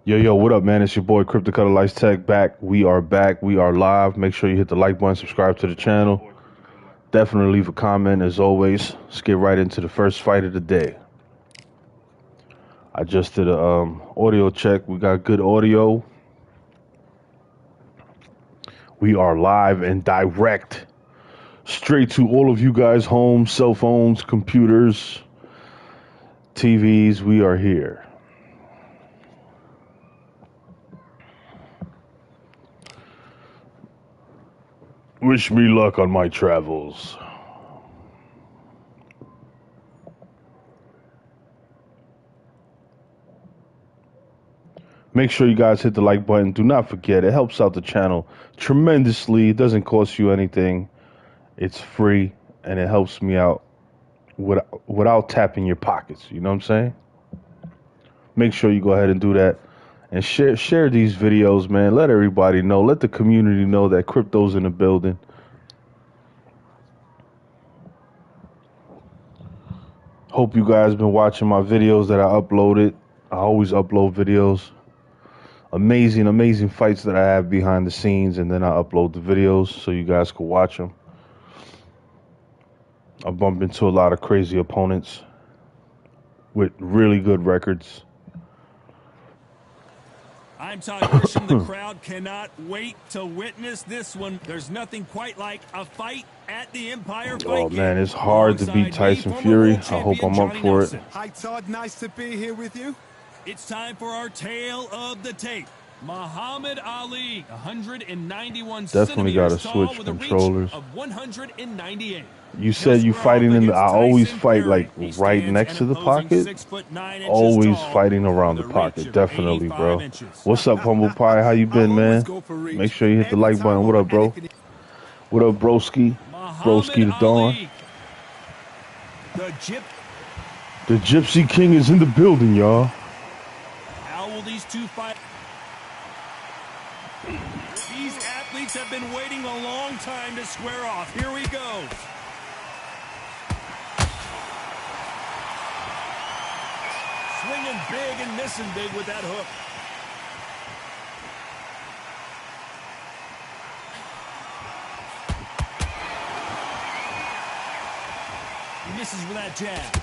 Yo, what up, man? It's your boy Crypto Cutter Lights Tech back. We are back. We are live. Make sure you hit the like button, subscribe to the channel. Definitely leave a comment as always. Let's get right into the first fight of the day. I just did a audio check. We got good audio. We are live and direct. Straight to all of you guys' homes, cell phones, computers, TVs. We are here. Wish me luck on my travels. Make sure you guys hit the like button. Do not forget, it helps out the channel tremendously. It doesn't cost you anything. It's free, and it helps me out without tapping your pockets. You know what I'm saying? Make sure you go ahead and do that. And share these videos, man. Let everybody know. Let the community know that crypto's in the building. Hope you guys been watching my videos that I uploaded. I always upload videos. Amazing fights that I have behind the scenes, and then I upload the videos so you guys can watch them. I bump into a lot of crazy opponents with really good records. I'm Todd Grisham. The crowd cannot wait to witness this one. There's nothing quite like a fight at the Empire Fight Oh man, it's hard to beat Tyson Fury. I hope I'm up for it. Hi Todd, nice to be here with you. It's time for our tale of the tape. Muhammad Ali, 191 Definitely got to tall switch with a reach controllers. of 198. You said you fighting in the. I always fight like right next to the pocket. Always fighting around the pocket. Definitely, bro. What's up, Humble Pie? How you been, man? Make sure you hit the like button. What up, bro? What up, broski? Broski the Dawn. The Gypsy King is in the building, y'all. How will these two fight? These athletes have been waiting a long time to square off. Here we go. Swinging big and missing big with that hook. He misses with that jab.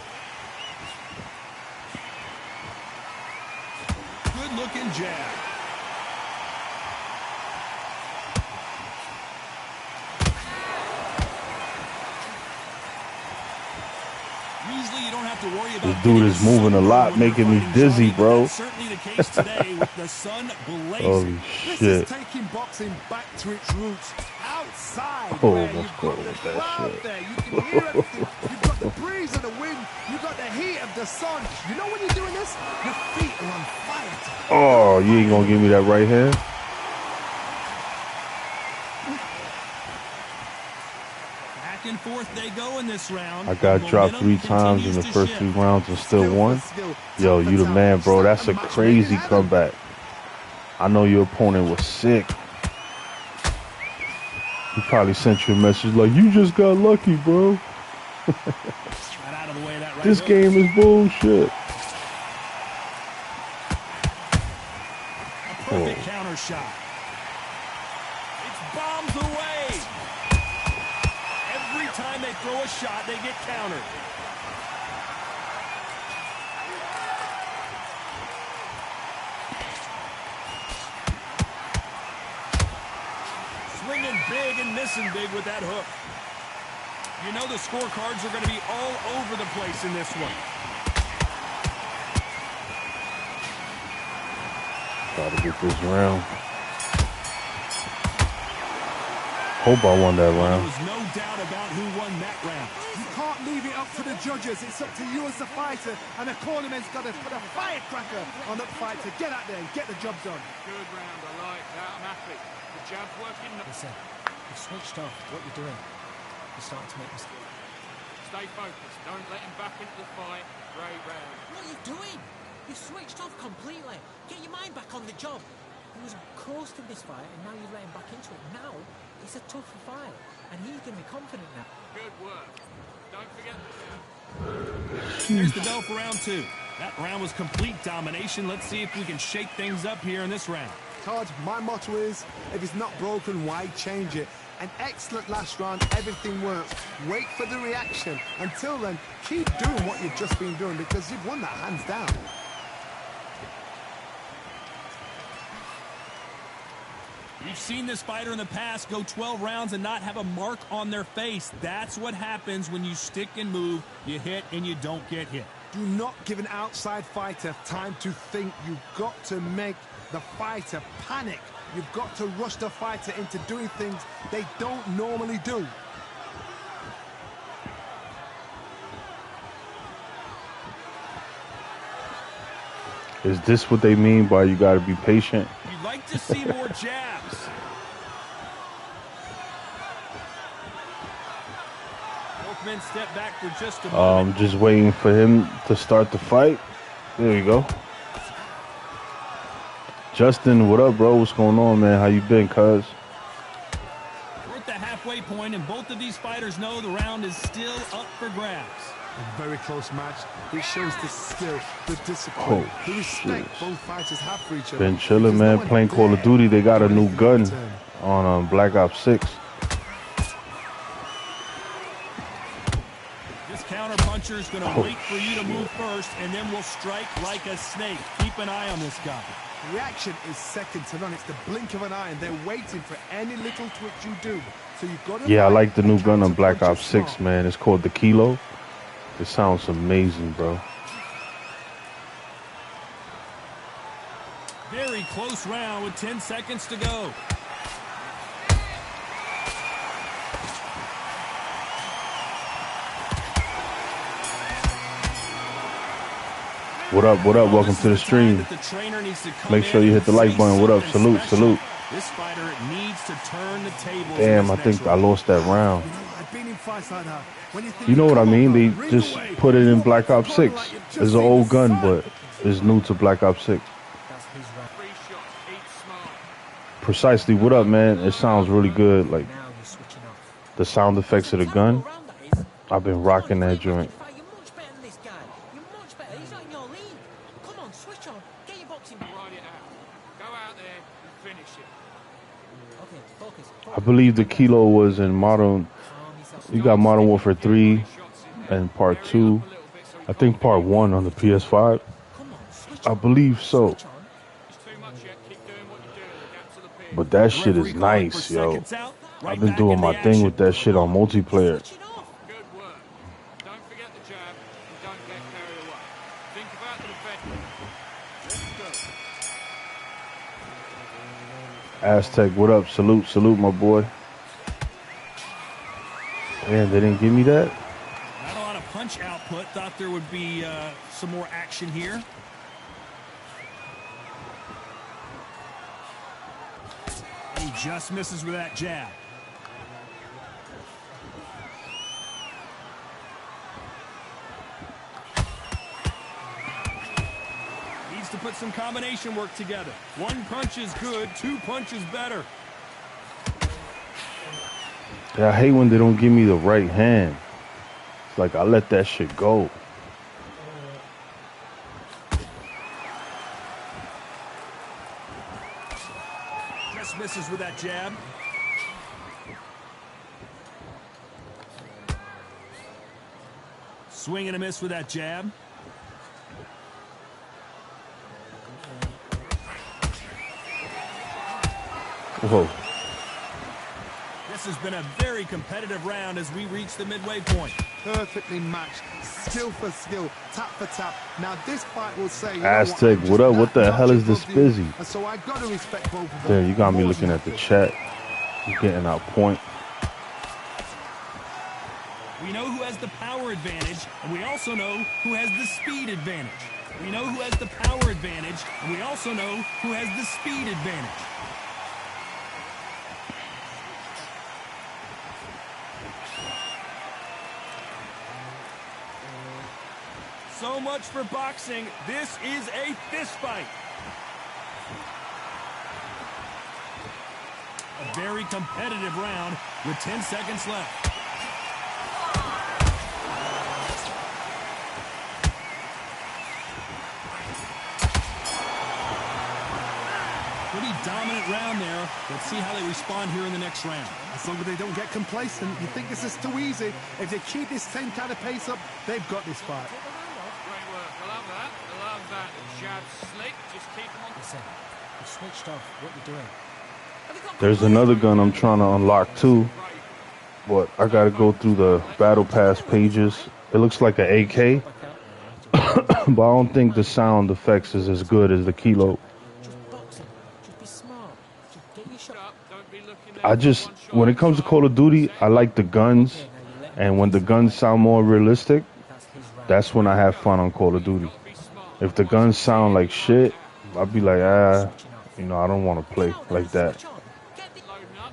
Good looking jab. Usually you don't have to worry about. This dude is moving a lot, making me dizzy, bro. That's certainly the case today with the sun blazing. Holy This shit. is taking boxing back to its roots. Outside, Oh, where let's you've go got the with that crowd shit. there. You can hear everything. You've got the breeze of the wind. You've got the heat of the sun. You know when you're doing this? Your feet are on fire. Oh, you ain't gonna give me that right hand? Back and forth they go in this round. I got dropped 3 times in the first 3 rounds and still won. Yo, you the man, bro. That's a crazy comeback. I know your opponent was sick. He probably sent you a message like, you just got lucky, bro. Right out of the way, that right This hook. game is bullshit. A perfect counter shot. It's bombs away. Every time they throw a shot, they get countered. Swinging big and missing big with that hook. You know the scorecards are going to be all over the place in this one. Try to get this round. Hope I won that There round. was no doubt about who won that round. You can't leave it up to the judges. It's up to you as the fighter, and the cornerman's got to put a firecracker on that fight to get out there and get the job done. Good round, I like that. I'm happy. The jab's working. Listen, you've switched off what you're doing. You're starting to make mistakes. Stay focused. Don't let him back into the fight. Great round. What are you doing? You switched off completely. Get your mind back on the job. He was close to this fight, and now you've let him back into it. Now, it's a tougher fight, and he's going to be confident now. Good work. Don't forget. There's the bell for round 2. That round was complete domination. Let's see if we can shake things up here in this round. Todd, my motto is, if it's not broken, why change it? An excellent last round, everything works. Wait for the reaction. Until then, keep doing what you've just been doing because you've won that hands down. You've seen this fighter in the past go 12 rounds and not have a mark on their face. That's what happens when you stick and move. You hit and you don't get hit. Do not give an outside fighter time to think. You've got to make the fighter panic. You've got to rush the fighter into doing things they don't normally do. Is this what they mean by you got to be patient? You'd like to see more jabs. Both men step back for just a moment. Just waiting for him to start the fight. There you go. Justin, what up, bro? What's going on, man? How you been, cuz? We're at the halfway point, and both of these fighters know the round is still up for grabs. A very close match. It shows the skill, the discipline, Oh, the respect shit. both fighters have for each other. Been chilling, There's man. no one Playing Call of there Duty. They got a to new make gun the turn. on Black Ops 6. This counter-puncher is going to wait for you to move first, and then will strike like a snake. Keep an eye on this guy. Reaction is second to none. It's the blink of an eye, and they're waiting for any little twitch you do. So you've got to Yeah, I fight like the new and gun on Black counter-punch Ops smart. 6, man. It's called the Kilo. It sounds amazing, bro. Very close round with 10 seconds to go. What up, what up? Welcome to the stream. Make sure you hit the like button. What up? Salute, salute. This fighter needs to turn the tables. Damn, I think I lost that round. You know, I've been in fights like that. When you think You know what I come on, mean? bro, They ring just away. put it in Walk Black off Ops the 6. court like you've just It's an seen old the gun, sun. but it's new to Black Ops 6. That's his round. 3 shots, each smart. Precisely. What up, man? It sounds really good. Like Now you're switching off. the sound effects of the gun. I've been rocking that joint. You're much better than this guy. You're much better. He's not in your league. Come on, switch on. Get your boxing. Ride it out. Go out there and finish it. Okay, focus. I believe the Kilo was in Modern. You got Modern Warfare 3 and Part 2. I think Part 1 on the PS5. Come on, switch I on. believe so. Switch on. It's too much yet. Keep doing what you're doing. The gaps are the pig. But that shit is Referee calling for nice, yo. seconds out. Right I've been back doing in my the thing action. with that shit on multiplayer. Switch it off. Good work. Don't forget the jab and don't get carried away. Think about the defense. Let's go. Aztec, what up? Salute, salute, my boy. Man, they didn't give me that? Not a lot of punch output. Thought there would be some more action here. He just misses with that jab. Needs to put some combination work together. One punch is good, 2 punches better. Yeah, I hate when they don't give me the right hand. It's like I let that shit go. Just misses with that jab. Swing and a miss with that jab. Whoa. This has been a very competitive round as we reach the midway point. Perfectly matched, skill for skill, tap for tap. Now this fight will say, you know Aztec, I'm what just up? What that the hell much is this above you. busy? And so I got to respect both of them. There, you got me More looking than at the this. chat. You getting out point. We know who has the power advantage, and we also know who has the speed advantage. We know who has the power advantage, and we also know who has the speed advantage. So much for boxing. This is a fist fight. A very competitive round with 10 seconds left. Pretty dominant round there. Let's see how they respond here in the next round. As long as they don't get complacent, you think this is too easy. If they keep this same kind of pace up, they've got this fight. Great work. I love that. I love that. The jab's slick. Just keep them on. Listen, you switched off. What you doing? There's another gun I'm trying to unlock too, but I gotta go through the battle pass pages. It looks like an AK, but I don't think the sound effects is as good as the Kilo. Just boxing. Just be smart. Just get your shot Up. Don't be looking I just, when it comes to Call of Duty, I like the guns, and when the guns sound more realistic, That's his round. that's when I have fun on Call of Duty. If the guns sound like shit, I'll be like, I don't want to play like that. Switch on. Get the loading up.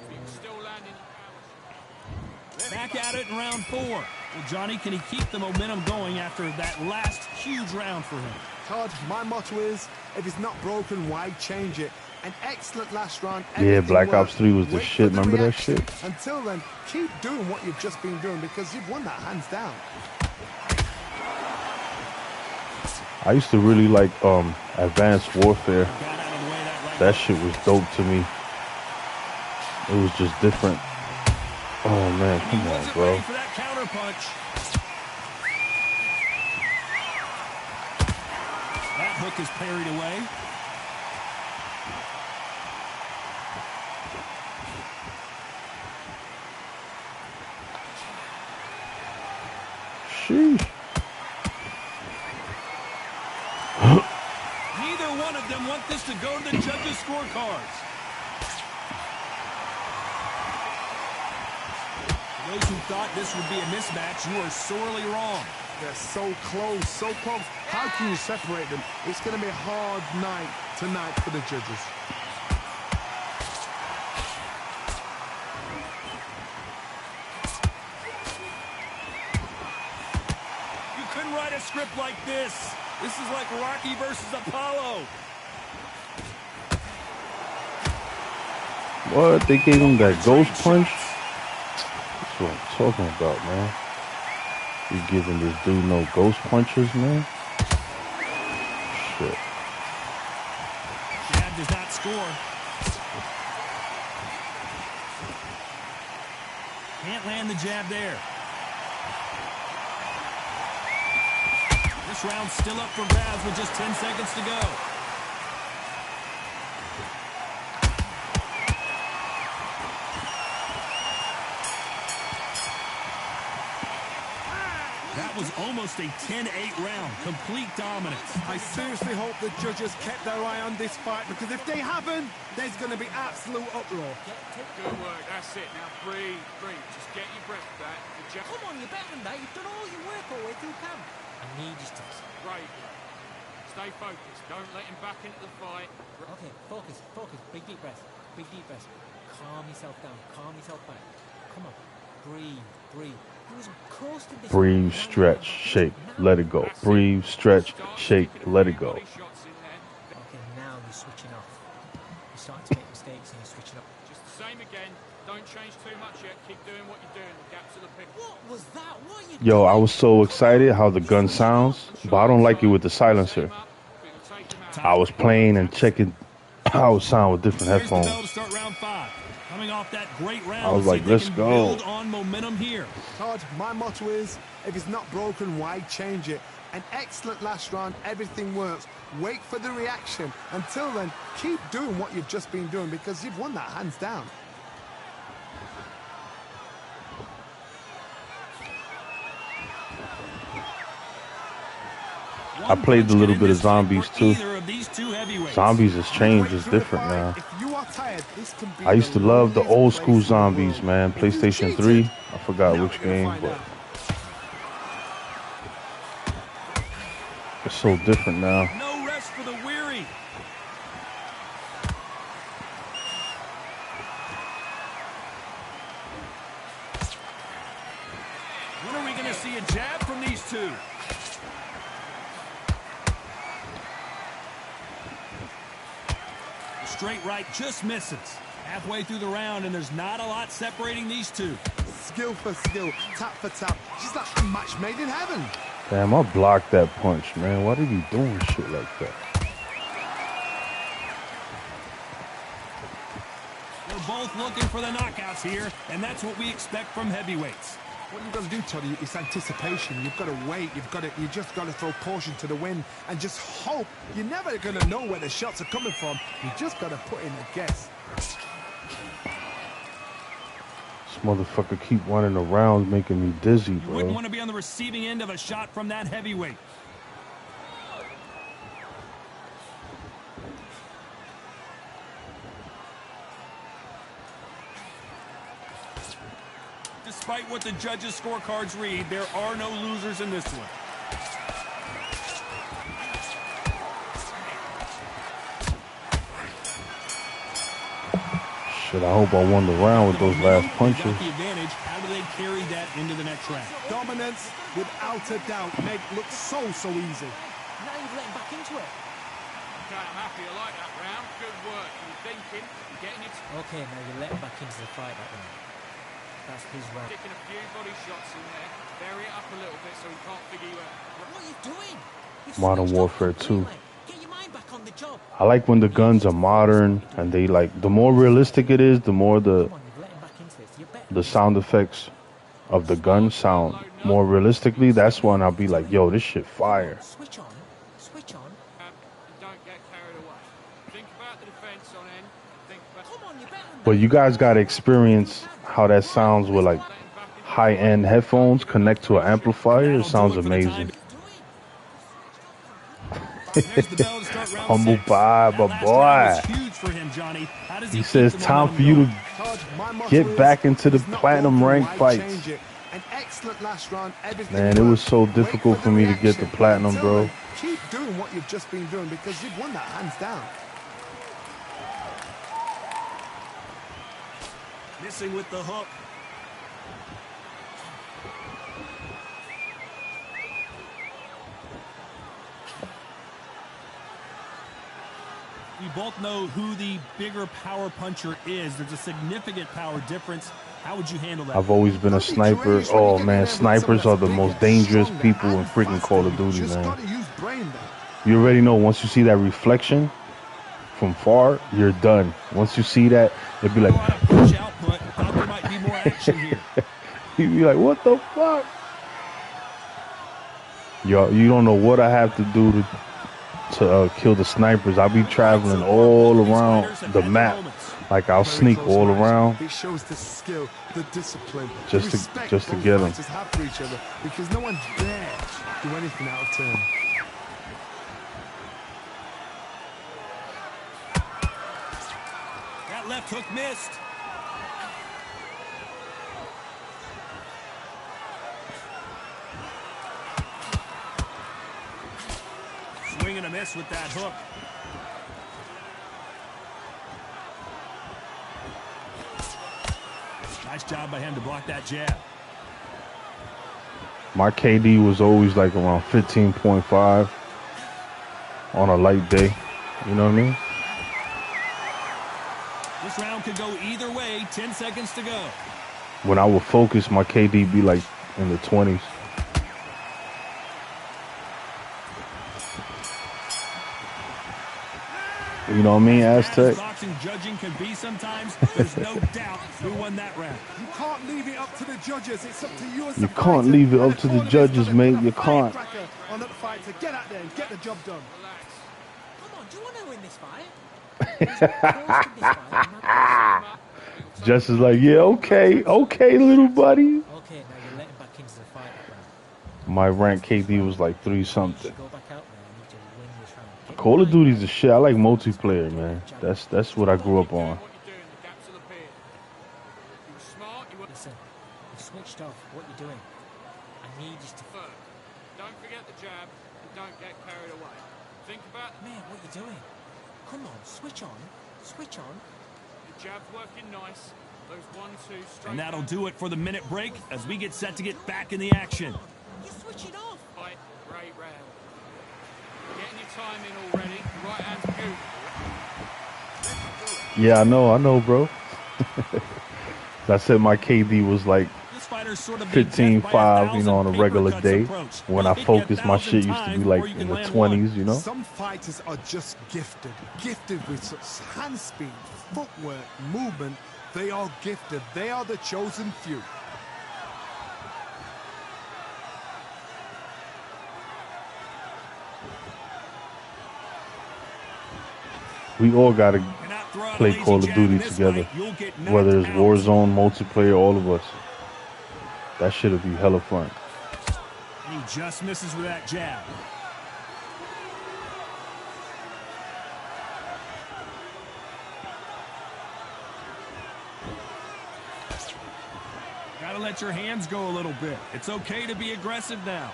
You can still land in. Back at it in round 4. Well, Johnny, can he keep the momentum going after that last huge round for him? Todd, my motto is, if it's not broken, why change it? An excellent last round. Yeah, everything Black worked. Ops 3 was the Wait shit. for the Remember that reaction. shit? Until then, keep doing what you've just been doing because you've won that hands down. I used to really like Advanced Warfare. Got out of the way that right. That shit was dope to me. It was just different. Oh man, He come on, wasn't bro. ready for that counter punch. That hook is parried away. Sheesh. Neither one of them want this to go to the judges' scorecards. For those who thought this would be a mismatch, you are sorely wrong. They're so close, so close. How can you separate them? It's going to be a hard night tonight for the judges. You couldn't write a script like this. This is like Rocky versus Apollo. What? They gave him that ghost punch? That's what I'm talking about, man. You giving this dude no ghost punches, man? Shit. Jab does not score. Can't land the jab there. This round's still up for grabs with just 10 seconds to go. That was almost a 10-8 round. Complete dominance. I seriously hope the judges kept their eye on this fight because if they haven't, there's going to be absolute uproar. Good work. That's it. Now breathe, breathe. Just get your breath back. The jab. Come on, you're better than that. You've done all your work all the way through camp. I need you to. Great. Stay focused. Don't let him back into the fight. Okay, focus, focus. Big deep breath. Big deep breath. Calm yourself down. Calm yourself back. Come on. Breathe, breathe. He was coasting this. Breathe, stretch, shake, let it go. Breathe, stretch, shake, let it go. Shots in there. Okay, now you're switching off. You're starting to make mistakes and you're switching up. Just the same again. Don't change too much yet. Keep doing what you're doing. The gaps are the pick. What was that? What are you Yo, I doing? was so excited how the gun sounds, but I don't like it with the silencer. I was playing and checking how it sound with different Here's the bell headphones. to start round 5. Coming off that great round, I was let's see like, if they let's can go. build on momentum here. Todd, my motto is, if it's not broken, why change it? An excellent last round, everything works. Wait for the reaction. Until then, keep doing what you've just been doing because you've won that hands down. I played a little bit of Zombies too. Either of these two heavyweights. Zombies has changed, Break it's through the different fight. now. If you are tired, this can be I used to love the loneliest old school place in the Zombies, world. man. If you PlayStation cheated, 3. I forgot now which we're gonna game, find but out. it's so different now. No rest for the weary. When are we going to see a jab from these two? The straight right just misses. Halfway through the round, and there's not a lot separating these two. Skill for skill, tap for tap. She's like a match made in heaven. Damn, I blocked that punch, man. Why did he doing shit like that? both looking for the knockouts here, and that's what we expect from heavyweights. What you've got to do, Toddy, is anticipation. You've got to wait. You just got to throw caution to the wind and just hope. You're never going to know where the shots are coming from. You just got to put in a guess. This motherfucker keep running around, making me dizzy, You bro. wouldn't want to be on the receiving end of a shot from that heavyweight. Despite what the judges' scorecards read, there are no losers in this one. Shit, I hope I won the round with those last punches. Got the advantage. How do they carry that into the next round? Dominance, without a doubt, make look so easy. Now you've let him back into it. Okay, I'm happy. I like that round. Good work. You're thinking, getting it, Okay, now you let him back into the fight that round. That's his round. sticking a few body shots in there. Vary it up a little bit so he can't figure you out. What are you doing? You've Modern switched off Warfare 2. completely. Get your mind back on the job. I like when the guns are modern and they like, the more realistic it is, the more the Come on, you've let him back into it. You're better. the sound effects of the gun sound more realistically. That's when I'll be like, yo, this shit fire. Switch on. Switch on. And don't get carried away. Think about the defense on end. Think about Come on, you're better than But you guys got to experience how that sounds with like high-end headphones connect to an amplifier. It sounds amazing. There's the bell to start round Humble 6. pie, That my last round was boy. huge for him, Johnny. How does He keep says the time momentum for you going? to Todd, my motto get is, back into the it's not platinum broken, rank why fights. change it? An excellent last round. Everything Man, it was worked. so Wait difficult for for the me to get the reaction. platinum, Until bro. then, keep doing what you've just been doing because you've won that hands down. Missing with the hook. We both know who the bigger power puncher is. There's a significant power difference. How would you handle that? I've always been a sniper. Oh man, snipers are the most dangerous people in freaking Call of Duty, Just man. gotta use brain there. You already know once you see that reflection from far, you're done. Once you see that, it'd be like, Brought up punch output. Thought there might be more action here. you'd be like, what the fuck? Yo, you don't know what I have to do to kill the snipers. I'll be traveling all around the map. Like I'll Very sneak close all match. around. It shows the skill, the discipline, Just the to- respect just to both get 'em. fighters have for each other because no one dare do anything out of turn. That left hook missed. Swing and a miss with that hook. Nice job by him to block that jab. My KD was always like around 15.5 on a light day. You know what I mean? This round could go either way. 10 seconds to go. When I would focus, my KD be like in the 20s. You know what I mean, As Aztec? boxing judging can be sometimes, there's no doubt who won that round. You can't leave it up to the judges. It's up to you as You the can't fighter. leave it And up to the cornerman's judges, gotta mate. put a You can't. firecracker on that fighter. Get out there and get the job done. relax. Come on, do you want to win this fight? He's close to this fight, and that- Just is like, yeah, okay, little buddy. Okay, now you let him back into the fight that round. My rank KD was like 3 something. Go back out there and you need to win this round. Get Call your of mind Duty's the shit. I like multiplayer, man. That's what I grew up on. What you're doing, the gaps will appear. You were smart, you were Listen, you've switched off what you're doing. I need you to... firm. Don't forget the jab and don't get carried away. Think about Man, what you doing? Come on, switch on. Switch on. the jab's working nice. Those 1-2 straight And that'll down do it for the minute break as we get set to get back in the action. You're switching off. fight. Great round. Getting your time in already. Right hand's beautiful. Yeah, I know, bro. I said my KD was like This fighter fighters sort of be 15, death by a 5, you know, on a thousand regular paper day. cuts approach. When They'll I hit you focus, my 1,000 shit used to be times like before you in can the land one. 20s, you know? Some fighters are just gifted with such hand speed, footwork, movement. They are gifted. They are the chosen few. We all got to Cannot throw out a play lazy Call of jab Duty in this together. fight. You'll get Whether knocked it's out. Warzone, multiplayer, all of us. That shit'll be hella fun. He just misses with that jab. Gotta let your hands go a little bit. It's okay to be aggressive now.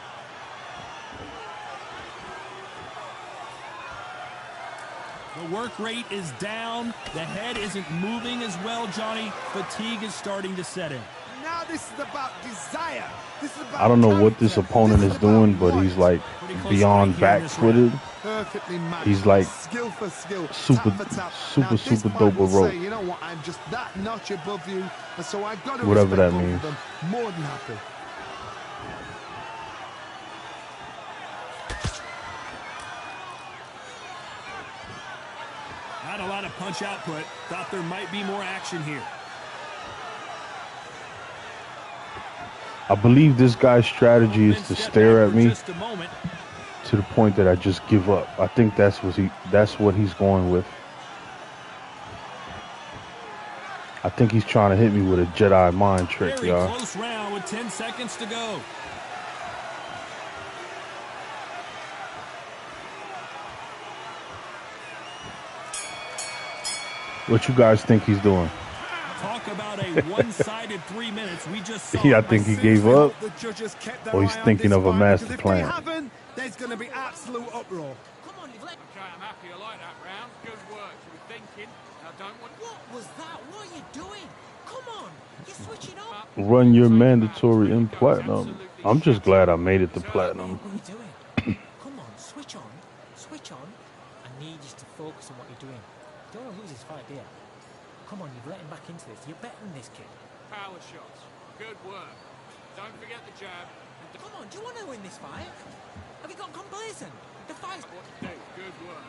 The work rate is down. The head isn't moving as well, Johnny. Fatigue is starting to set in. Now this is about desire. This is about I don't know what this character. opponent This is doing, but loyalty. he's like Pretty close beyond fight here in this round. back-footed. Perfectly matched. He's like skill for skill, super- tap for tap. super, Now, this super fight dope will a rope. say, you know what? I'm just that notch above you, and so I've got to Whatever respect that both means. of them. More than happy. Not a lot of punch output. Thought there might be more action here. I believe this guy's strategy is to Step stare back at for me just a moment. to the point that I just give up. I think that's what he's going with. I think he's trying to hit me with a Jedi mind trick, Very y'all. close round with 10 seconds to go. What you guys think he's doing? Talk about a one-sided 3 minutes. We just saw Yeah, I it. think he Sincerely gave up. hope the judges kept their Or he's eye on thinking this of a fight, master because if plan. they haven't, there's going to be absolute uproar. Come on, you've let... Okay, I'm happy. I like that round. Good work. You were thinking. I don't want... What was that? What are you doing? Come on, you're switching off. Run your mandatory in platinum. I'm just glad I made it to platinum. What are you doing? Come on, switch on. Switch on. I need you to focus on what you're doing. Don't want to lose this fight, dear. Come on, you've let him back into this. You're better than this kid. Power shots. Good work. Don't forget the jab. And Come on, do you want to win this fight? Have you got complacent? The fight's... what to do. Good work.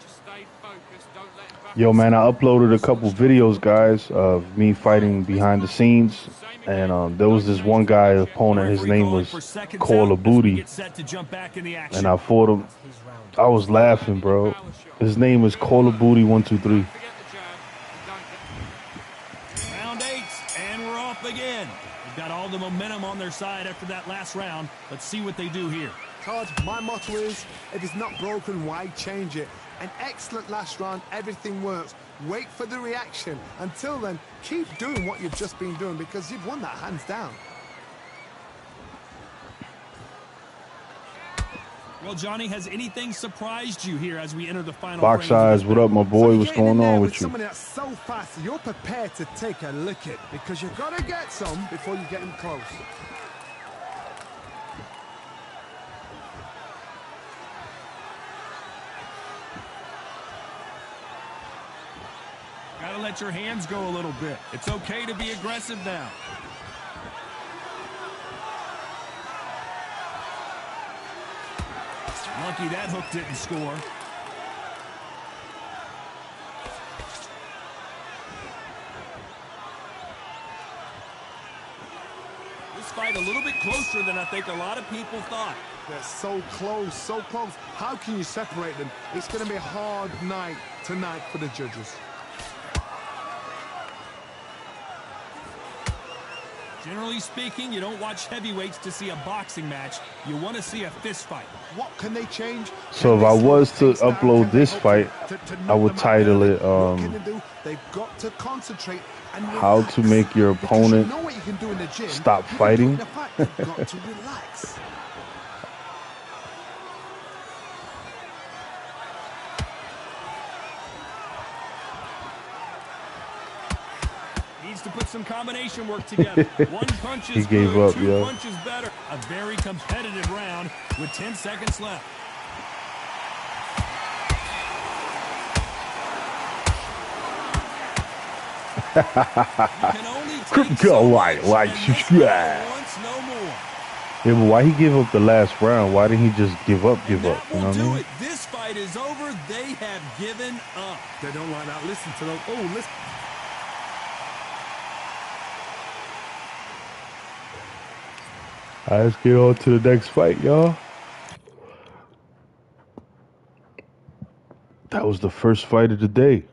Just stay focused. Don't let him back. Yo, man, I uploaded a couple videos, guys, of me fighting behind the scenes. And there was this one guy, opponent, his name was Call of Booty. Get set to jump back in the action. And I fought him. his round. I was laughing, bro. His name is Call of Booty 123. Forget the jab. And don't get... Round 8, and we're off again. They've got all the momentum on their side after that last round. Let's see what they do here. Todd, my motto is, if it's not broken, why change it? An excellent last round, everything works. Wait for the reaction. Until then, keep doing what you've just been doing, because you've won that hands down. Well, Johnny, has anything surprised you here as we enter the final Box frames of this Eyes, what up, my So boy? you're What's getting in going there on with with you? somebody that's so fast, you're prepared to take a licking, because you've got to get some before you get him close. Gotta let your hands go a little bit. It's okay to be aggressive now. Lucky that hook didn't score. This fight a little bit closer than I think a lot of people thought. They're so close, so close. How can you separate them? It's going to be a hard night tonight for the judges. Generally speaking, you don't watch heavyweights to see a boxing match. You want to see a fist fight. What can they change? So if I was to upload this fight, I would title it, They've got to concentrate and How relax. to Make Your Because you Opponent know what you can do in the gym. Stop You can do it Fighting. in a fight. You've got to relax. Needs to put some combination work together. One punch is He gave good, up, two yo. punches better. A very competitive round with 10 seconds left. You can only Cripto, like, subscribe. No more. Yeah, but why he give up the last round? Why didn't he just give up? And You know that what will I do mean? it. This fight is over. They have given up. They don't like that. Listen to them. Oh, listen. All right, let's get on to the next fight, y'all. That was the first fight of the day.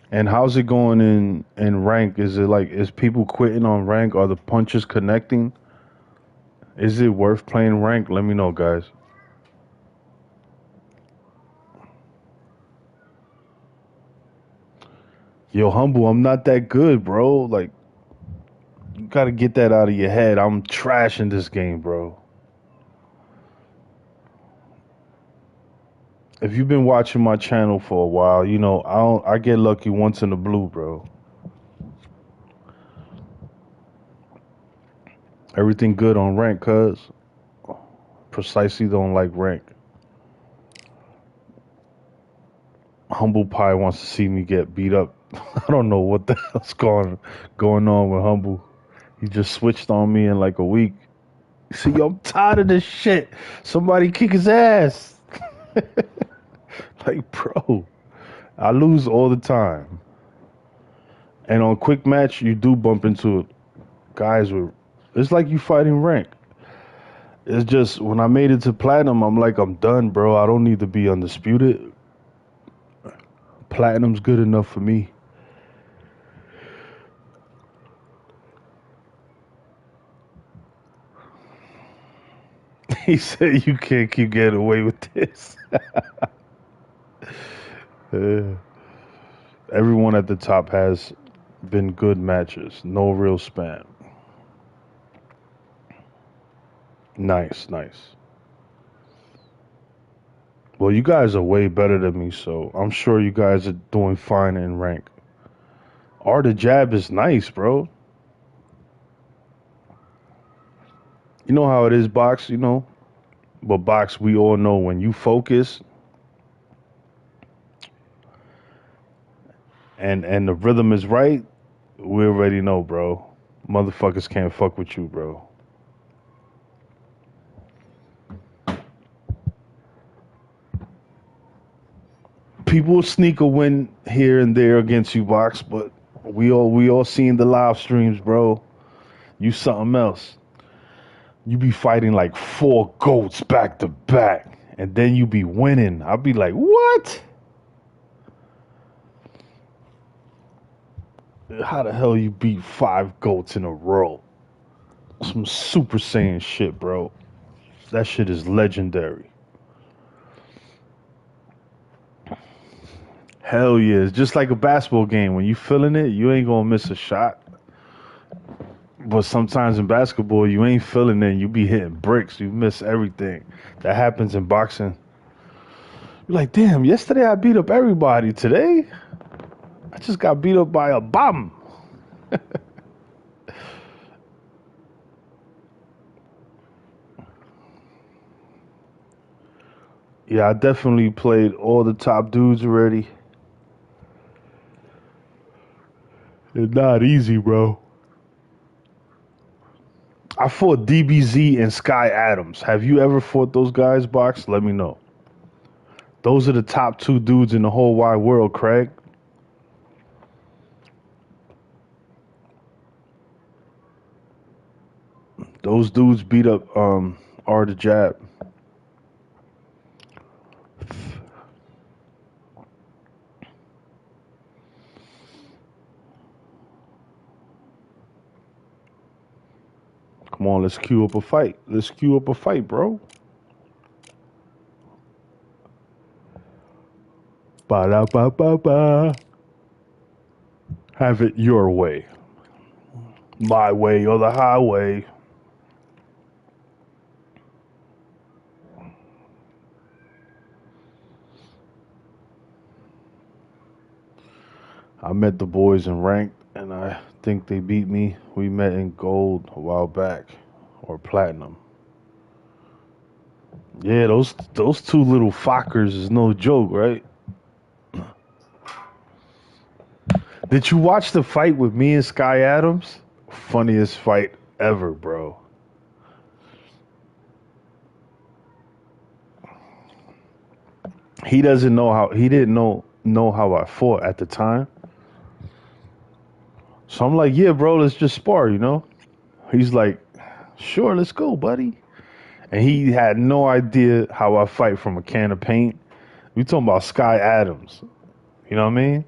And how's it going in rank? Is it like, is people quitting on rank? Are the punches connecting? Is it worth playing rank? Let me know, guys. Yo, Humble, I'm not that good, bro. Like, you gotta get that out of your head. I'm trash in this game, bro. If you've been watching my channel for a while, you know I get lucky once in the blue, bro. Everything good on rank, cuz precisely don't like rank. Humble Pie wants to see me get beat up. I don't know what the hell's going on with Humble. He just switched on me in like a week. See, yo, I'm tired of this shit. Somebody kick his ass. Like, bro, I lose all the time. And on quick match, you do bump into guys with. It's like you fighting rank. It's just when I made it to platinum, I'm like, I'm done, bro. I don't need to be undisputed. Platinum's good enough for me. He said you can't keep getting away with this. Uh, everyone at the top has been good matches. No real spam. Nice, nice. Well, you guys are way better than me, so I'm sure you guys are doing fine in rank. Art of Jab is nice, bro. You know how it is, Box, you know? But Box, we all know when you focus and the rhythm is right, we already know, bro. Motherfuckers can't fuck with you, bro. People sneak a win here and there against you, Box, but we all seen the live streams, bro. You something else. You be fighting like 4 goats back to back, and then you be winning. I'll be like, what? How the hell you beat 5 goats in a row? Some Super Saiyan shit, bro. That shit is legendary. Hell yeah. It's just like a basketball game. When you feeling it, you ain't gonna miss a shot. But sometimes in basketball, you ain't feeling it. You be hitting bricks. You miss everything. That happens in boxing. You're like, damn, yesterday I beat up everybody. Today, I just got beat up by a bomb. Yeah, I definitely played all the top dudes already. It's not easy, bro. I fought DBZ and Sky Adams. Have you ever fought those guys, Box? Let me know. Those are the top 2 dudes in the whole wide world, Craig. Those dudes beat up Art of Jab. Come on, let's queue up a fight. Let's queue up a fight, bro. Ba-da-ba-ba-ba. Have it your way. My way or the highway. I met the boys in ranked, and I think they beat me. We met in gold a while back, or platinum. Yeah, those two little fuckers is no joke, right? Did you watch the fight with me and Sky Adams? Funniest fight ever, bro. He doesn't know how he didn't know how I fought at the time. So I'm like, yeah, bro, let's just spar, you know? He's like, sure, let's go, buddy. And he had no idea how I fight from a can of paint. We talking about Sky Adams. You know what I mean?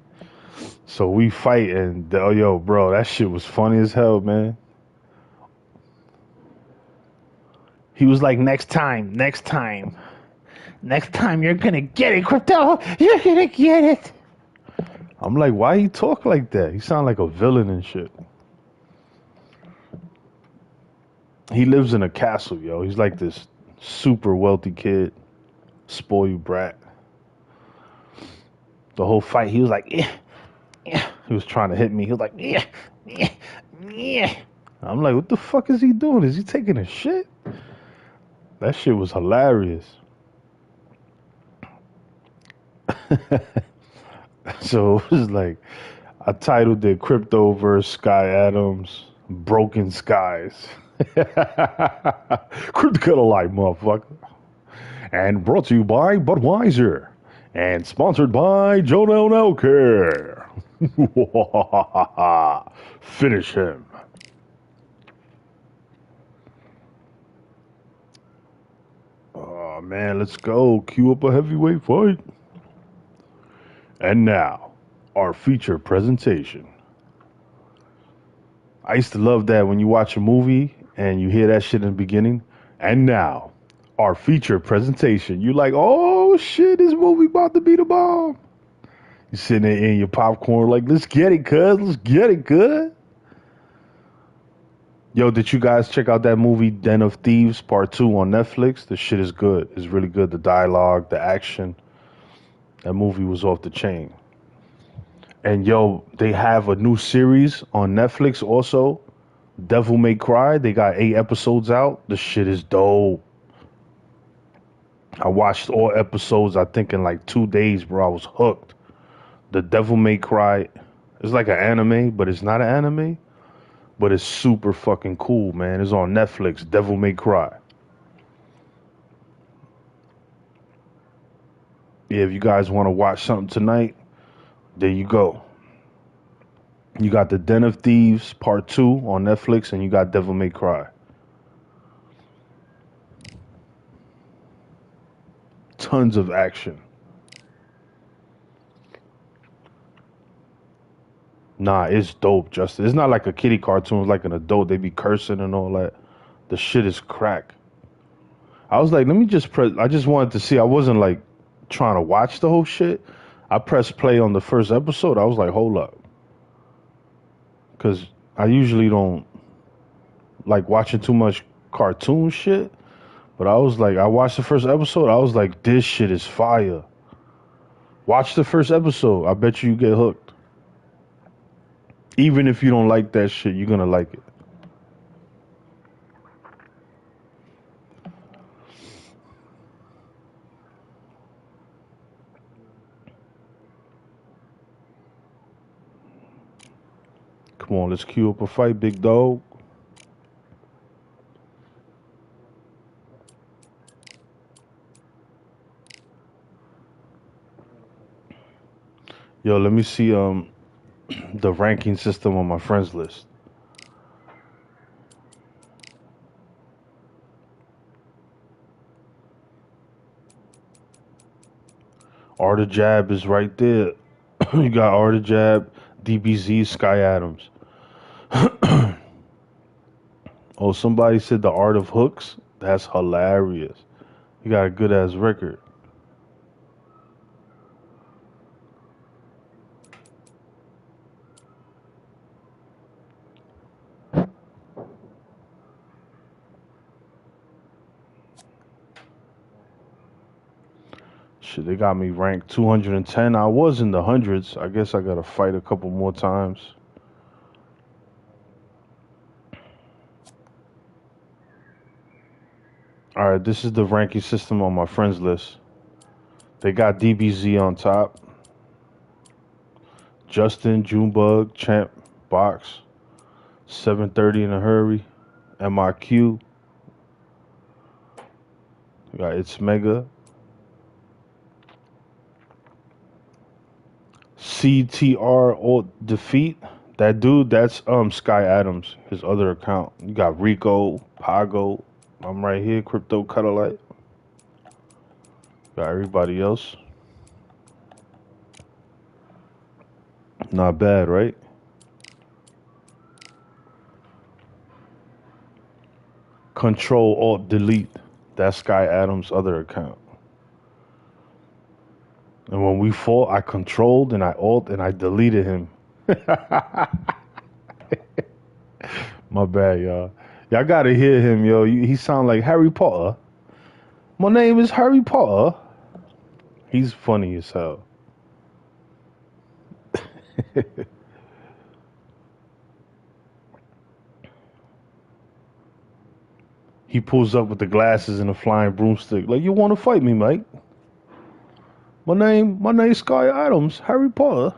So we fight and oh yo, bro, that shit was funny as hell, man. He was like, next time you're gonna get it, Crypto. You're gonna get it. I'm like, why he talk like that? He sound like a villain and shit. He lives in a castle, yo. He's like this super wealthy kid, spoiled brat. The whole fight, he was like, yeah, yeah. He was trying to hit me. He was like, yeah, yeah, yeah. I'm like, what the fuck is he doing? Is he taking a shit? That shit was hilarious. So it was like, I titled it Crypto versus Sky Adams, Broken Skies. Critical life, motherfucker. And brought to you by Budweiser. And sponsored by Jonel Nelker. Finish him. Oh man, let's go. Cue up a heavyweight fight. And now, our feature presentation. I used to love that when you watch a movie and you hear that shit in the beginning. And now, our feature presentation. You like, oh shit, this movie about to be the bomb. You sitting there eating your popcorn like, let's get it, cuz. Let's get it, cuz. Yo, did you guys check out that movie Den of Thieves Part 2 on Netflix? The shit is good. It's really good. The dialogue, the action. That movie was off the chain. And yo, they have a new series on Netflix also. Devil May Cry. They got 8 episodes out. The shit is dope. I watched all episodes, I think, in like 2 days, bro. I was hooked. The Devil May Cry is like an anime, but it's not an anime. But it's super fucking cool, man. It's on Netflix. Devil May Cry. Yeah, if you guys want to watch something tonight, there you go. You got the Den of Thieves Part 2 on Netflix, and you got Devil May Cry. Tons of action. Nah, it's dope, Justin. It's not like a kiddie cartoon. It's like an adult. They be cursing and all that. The shit is crack. I was like, let me just press. I just wanted to see. I wasn't like trying to watch the whole shit. I pressed play on the first episode. I was like, hold up. Because I usually don't like watching too much cartoon shit. But I was like, I watched the first episode. I was like, this shit is fire. Watch the first episode. I bet you get hooked. Even if you don't like that shit, you're going to like it. Come on, let's queue up a fight, big dog. Yo, let me see the ranking system on my friends list. Art of Jab is right there. You got Art of Jab, DBZ, Sky Adams. Oh, somebody said the Art of Hooks. That's hilarious. You got a good ass record. Shit, they got me ranked 210. I was in the hundreds. I guess I gotta fight a couple more times. All right, this is the ranking system on my friends list. They got DBZ on top. Justin, Junebug, Champ, Box, 730 in a hurry, MIQ. We got It's Mega, CTR Alt Defeat. That dude, that's Sky Adams, his other account. You got Rico, Pago. I'm right here, Crypto Cuddlite. Got everybody else. Not bad, right? Control Alt Delete. That's Sky Adams' other account. And when we fought, I controlled and I alt and I deleted him. My bad, y'all. Y'all gotta hear him, yo. He sound like Harry Potter. My name is Harry Potter. He's funny as hell. He pulls up with the glasses and a flying broomstick. Like, you want to fight me, Mike? My name's Sky Adams, Harry Potter.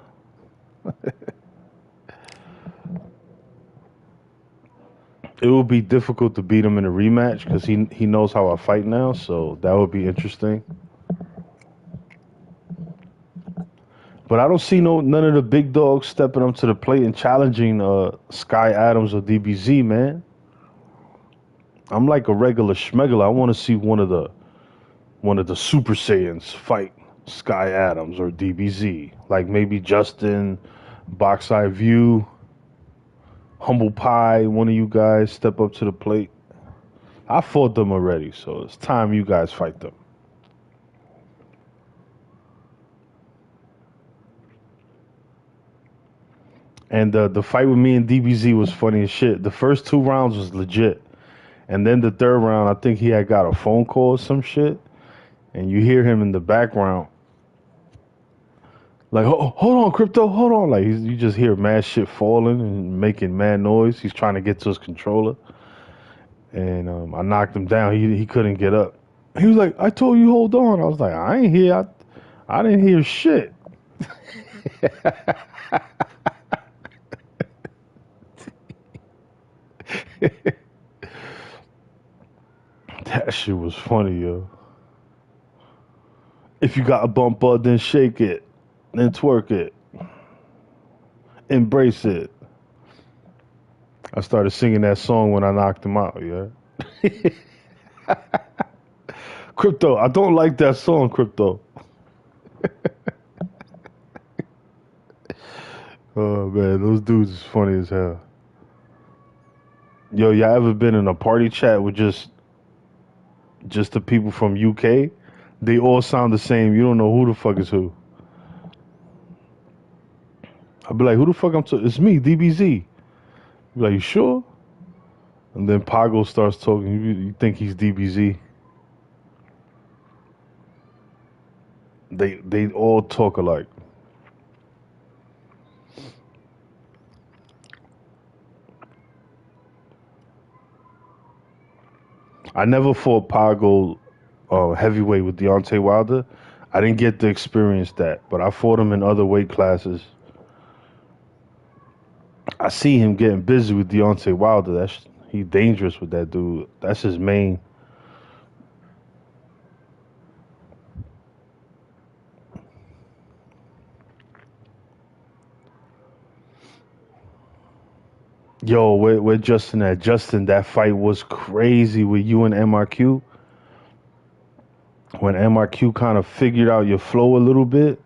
It would be difficult to beat him in a rematch because he knows how I fight now, so that would be interesting. But I don't see none of the big dogs stepping up to the plate and challenging Sky Adams or DBZ, man. I'm like a regular schmegler. I want to see one of the Super Saiyans fight Sky Adams or DBZ. Like maybe Justin, Box Eye View, Humble Pie, one of you guys step up to the plate. I fought them already, so it's time you guys fight them. And the fight with me and DBZ was funny as shit. The first 2 rounds was legit. And then the third round, I think he had got a phone call or some shit. And you hear him in the background. Like, oh, hold on, Crypto, hold on. Like, you just hear mad shit falling and making mad noise. He's trying to get to his controller. And I knocked him down. He couldn't get up. He was like, I told you, hold on. I was like, I ain't hear. I didn't hear shit. That shit was funny, yo. If you got a bumper, then shake it. Then twerk it. Embrace it. I started singing that song when I knocked him out, yeah. Crypto, I don't like that song, Crypto. Oh, man, those dudes is funny as hell. Yo, y'all ever been in a party chat with just the people from UK? They all sound the same. You don't know who the fuck is who. I'll be like, who the fuck I'm talking? It's me, DBZ. Be like, you sure? And then Pago starts talking. You think he's DBZ. They all talk alike. I never fought Pago heavyweight with Deontay Wilder. I didn't get to experience that, but I fought him in other weight classes. I see him getting busy with Deontay Wilder. He's dangerous with that dude. That's his main. Yo, where Justin at? Justin, that fight was crazy with you and MRQ. When MRQ kind of figured out your flow a little bit,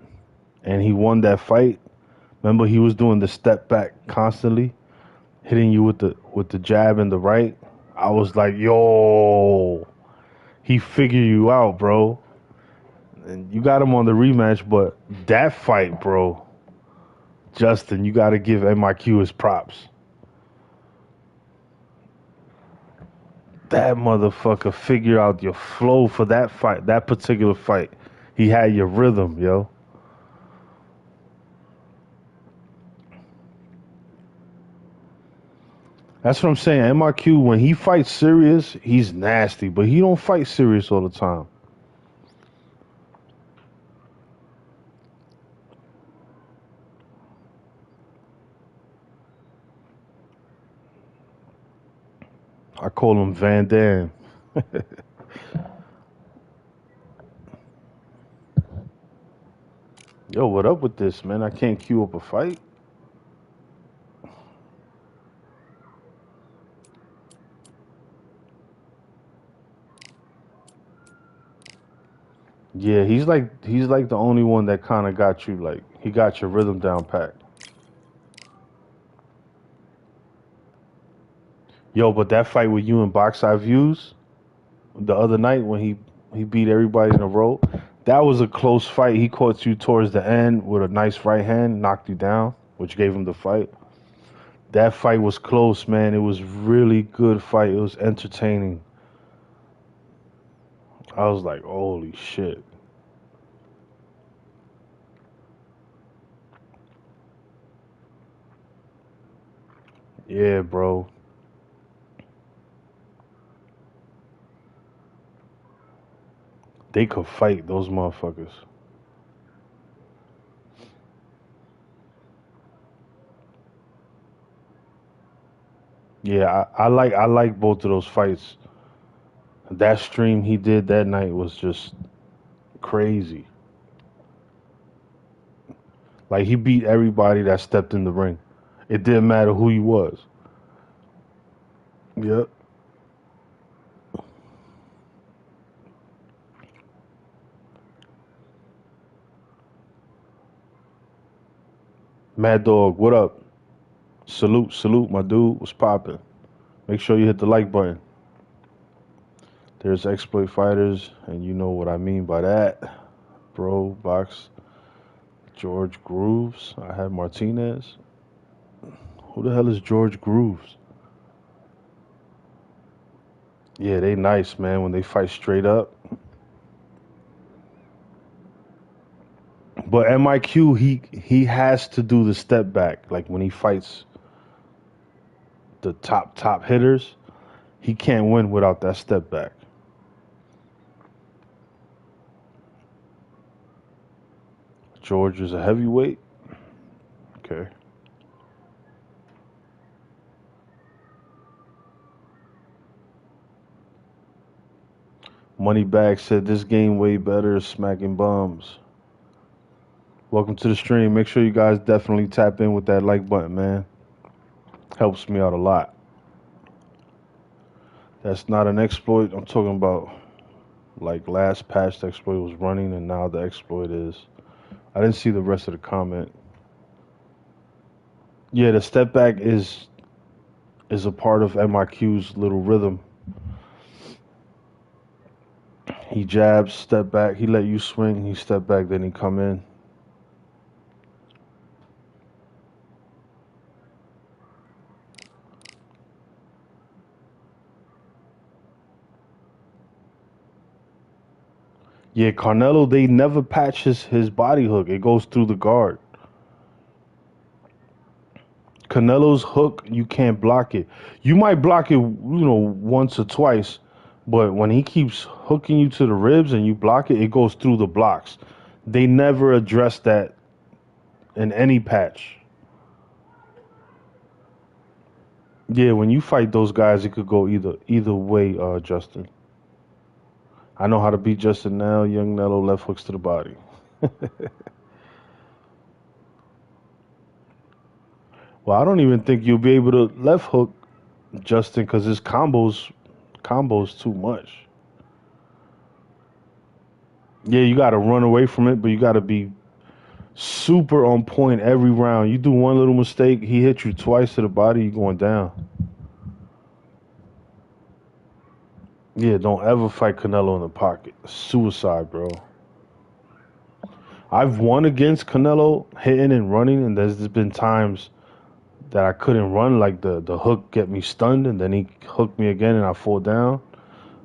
and he won that fight. Remember, he was doing the step back constantly, hitting you with the jab and the right. I was like, yo, he figured you out, bro. And you got him on the rematch, but that fight, bro, Justin, you got to give MIQ his props. That motherfucker figured out your flow for that fight, that particular fight. He had your rhythm, yo. That's what I'm saying. MRQ, when he fights serious, he's nasty, but he don't fight serious all the time. I call him Van Dam. Yo, what up with this, man? I can't queue up a fight. Yeah, he's like the only one that kind of got you like he got your rhythm down pat. Yo, but that fight with you and Box Eye Views the other night when he beat everybody in a row, that was a close fight. He caught you towards the end with a nice right hand, knocked you down, which gave him the fight. That fight was close, man. It was really good fight. It was entertaining. I was like, holy shit. Yeah, bro. They could fight those motherfuckers. Yeah, I like both of those fights. That stream he did that night was just crazy. Like he beat everybody that stepped in the ring. It didn't matter who he was. Yep. Mad Dog, what up? Salute, salute, my dude. What's poppin'? Make sure you hit the like button. There's exploit fighters, and you know what I mean by that. Bro, Box, George Grooves. I have Martinez. Who the hell is George Grooves? Yeah, they nice, man, when they fight straight up. But MIQ, he has to do the step back. Like when he fights the top hitters, he can't win without that step back. George is a heavyweight. Okay. Moneybag said this game way better, smacking bombs. Welcome to the stream. Make sure you guys definitely tap in with that like button, man. Helps me out a lot. That's not an exploit. I'm talking about like last patch the exploit was running and now the exploit is. I didn't see the rest of the comment. Yeah, the step back is a part of MIQ's little rhythm. He jabs, step back, he let you swing, he step back, then he come in. Yeah, Carnelo, they never patch his body hook. It goes through the guard. Canelo's hook, you can't block it. You might block it, once or twice, but when he keeps hooking you to the ribs and you block it, it goes through the blocks. They never address that in any patch. Yeah, when you fight those guys, it could go either way, Justin. I know how to beat Justin now. Young Nello left hooks to the body. Well, I don't even think you'll be able to left hook Justin because his combos too much. Yeah, you got to run away from it, but you got to be super on point every round. You do one little mistake, he hit you twice to the body, you going down. Yeah, don't ever fight Canelo in the pocket. Suicide, bro. I've won against Canelo hitting and running, and there's been times that I couldn't run, like the hook get me stunned, and then he hooked me again, and I fall down.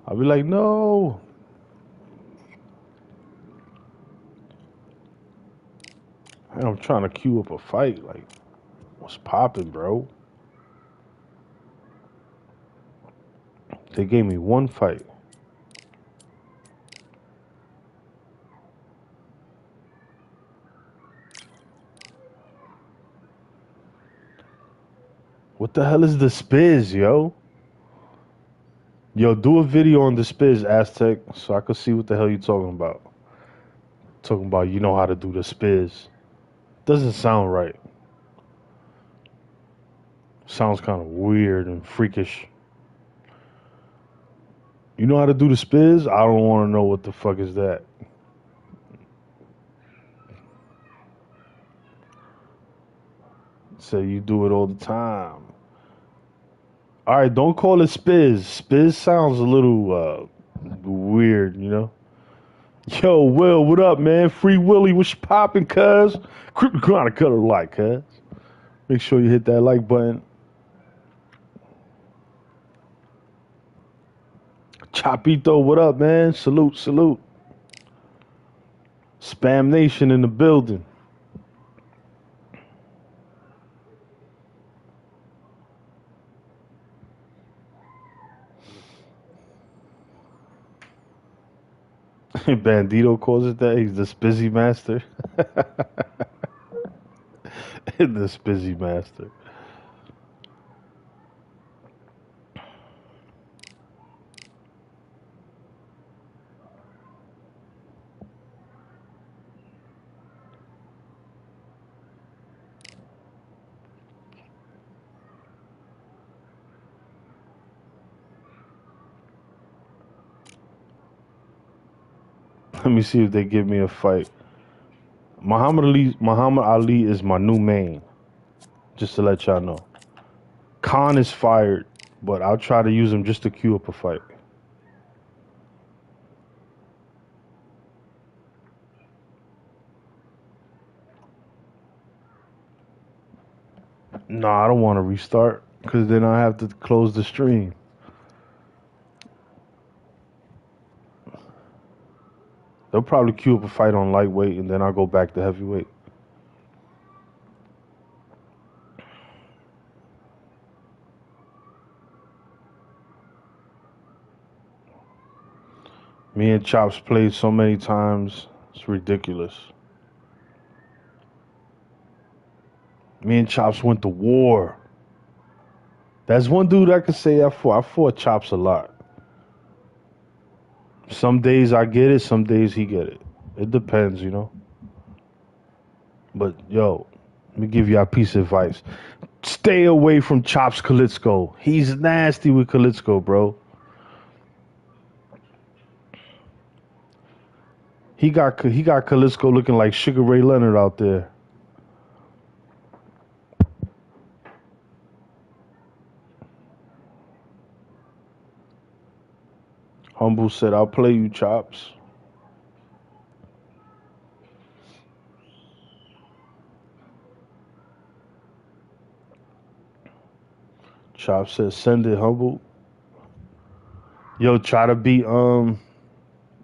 I'll be like, no. Man, I'm trying to queue up a fight. Like, what's popping, bro? They gave me one fight. What the hell is the Spiz, yo? Yo, do a video on the Spiz, Aztec, so I could see what the hell you talking about. Talking about you know how to do the Spiz. Doesn't sound right. Sounds kind of weird and freakish. You know how to do the Spiz? I don't want to know what the fuck is that. Say you do it all the time. All right, don't call it Spiz. Spiz sounds a little weird, you know? Yo, Will, what up, man? Free Willy, what's poppin', cuz? Cripto trying to cut a like, cuz. Make sure you hit that like button. Chapito, what up, man? Salute, salute. Spam Nation in the building. Bandito calls it that. He's the Spizzy Master. The Spizzy Master. Let me see if they give me a fight. Muhammad Ali is my new main. Just to let y'all know. Khan is fired, but I'll try to use him just to queue up a fight. No, I don't want to restart because then I have to close the stream. They'll probably queue up a fight on lightweight and then I'll go back to heavyweight. Me and Chops played so many times, it's ridiculous. Me and Chops went to war. That's one dude I could say I fought Chops a lot. Some days I get it, some days he get it. It depends, you know. But yo, let me give you a piece of advice. Stay away from Chops Kalitsko. He's nasty with Kalitsko, bro. He got Kalitsko looking like Sugar Ray Leonard out there. Humble said, "I'll play you, Chops." Chops said, "Send it, Humble." Yo, try to beat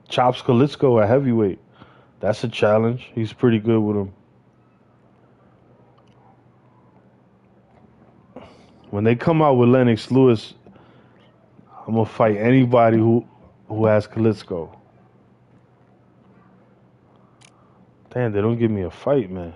Chops Kalitsko at heavyweight. That's a challenge. He's pretty good with him. When they come out with Lennox Lewis, I'm gonna fight anybody who has Kalitsko. Damn, they don't give me a fight, man.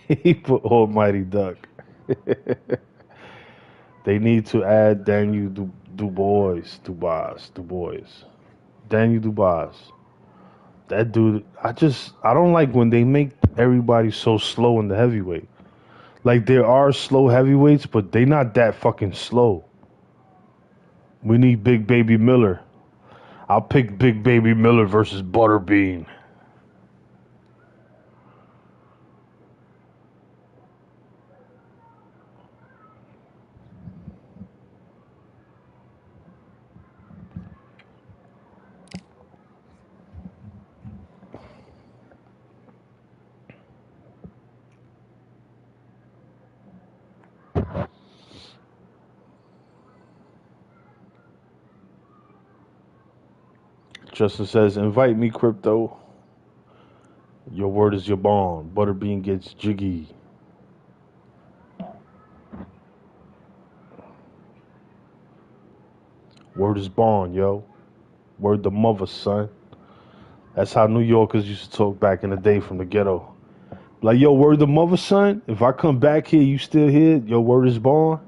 He put Almighty Duck. They need to add Daniel Dubois. Daniel Dubois. That dude, I don't like when they make everybody so slow in the heavyweight. Like there are slow heavyweights, but they not that fucking slow. We need Big Baby Miller. I'll pick Big Baby Miller versus Butterbean. Justin says, invite me, Crypto. Your word is your bond. Butterbean gets jiggy. Word is bond, yo. Word the mother, son. That's how New Yorkers used to talk back in the day from the ghetto. Like, yo, word the mother, son. If I come back here, you still here? Your word is bond.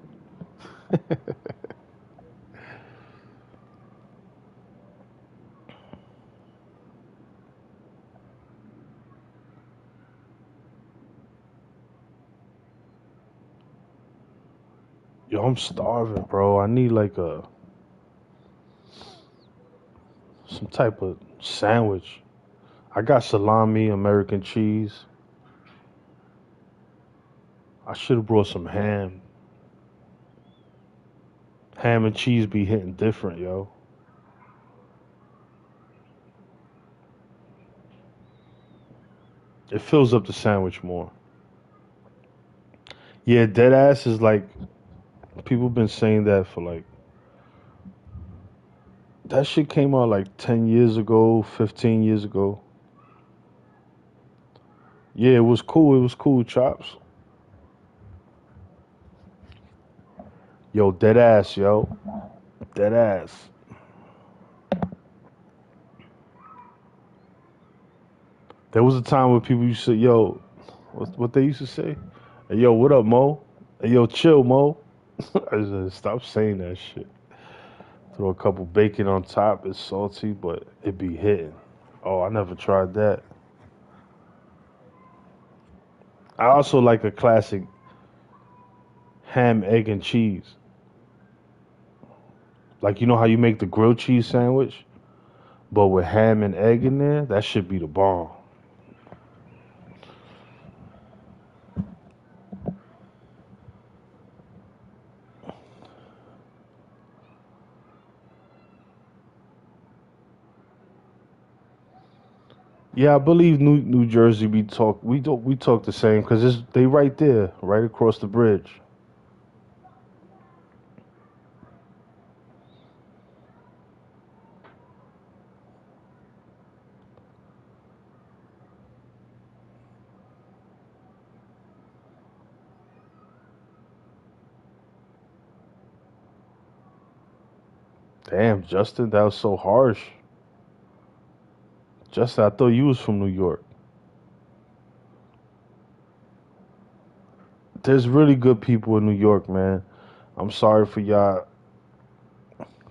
Yo, I'm starving, bro. I need like some type of sandwich. I got salami, American cheese. I should have brought some ham. Ham and cheese be hitting different, yo. It fills up the sandwich more. Yeah, dead ass is like people been saying that for like that shit came out like 10 years ago, 15 years ago. Yeah, it was cool. It was cool, chops. Yo, dead ass, yo. Dead ass. There was a time where people used to say, yo, what they used to say? Hey, yo, what up, Mo? Hey, yo, chill, Mo. I said, stop saying that shit. Throw a couple bacon on top. It's salty, but it be hitting. Oh, I never tried that. I also like a classic ham, egg, and cheese. Like, you know how you make the grilled cheese sandwich? But with ham and egg in there, that should be the bomb. Yeah, I believe New Jersey we talk the same because they right there, right across the bridge. Damn, Justin, that was so harsh. Justin, I thought you was from New York. There's really good people in New York, man. I'm sorry for y'all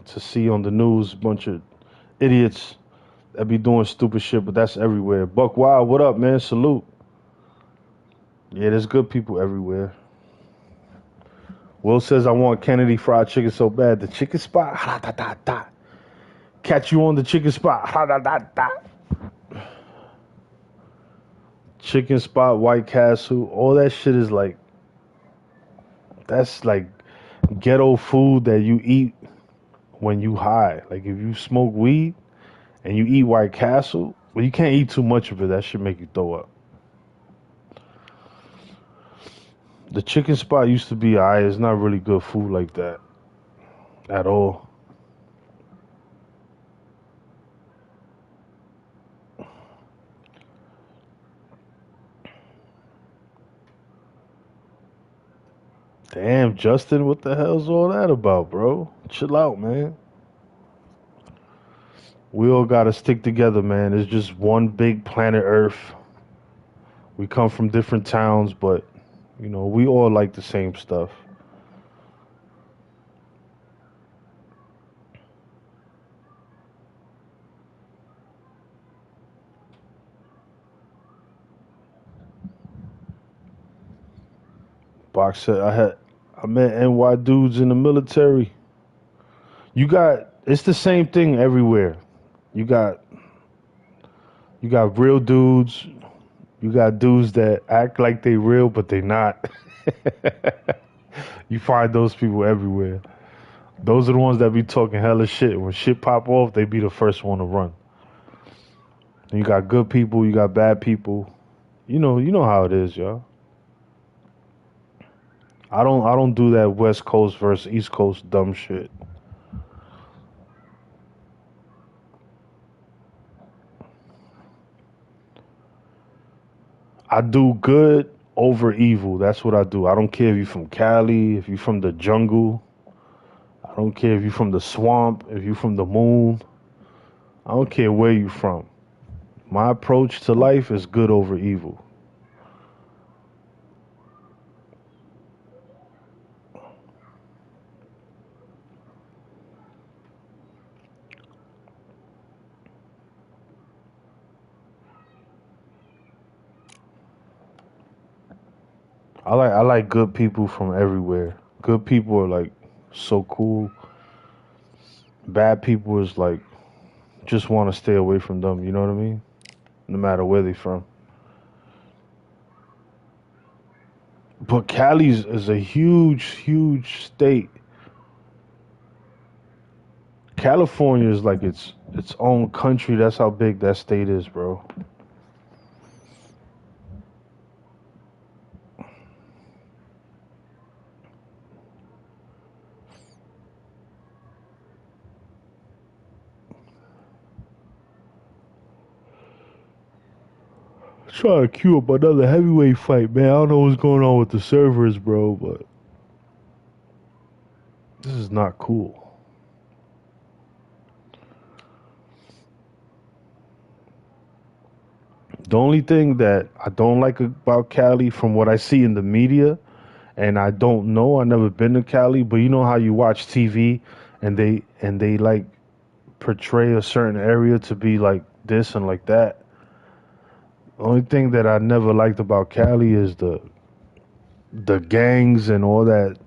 to see on the news a bunch of idiots that be doing stupid shit, but that's everywhere. Buck Wild, what up, man? Salute. Yeah, there's good people everywhere. Will says I want Kennedy fried chicken so bad. The chicken spot, ha da da da. Catch you on the chicken spot, ha da da da. Chicken spot, White Castle, all that shit is like that's like ghetto food that you eat when you high. Like if you smoke weed and you eat White Castle, well, you can't eat too much of it. That should make you throw up. The chicken spot used to be alright. It's not really good food like that at all. Damn, Justin, what the hell's all that about, bro? Chill out, man. We all gotta stick together, man. It's just one big planet Earth. We come from different towns, but we all like the same stuff. Box said I met NY dudes in the military. It's the same thing everywhere. You got real dudes. You got dudes that act like they real, but they not. You find those people everywhere. Those are the ones that be talking hella shit. When shit pop off, they be the first one to run. And you got good people, you got bad people. You know how it is, y'all. I don't do that West Coast versus East Coast dumb shit. I do good over evil. That's what I do. I don't care if you're from Cali, if you're from the jungle. I don't care if you're from the swamp, if you're from the moon. I don't care where you're from. My approach to life is good over evil. I like good people from everywhere. Good people are like so cool. Bad people is like just want to stay away from them. You know what I mean? No matter where they from. But Cali is a huge, huge state. California is like its own country. That's how big that state is, bro. Trying to queue up another heavyweight fight, man. I don't know what's going on with the servers, bro, but this is not cool. The only thing that I don't like about Cali, from what I see in the media, and I don't know, I never been to Cali, but you know how you watch TV and they like portray a certain area to be like this and like that. The only thing that I never liked about Cali is the gangs and all that.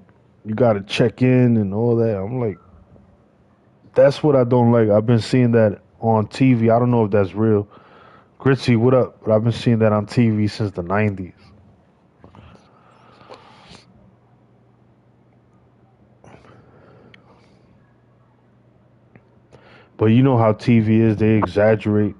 You got to check in and all that. I'm like, that's what I don't like. I've been seeing that on TV. I don't know if that's real. Gritzy, what up? But I've been seeing that on TV since the 90s. But you know how TV is, they exaggerate.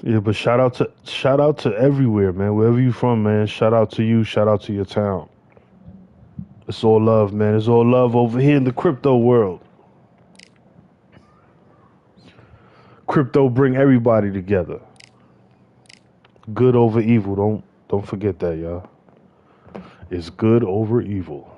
Yeah, but shout out to everywhere, man. Wherever you from, man. Shout out to you. Shout out to your town. It's all love, man. It's all love over here in the crypto world. Crypto bring everybody together. Good over evil. Don't forget that, y'all. It's good over evil.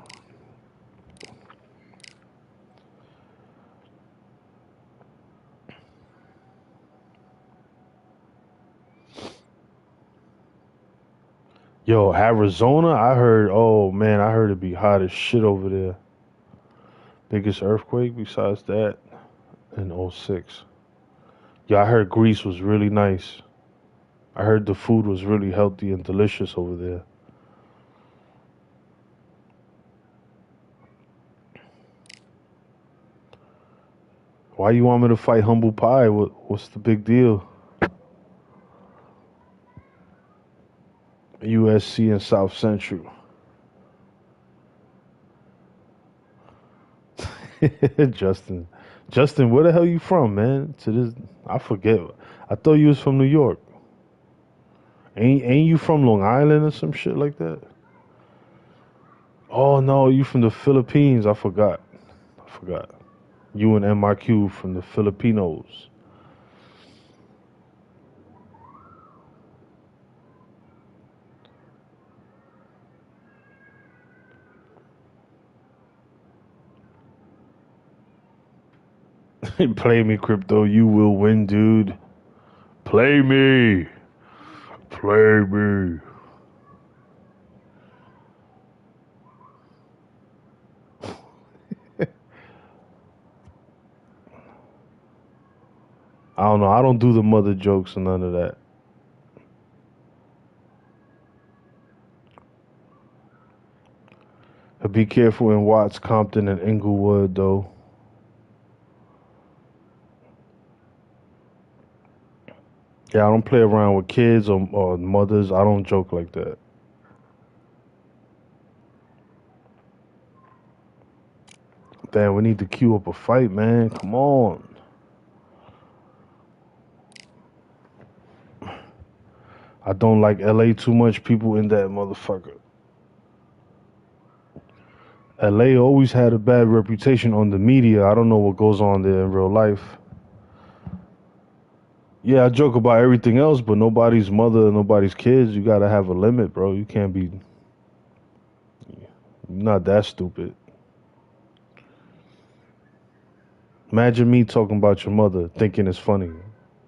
Yo, Arizona, I heard, oh man, I heard it be hot as shit over there. Biggest earthquake besides that in '06. Yeah, I heard Greece was really nice. I heard the food was really healthy and delicious over there. Why you want me to fight Humble Pie? What's the big deal? USC and South Central. Justin. Justin, where the hell you from, man? To this I forget. I thought you was from New York. Ain't you from Long Island or some shit like that? Oh no, you from the Philippines. I forgot. I forgot. You and MIQ from the Filipinos. Play me, Crypto. You will win, dude. Play me. Play me. I don't know. I don't do the mother jokes and none of that. Be careful in Watts, Compton, and Inglewood, though. Yeah, I don't play around with kids or mothers. I don't joke like that. Damn, we need to queue up a fight, man. Come on. I don't like LA too much. People in that motherfucker. LA always had a bad reputation on the media. I don't know what goes on there in real life. Yeah, I joke about everything else, but nobody's mother, nobody's kids. You gotta have a limit, bro. You can't be not that stupid. Imagine me talking about your mother thinking it's funny.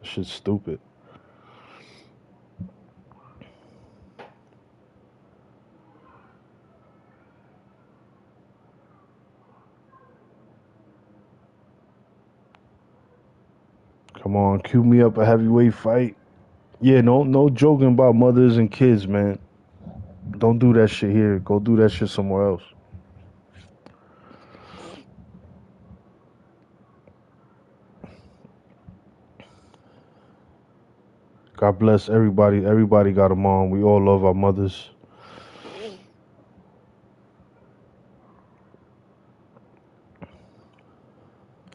Shit's stupid. Come on, cue me up a heavyweight fight. Yeah, no joking about mothers and kids, man. Don't do that shit here. Go do that shit somewhere else. God bless everybody. Everybody got a mom. We all love our mothers.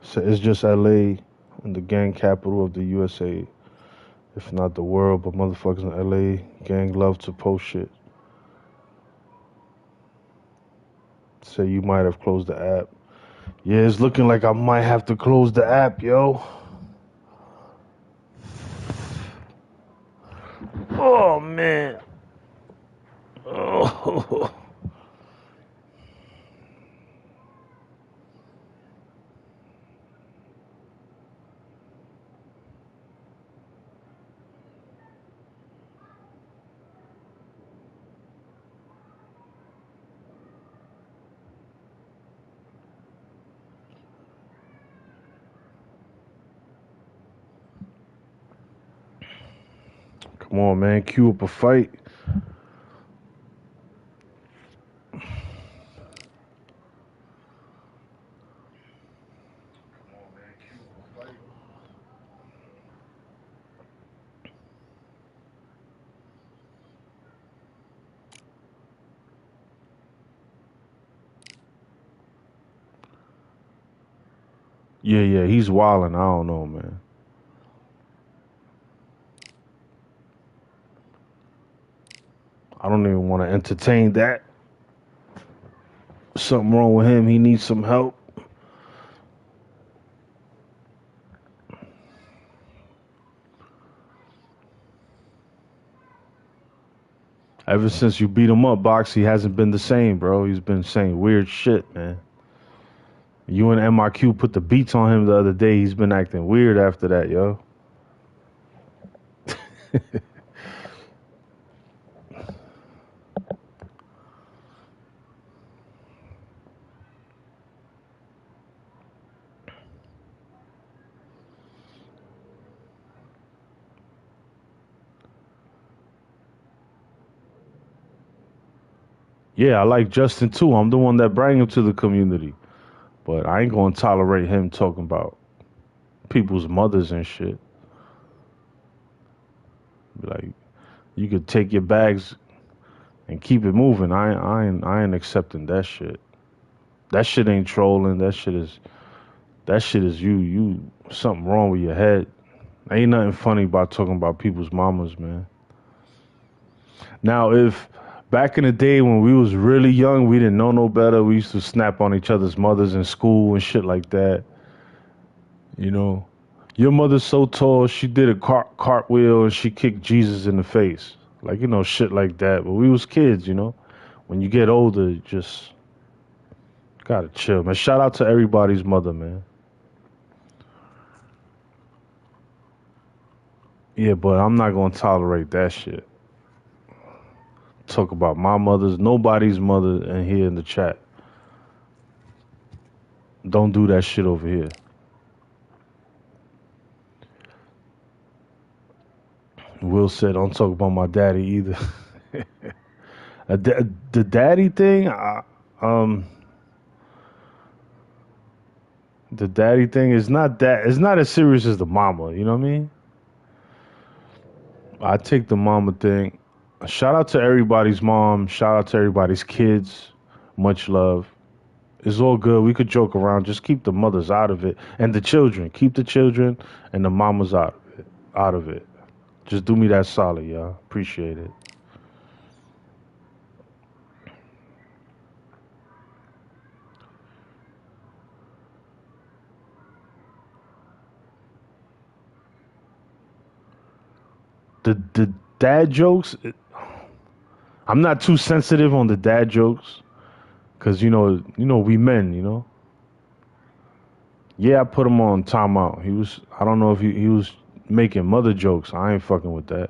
So it's just LA and the gang capital of the USA. If not the world, but motherfuckers in LA, gang love to post shit. Say you might have closed the app. Yeah, it's looking like I might have to close the app, yo. Oh, man. Oh. Come on, man. Cue up a fight. Yeah, he's wilding. I don't know, man. I don't even want to entertain that. Something wrong with him. He needs some help. Ever since you beat him up, Box, he hasn't been the same, bro. He's been saying weird shit, man. You and MRQ put the beats on him the other day. He's been acting weird after that, yo. Yeah, I like Justin too. I'm the one that bring him to the community. But I ain't gonna tolerate him talking about people's mothers and shit. Like, you could take your bags and keep it moving. I ain't accepting that shit. That shit ain't trolling. That shit is you something wrong with your head. Ain't nothing funny about talking about people's mamas, man. Now, if back in the day when we was really young, we didn't know no better. We used to snap on each other's mothers in school and shit like that. You know, your mother's so tall, she did a cartwheel and she kicked Jesus in the face. Like, shit like that. But we was kids, When you get older, you just gotta chill, man. Shout out to everybody's mother, man. Yeah, but I'm not gonna tolerate that shit. Talk about my mother's, nobody's mother in here in the chat. Don't do that shit over here. Will said, don't talk about my daddy either. The daddy thing, the daddy thing is not that. It's not as serious as the mama. You know what I mean? I take the mama thing. Shout out to everybody's mom. Shout out to everybody's kids. Much love. It's all good. We could joke around. Just keep the mothers out of it, and the children. Keep the children and the mamas out of it. Just do me that solid, y'all. Appreciate it. The dad jokes, I'm not too sensitive on the dad jokes because we men, Yeah, I put him on timeout. I don't know if he was making mother jokes. I ain't fucking with that.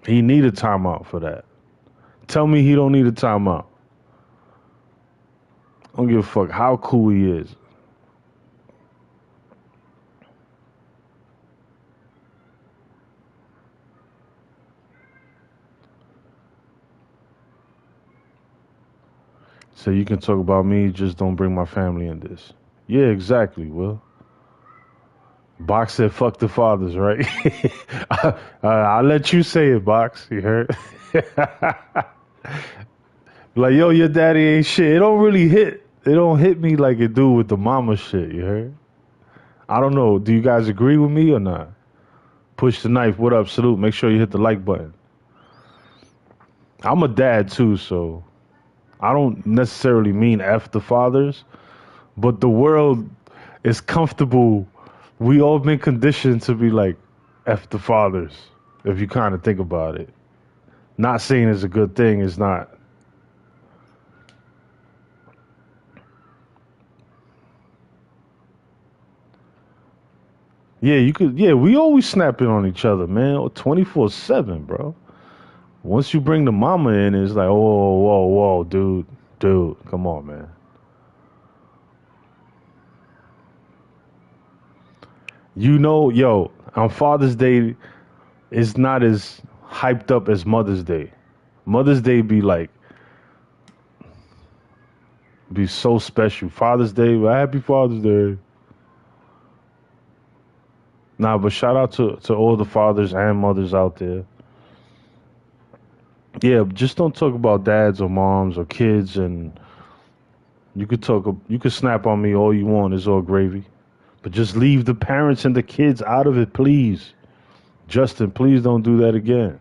He need a timeout for that. Tell me he don't need a timeout. I don't give a fuck how cool he is. So you can talk about me, just don't bring my family in this. Yeah, exactly, Will. Box said fuck the fathers, right? I'll let you say it, Box. You heard? Like, yo, your daddy ain't shit. It don't really hit. It don't hit me like it do with the mama shit, you heard? I don't know. Do you guys agree with me or not? Push the knife. What up? Salute. Make sure you hit the like button. I'm a dad too, so I don't necessarily mean F the fathers, but the world is comfortable. We all been conditioned to be like F the fathers, if you kind of think about it. Not saying it's a good thing, it's not. Yeah, we always snapping on each other, man. 24/7, bro. Once you bring the mama in, it's like, oh, whoa, whoa, dude, come on, man. Yo, on Father's Day, it's not as hyped up as Mother's Day. Mother's Day be so special. Father's Day, well, happy Father's Day. Nah, but shout out to all the fathers and mothers out there. Yeah, just don't talk about dads or moms or kids, and you could snap on me all you want. It's all gravy. But just leave the parents and the kids out of it, please. Justin, please don't do that again.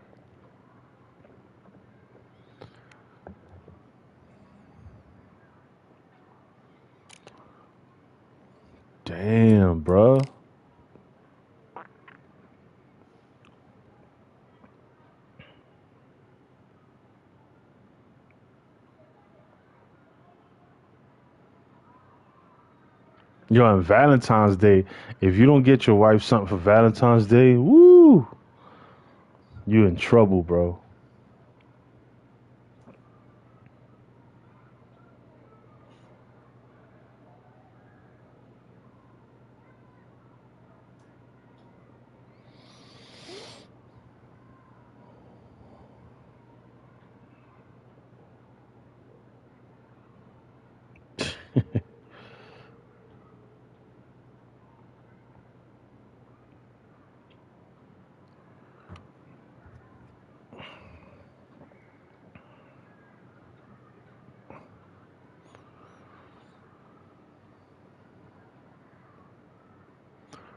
Damn, bruh. Yo, on Valentine's Day, if you don't get your wife something for Valentine's Day, woo, you in trouble, bro.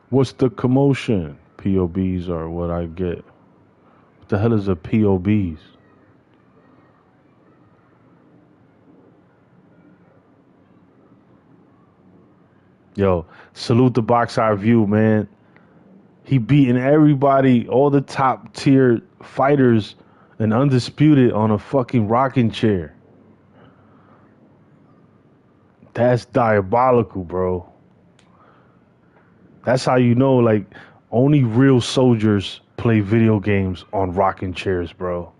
What's the commotion? POBs are what I get. What the hell is a POBs? Yo, salute the box eye view, man. He beating everybody, all the top tier fighters and undisputed on a fucking rocking chair. That's diabolical, bro. That's how you know, like, only real soldiers play video games on rocking chairs, bro.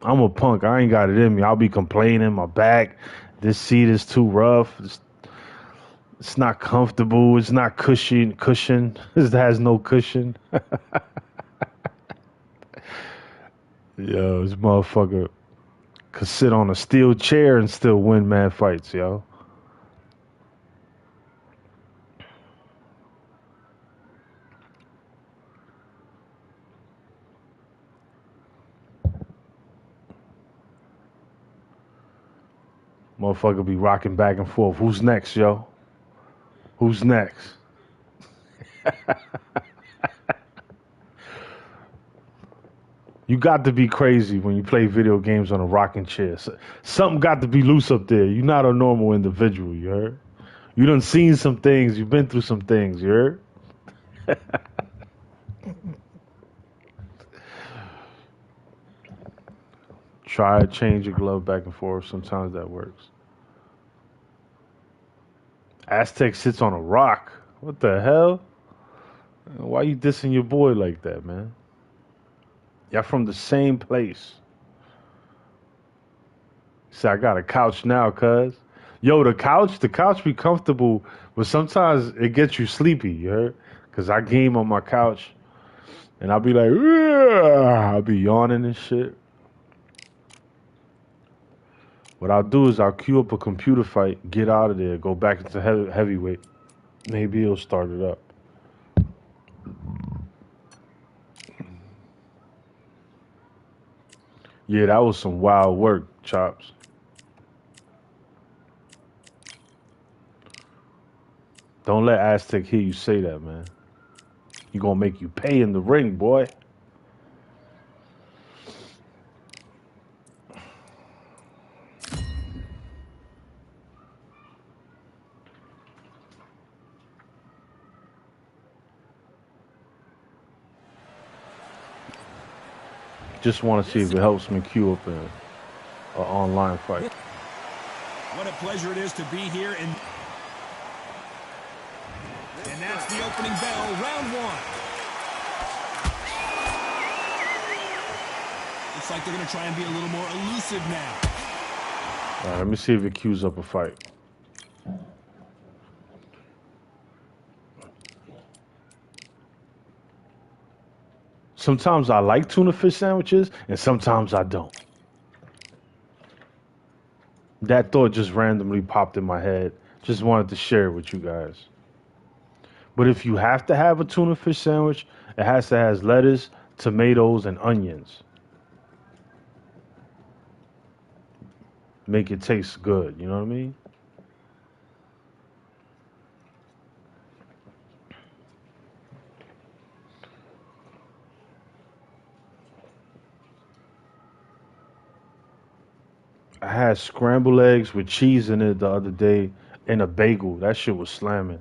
I'm a punk. I ain't got it in me. I'll be complaining. My back, this seat is too rough. It's not comfortable. It's not cushion. It has no cushion. Yo, this motherfucker could sit on a steel chair and still win mad fights, yo. Motherfucker be rocking back and forth. Who's next, yo? Who's next? You got to be crazy when you play video games on a rocking chair. Something got to be loose up there. You're not a normal individual, you heard? You done seen some things. You've been through some things, you heard? Try to change your glove back and forth. Sometimes that works. Aztec sits on a rock. What the hell? Why you dissing your boy like that, man? Y'all from the same place. Say, I got a couch now, cuz. Yo, the couch be comfortable, but sometimes it gets you sleepy, you heard? Because I game on my couch, and I'll be like, "Ugh," I'll be yawning and shit. What I'll do is I'll queue up a computer fight, get out of there, go back into heavyweight. Maybe it'll start it up. Yeah, that was some wild work, Chops. Don't let Aztec hear you say that, man. He gonna make you pay in the ring, boy. Just want to see if it helps me queue up an online fight. What a pleasure it is to be here. And that's the opening bell, round one. Looks like they're going to try and be a little more elusive now. All right, let me see if it queues up a fight. Sometimes I like tuna fish sandwiches, and sometimes I don't. That thought just randomly popped in my head. Just wanted to share it with you guys. But if you have to have a tuna fish sandwich, it has to have lettuce, tomatoes, and onions. Make it taste good, you know what I mean? I had scrambled eggs with cheese in it the other day and a bagel. That shit was slamming.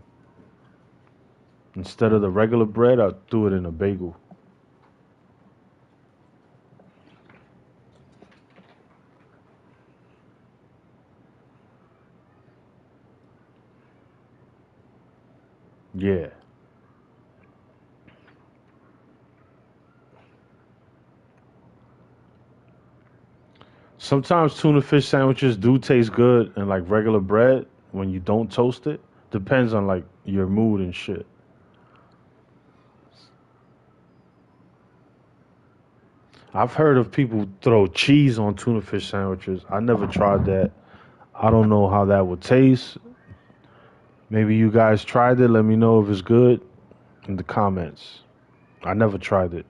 Instead of the regular bread, I threw it in a bagel. Yeah. Sometimes tuna fish sandwiches do taste good and like regular bread when you don't toast it. Depends on like your mood and shit. I've heard of people throw cheese on tuna fish sandwiches. I never tried that. I don't know how that would taste. Maybe you guys tried it. Let me know if it's good in the comments. I never tried it.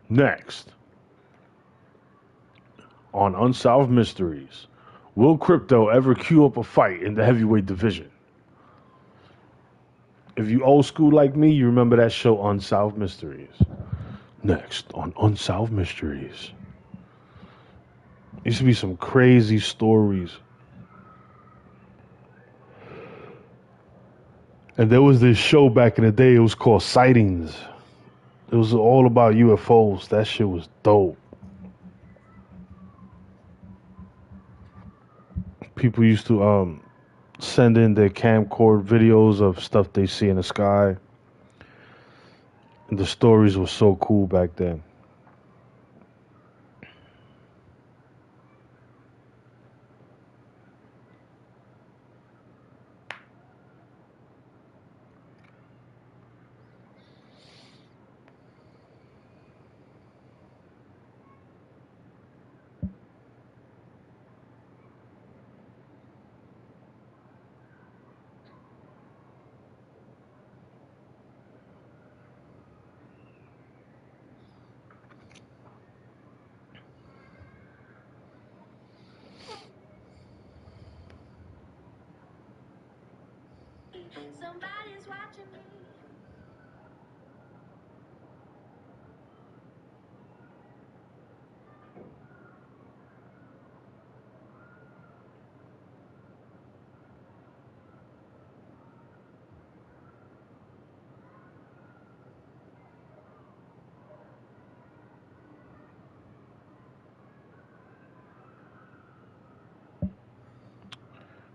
Next, on Unsolved Mysteries, will Cripto ever queue up a fight in the heavyweight division? If you old school like me, you remember that show Unsolved Mysteries. Next on Unsolved Mysteries. Used to be some crazy stories. And there was this show back in the day, it was called Sightings. It was all about UFOs. That shit was dope. People used to send in their camcorder videos of stuff they see in the sky. And the stories were so cool back then. Somebody's watching me.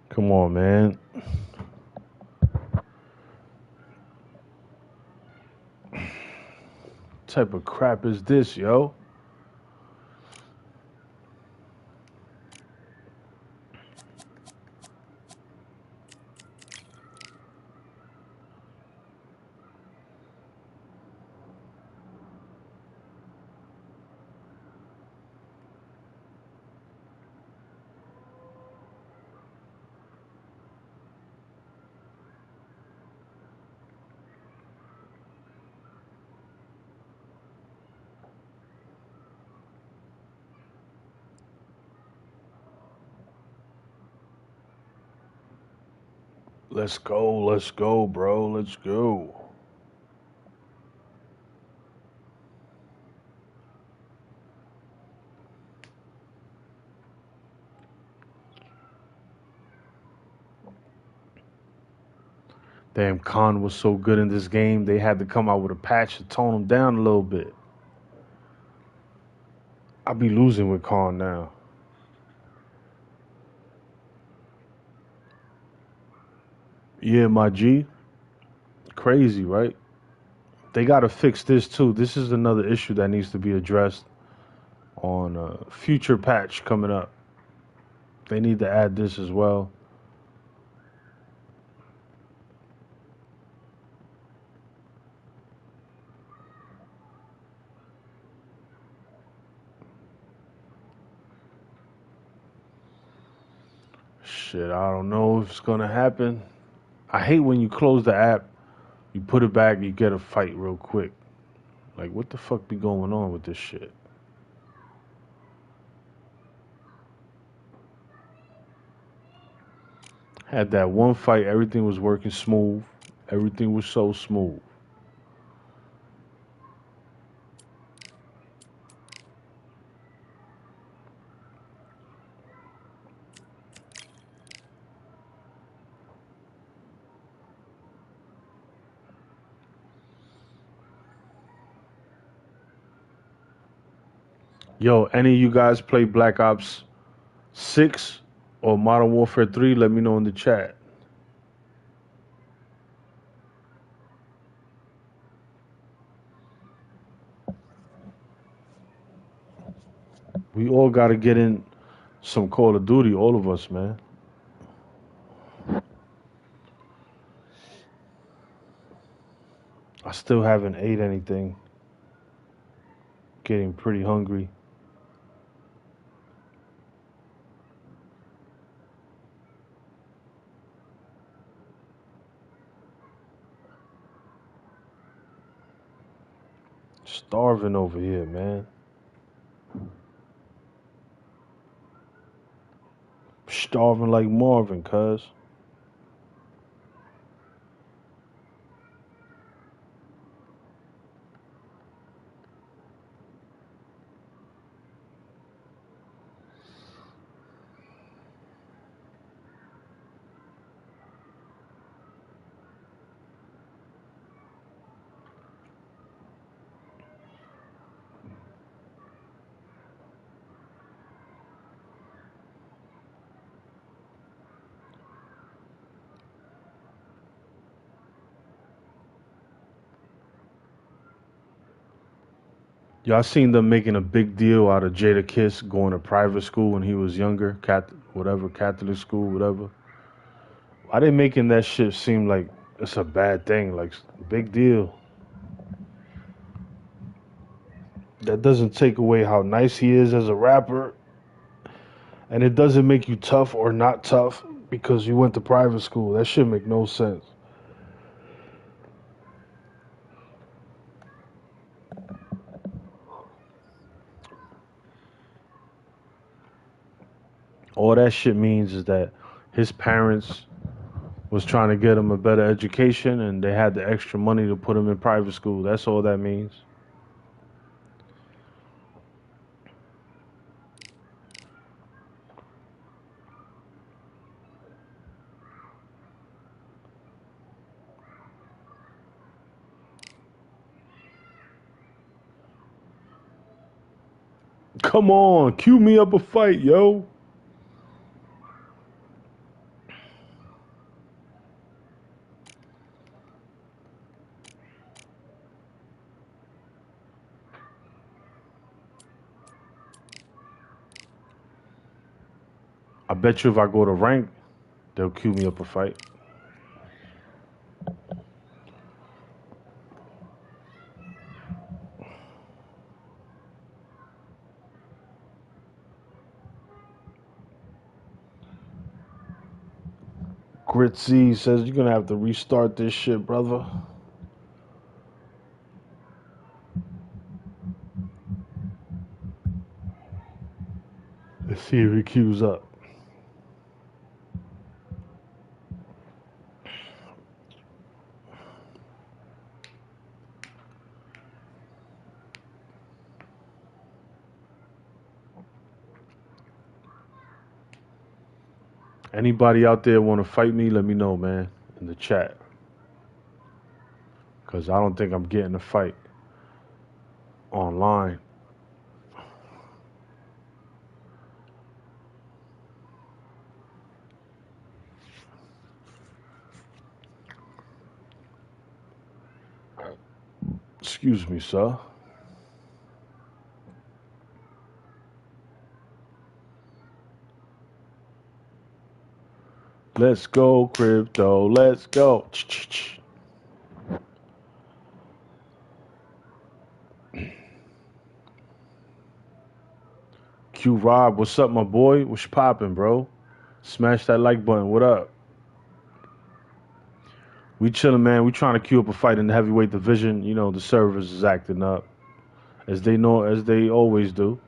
Come on, man. What type of crap is this, yo? Let's go, bro. Let's go. Damn, Khan was so good in this game, they had to come out with a patch to tone him down a little bit. I'll be losing with Khan now. Yeah, my G. Crazy, right? They got to fix this too. This is another issue that needs to be addressed on a future patch coming up. They need to add this as well. Shit, I don't know if it's gonna happen. I hate when you close the app, you put it back, you get a fight real quick. Like, what the fuck be going on with this shit? Had that one fight, everything was working smooth. Everything was so smooth. Yo, any of you guys play Black Ops 6 or Modern Warfare 3? Let me know in the chat. We all got to get in some Call of Duty, all of us, man. I still haven't ate anything. Getting pretty hungry. Starving over here, man. Starving like Marvin, cuz. Y'all seen them making a big deal out of Jada Kiss going to private school when he was younger, whatever, Catholic school, whatever. Why they making that shit seem like it's a bad thing, like big deal? That doesn't take away how nice he is as a rapper, and it doesn't make you tough or not tough because you went to private school. That shit make no sense. All that shit means is that his parents was trying to get him a better education, and they had the extra money to put him in private school. That's all that means. Come on, cue me up a fight, yo. I bet you if I go to rank, they'll cue me up a fight. Gritzy says you're gonna have to restart this shit, brother. Let's see if he queues up. Anybody out there want to fight me, let me know, man, in the chat. Because I don't think I'm getting a fight online. Excuse me, sir. Let's go, crypto. Let's go. Q Rob, what's up, my boy? What's poppin', bro? Smash that like button. What up? We chillin', man. We trying to queue up a fight in the heavyweight division. You know, the servers is acting up, as they always do.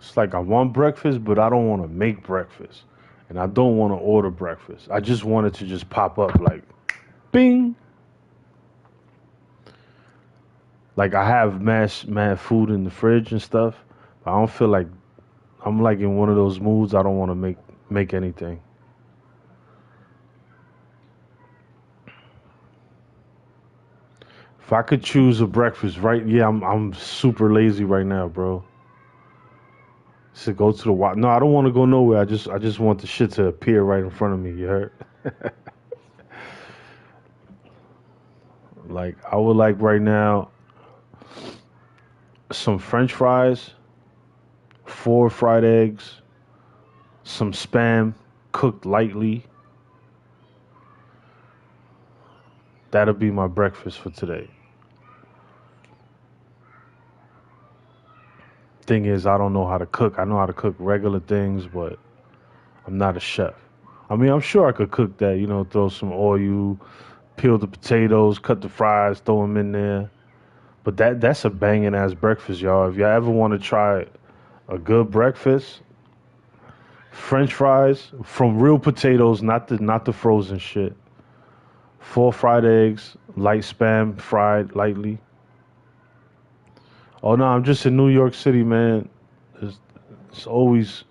It's like I want breakfast, but I don't want to make breakfast. And I don't want to order breakfast. I just want it to just pop up like, bing. Like I have mad food in the fridge and stuff. But I don't feel like I'm like in one of those moods. I don't want to make anything. If I could choose a breakfast, right? Yeah, I'm super lazy right now, bro. To go to the water. No, I don't want to go nowhere. I just want the shit to appear right in front of me. You heard? Like I would like right now some French fries, 4 fried eggs, some Spam cooked lightly. That'll be my breakfast for today. Thing is, I don't know how to cook. I know how to cook regular things, but I'm not a chef. I mean, I'm sure I could cook that, you know, throw some oil, peel the potatoes, cut the fries, throw them in there. But that's a banging ass breakfast, y'all. If y'all ever want to try a good breakfast, French fries from real potatoes, not the frozen shit. 4 fried eggs, light Spam fried lightly. Oh no, I'm just in New York City, man. There's, there's always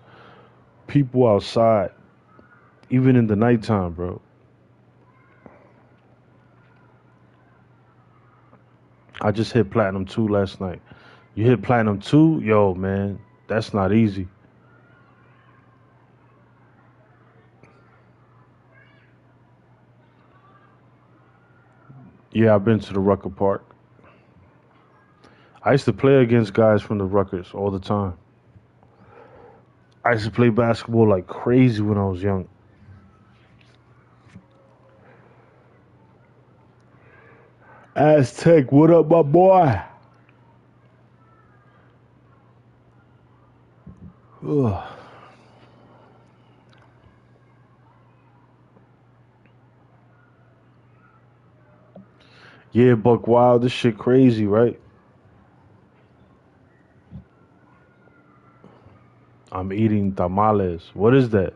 people outside, even in the nighttime, bro. I just hit Platinum 2 last night. You hit Platinum 2? Yo, man, that's not easy. Yeah, I've been to the Rucker Park. I used to play against guys from the Ruckers all the time. I used to play basketball like crazy when I was young. Aztec, what up, my boy? Ugh. Yeah, Buck Wild, this shit crazy, right? I'm eating tamales. What is that?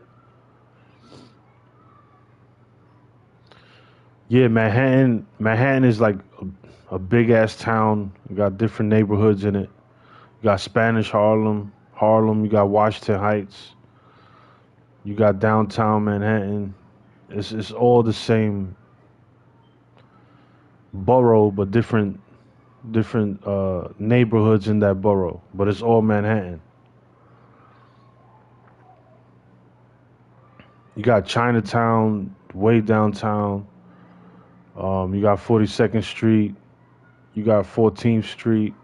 Yeah, Manhattan. Manhattan is like a big ass town. You got different neighborhoods in it. You got Spanish Harlem, Harlem. You got Washington Heights. You got downtown Manhattan. It's all the same borough, but different neighborhoods in that borough. But it's all Manhattan. You got Chinatown way downtown. You got 42nd Street. You got 14th Street.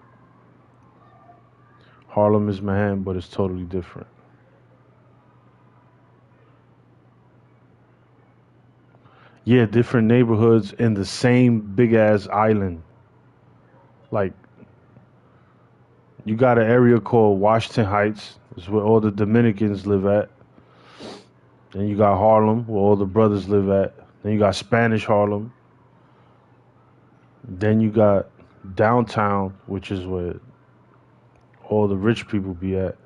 Harlem is Manhattan, but it's totally different. Yeah, different neighborhoods in the same big ass island. Like you got an area called Washington Heights. It's where all the Dominicans live at. Then you got Harlem, where all the brothers live at. Then you got Spanish Harlem. Then you got downtown, which is where all the rich people be at.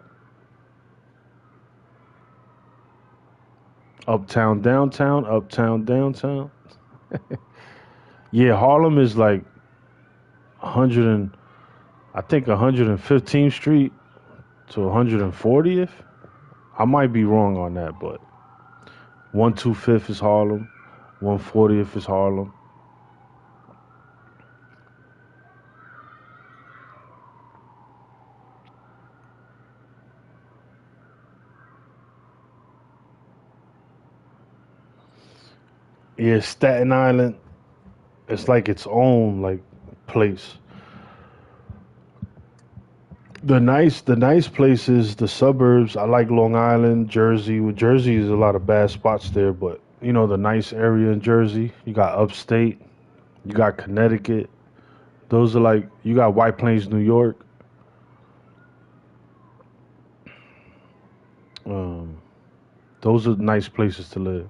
Uptown, downtown, uptown, downtown. Yeah, Harlem is like 100 and I think 115th Street to 140th. I might be wrong on that, but 125th is Harlem, 140th is Harlem. Yeah, Staten Island. It's like its own like place. The nice places, the suburbs. I like Long Island, Jersey. With Jersey is a lot of bad spots there, but you know the nice area in Jersey. You got upstate. You got Connecticut. Those are like you got White Plains, New York. Um, those are nice places to live.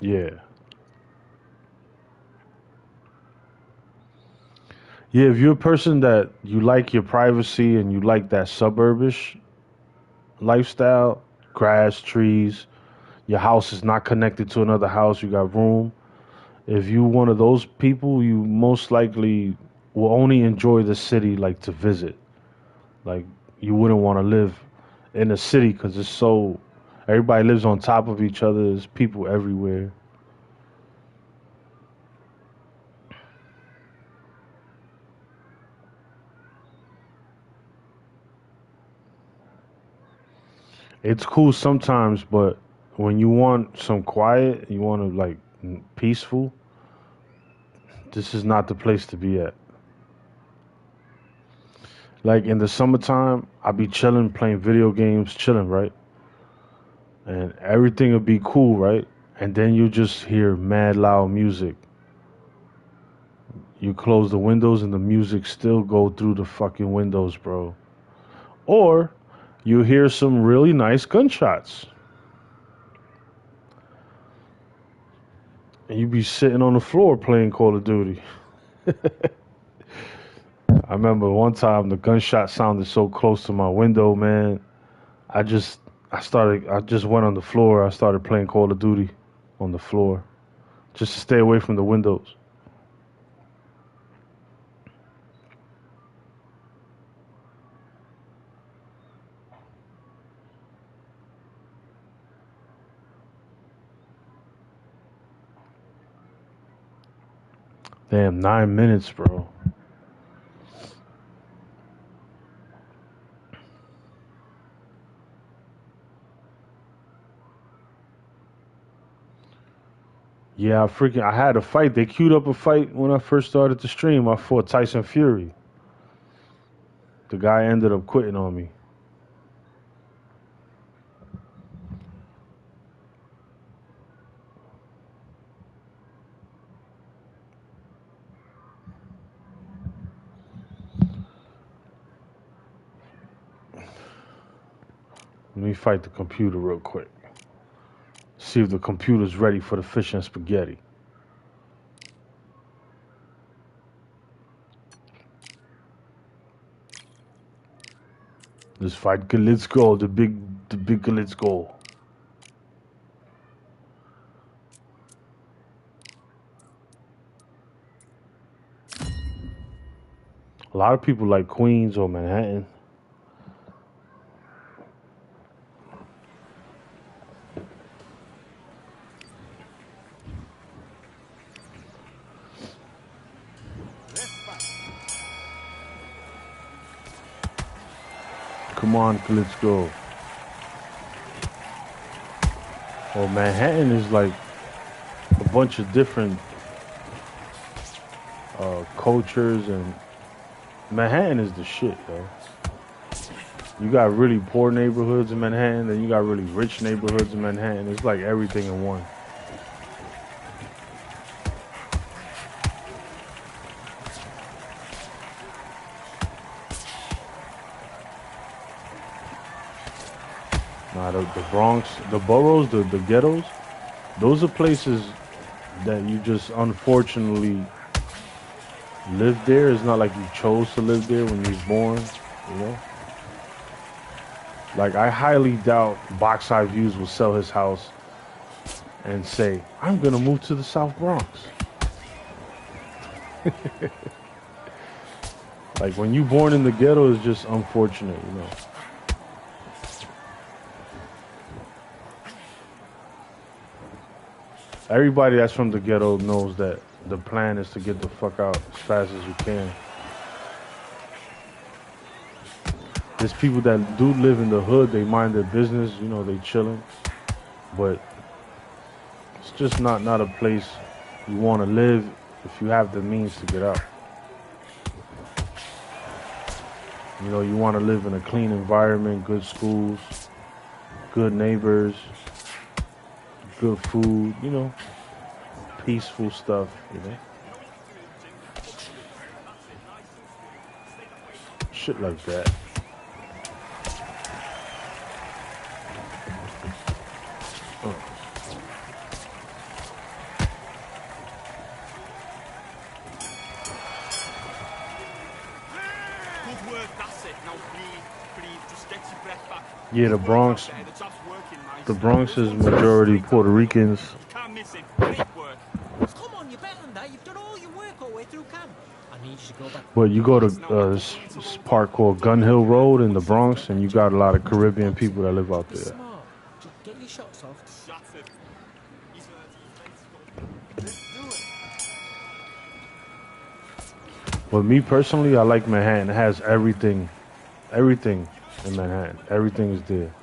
Yeah, yeah. If you're a person that you like your privacy and you like that suburbish lifestyle, grass, trees, your house is not connected to another house, you got room. If you one of those people, you most likely will only enjoy the city like to visit. Like you wouldn't want to live in a city because it's so everybody lives on top of each other. There's people everywhere. It's cool sometimes, but when you want some quiet, you want to like peaceful. This is not the place to be at. Like in the summertime, I be chilling, playing video games, chilling, right? And everything will be cool, right? And then you just hear mad loud music. You close the windows and the music still go through the fucking windows, bro. Or you hear some really nice gunshots. And you be sitting on the floor playing Call of Duty. I remember one time the gunshot sounded so close to my window, man. I just I just went on the floor. I started playing Call of Duty on the floor just to stay away from the windows. Damn, 9 minutes, bro. Yeah, I had a fight. They queued up a fight when I first started the stream. I fought Tyson Fury. The guy ended up quitting on me. Let me fight the computer real quick. See if the computer's ready for the fish and spaghetti. Let's fight. Let's go. The big. Let's go. A lot of people like Queens or Manhattan. Come on, let's go. Well, Manhattan is like a bunch of different cultures, and Manhattan is the shit, yo. You got really poor neighborhoods in Manhattan, then you got really rich neighborhoods in Manhattan. It's like everything in one. Nah, the Bronx, the boroughs, the ghettos, those are places that you just unfortunately live there. It's not like you chose to live there when you was born, you know? Like, I highly doubt Box Eye Views will sell his house and say, I'm gonna move to the South Bronx. Like, when you born in the ghetto, it's just unfortunate, you know? Everybody that's from the ghetto knows that the plan is to get the fuck out as fast as you can. There's people that do live in the hood, they mind their business, you know, they chilling. But it's just not a place you want to live if you have the means to get out. You know, you want to live in a clean environment, good schools, good neighbors, good food, you know, peaceful stuff, you know. Shit like that. Yeah, the Bronx is majority Puerto Ricans. Come on, you're better than that. You've done all your work all the way through camp. I need you to go back. But you go to this park called Gun Hill Road in the Bronx, and you got a lot of Caribbean people that live out there. Smart. Just get your shots off. But me personally, I like Manhattan. It has everything in Manhattan. Everything is there.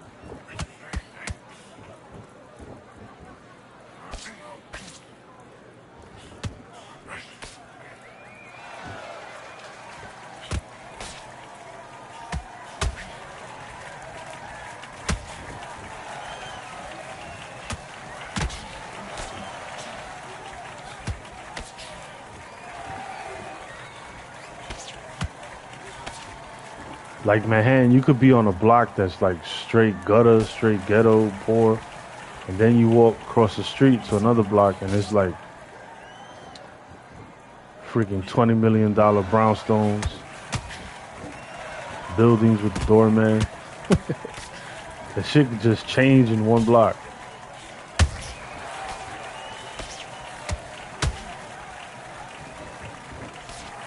Like Manhattan, you could be on a block that's like straight gutter, straight ghetto, poor, and then you walk across the street to another block and it's like freaking $20 million brownstones, buildings with the doorman. That shit could just change in one block.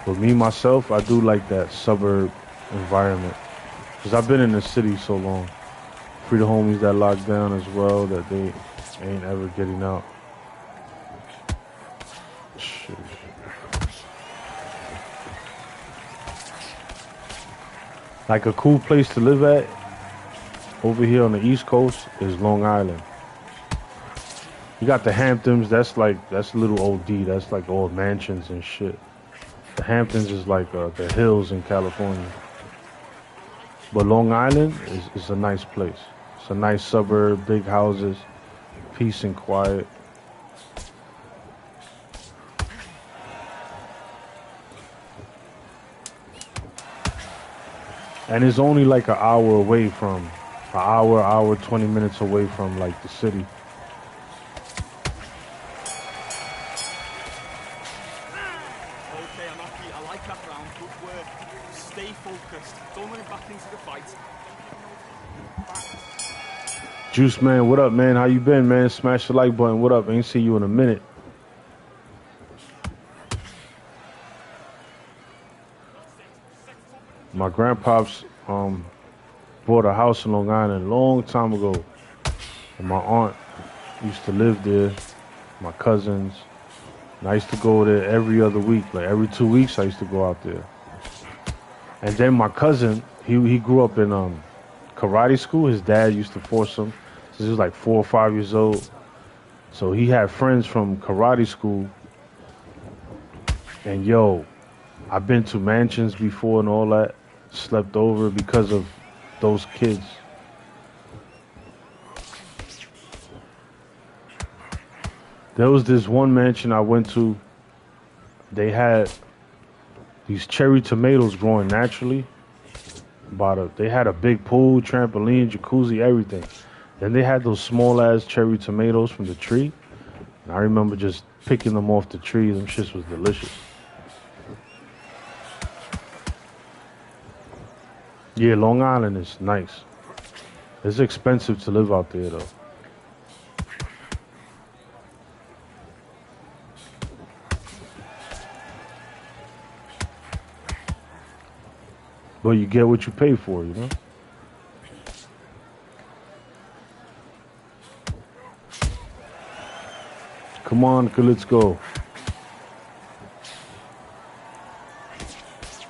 But me, myself, I do like that suburb environment. Because I've been in the city so long. Free the homies that locked down as well, that they ain't ever getting out. Shit. Like a cool place to live at over here on the East Coast is Long Island. You got the Hamptons. That's a little OD. That's like all mansions and shit. The Hamptons is like the hills in California. But Long Island is a nice place. It's a nice suburb, big houses, peace and quiet. And it's only like an hour, 20 minutes away from like the city. Okay, I'm happy. I like that round. Good work. Stay focused. Don't run back into the fight. Juice man, what up, man? How you been, man? Smash the like button. What up? I ain't see you in a minute. My grandpops bought a house in Long Island a long time ago. And my aunt used to live there. My cousins. And I used to go there every other week. Like every 2 weeks I used to go out there. And then my cousin, he grew up in karate school. His dad used to force him since he was like 4 or 5 years old. So he had friends from karate school. And yo, I've been to mansions before and all that. Slept over because of those kids. There was this one mansion I went to. They had these cherry tomatoes growing naturally. They had a big pool, trampoline, jacuzzi, everything. Then they had those small ass cherry tomatoes from the tree. And I remember just picking them off the tree. Them shits was delicious. Yeah, Long Island is nice. It's expensive to live out there though. But you get what you pay for, you know? Come on, let's go.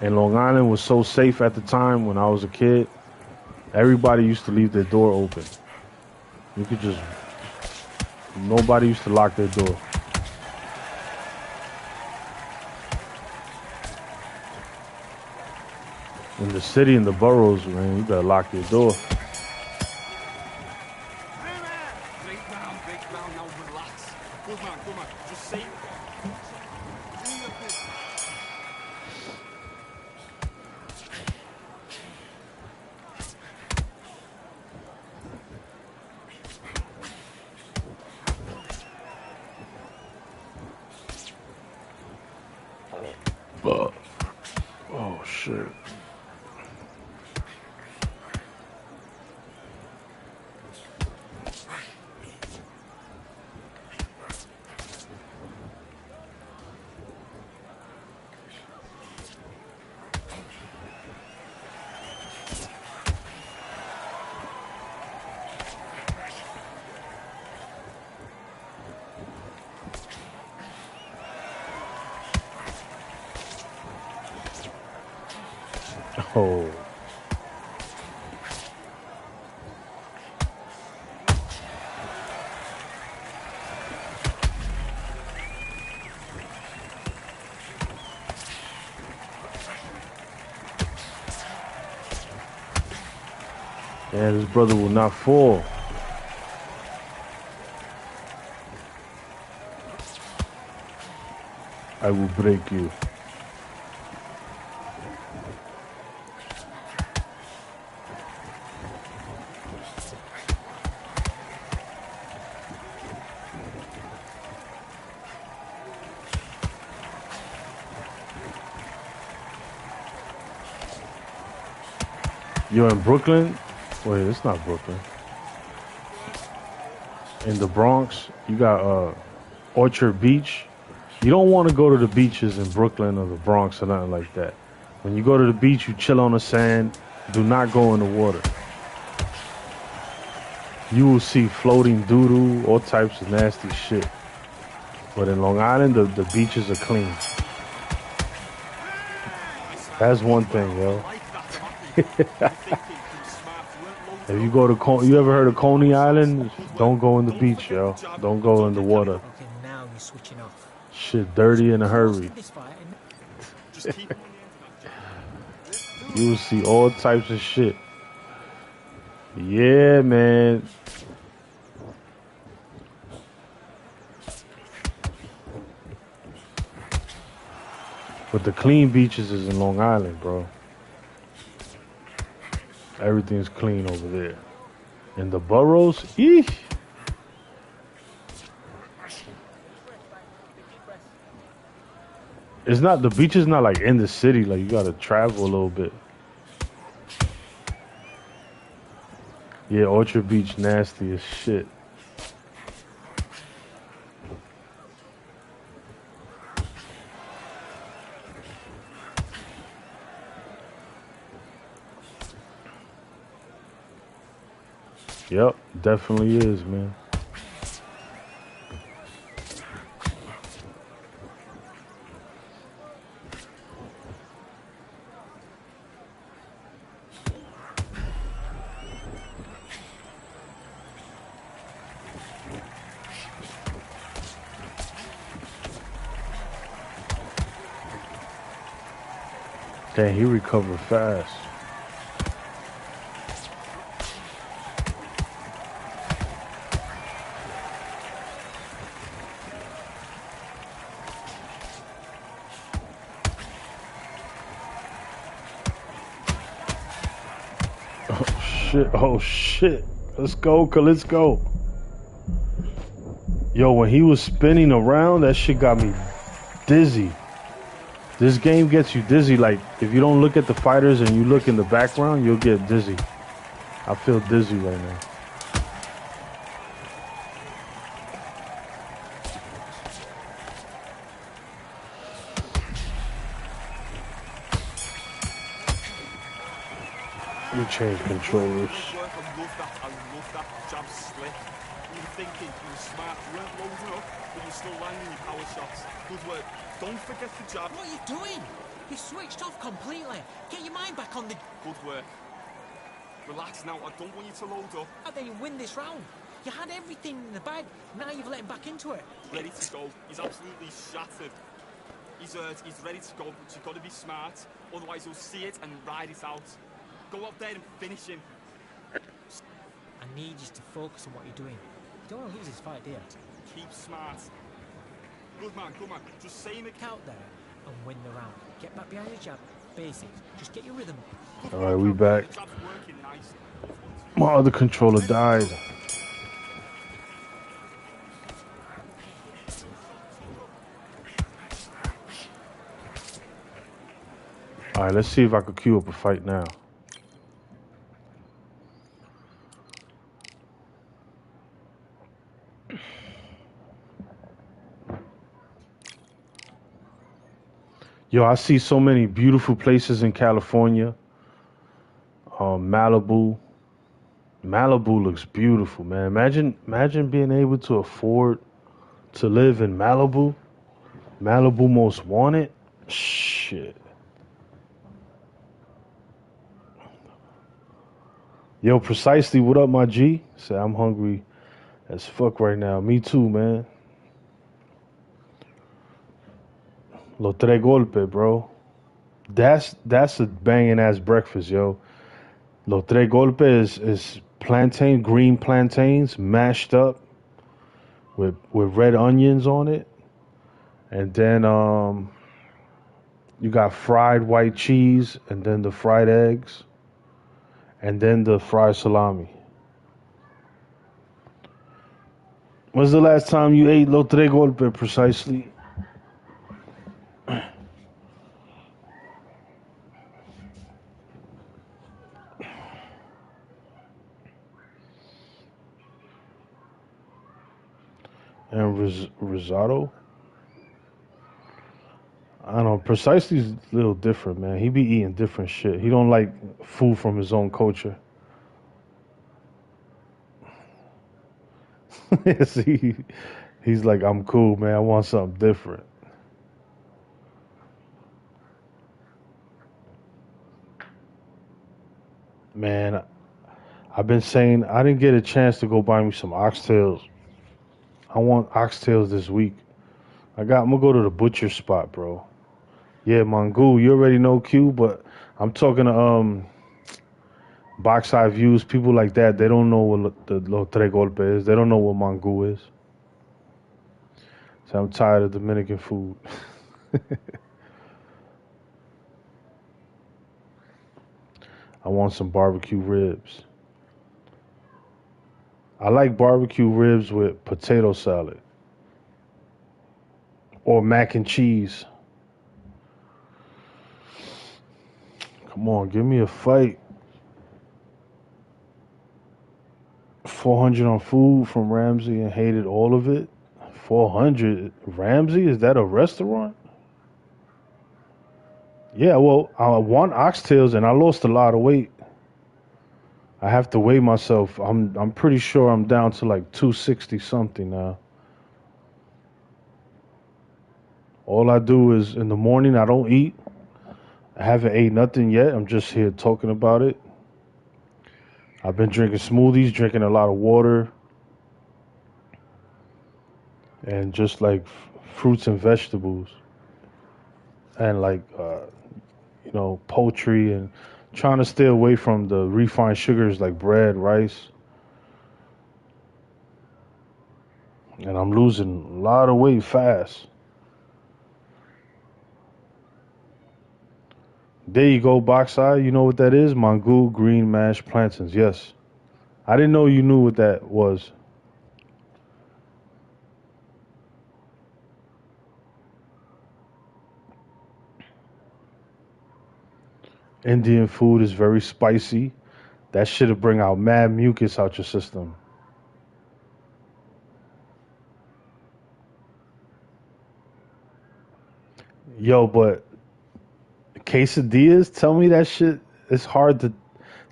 And Long Island was so safe at the time when I was a kid. Everybody used to leave their door open. You could just... Nobody used to lock their door. In the city and the boroughs, man, you better lock your door. Great round, now relax. Good man, just say... Oh, shit. Oh. Yeah, this brother will not fall. I will break you. You're in Brooklyn? Wait, it's not Brooklyn. In the Bronx, you got Orchard Beach. You don't want to go to the beaches in Brooklyn or the Bronx or nothing like that. When you go to the beach, you chill on the sand. Do not go in the water. You will see floating doo-doo, all types of nasty shit. But in Long Island, the beaches are clean. That's one thing, yo. If you go to you ever heard of Coney Island? Don't go in the beach, yo. Don't go in the water. Okay, now you're switching off. Shit dirty in a Close hurry. to this fight, and Just keep him on the end of that jab. You will see all types of shit. Yeah, man. But the clean beaches is in Long Island, bro. Everything's clean over there. In the boroughs, eesh. It's not, the beach is not like in the city, like you gotta travel a little bit. Yeah, Orchard Beach nasty as shit. Yep, definitely is, man. Dang, he recovered fast. Oh shit. Let's go, let's go. Yo, when he was spinning around, that shit got me dizzy. This game gets you dizzy. Like, if you don't look at the fighters and you look in the background, you'll get dizzy. I feel dizzy right now. You change controllers. I love that jab slip. You were thinking, you were smart, you weren't loading up, but you're still landing your power shots. Good work. Don't forget the jab. what are you doing? You switched off completely. Get your mind back on the... Good work. Relax now, I don't want you to load up. How then you win this round? You had everything in the bag. Now you've let him back into it. Ready to go. He's absolutely shattered. He's hurt, he's ready to go, but you've got to be smart. Otherwise you'll see it and ride it out. Go out there and finish him. I need you to focus on what you're doing. You don't want to lose this fight, do you? Keep smart. Good man, good man. Just say him a Out there and win the round. Get back behind your jab. Basics. Just get your rhythm. Alright, we back. The jab's working nice. My other controller died. Alright, let's see if I could queue up a fight now. Yo, I see so many beautiful places in California. Malibu. Malibu looks beautiful, man. Imagine being able to afford to live in Malibu. Malibu most wanted. Shit. Yo, precisely. What up, my G? Say I'm hungry as fuck right now. Me too, man. Lo tres golpe, bro. That's a banging ass breakfast, yo. Lo tres golpe is green plantains mashed up with red onions on it, and then you got fried white cheese, and then the fried eggs, and then the fried salami. When's the last time you ate lo tres golpe precisely? And risotto? I don't know. Precisely's a little different, man. He be eating different shit. He don't like food from his own culture. See, he's like, I'm cool, man. I want something different. Man, I've been saying I didn't get a chance to go buy me some oxtails. I want oxtails this week. I'm gonna go to the butcher spot, bro. Yeah, Mongool, you already know Q, but I'm talking to box eye views, people like that. They don't know what the Lo Tres Golpe is. They don't know what Mongool is. So I'm tired of Dominican food. I want some barbecue ribs. I like barbecue ribs with potato salad or mac and cheese. Come on, give me a fight. 400 on food from Ramsey and hated all of it. 400 Ramsey? Is that a restaurant? Yeah, well, I want oxtails and I lost a lot of weight. I have to weigh myself. I'm pretty sure I'm down to like 260 something now. All I do is in the morning I don't eat. I haven't ate nothing yet. I'm just here talking about it. I've been drinking smoothies, drinking a lot of water, and just like fruits and vegetables, and like poultry, and trying to stay away from the refined sugars like bread, rice. And I'm losing a lot of weight fast. There you go, box eye. You know what that is? Mongol green mashed plantains. Yes. I didn't know you knew what that was. Indian food is very spicy. That shit'll bring out mad mucus out your system. Yo, but quesadillas, tell me that shit is hard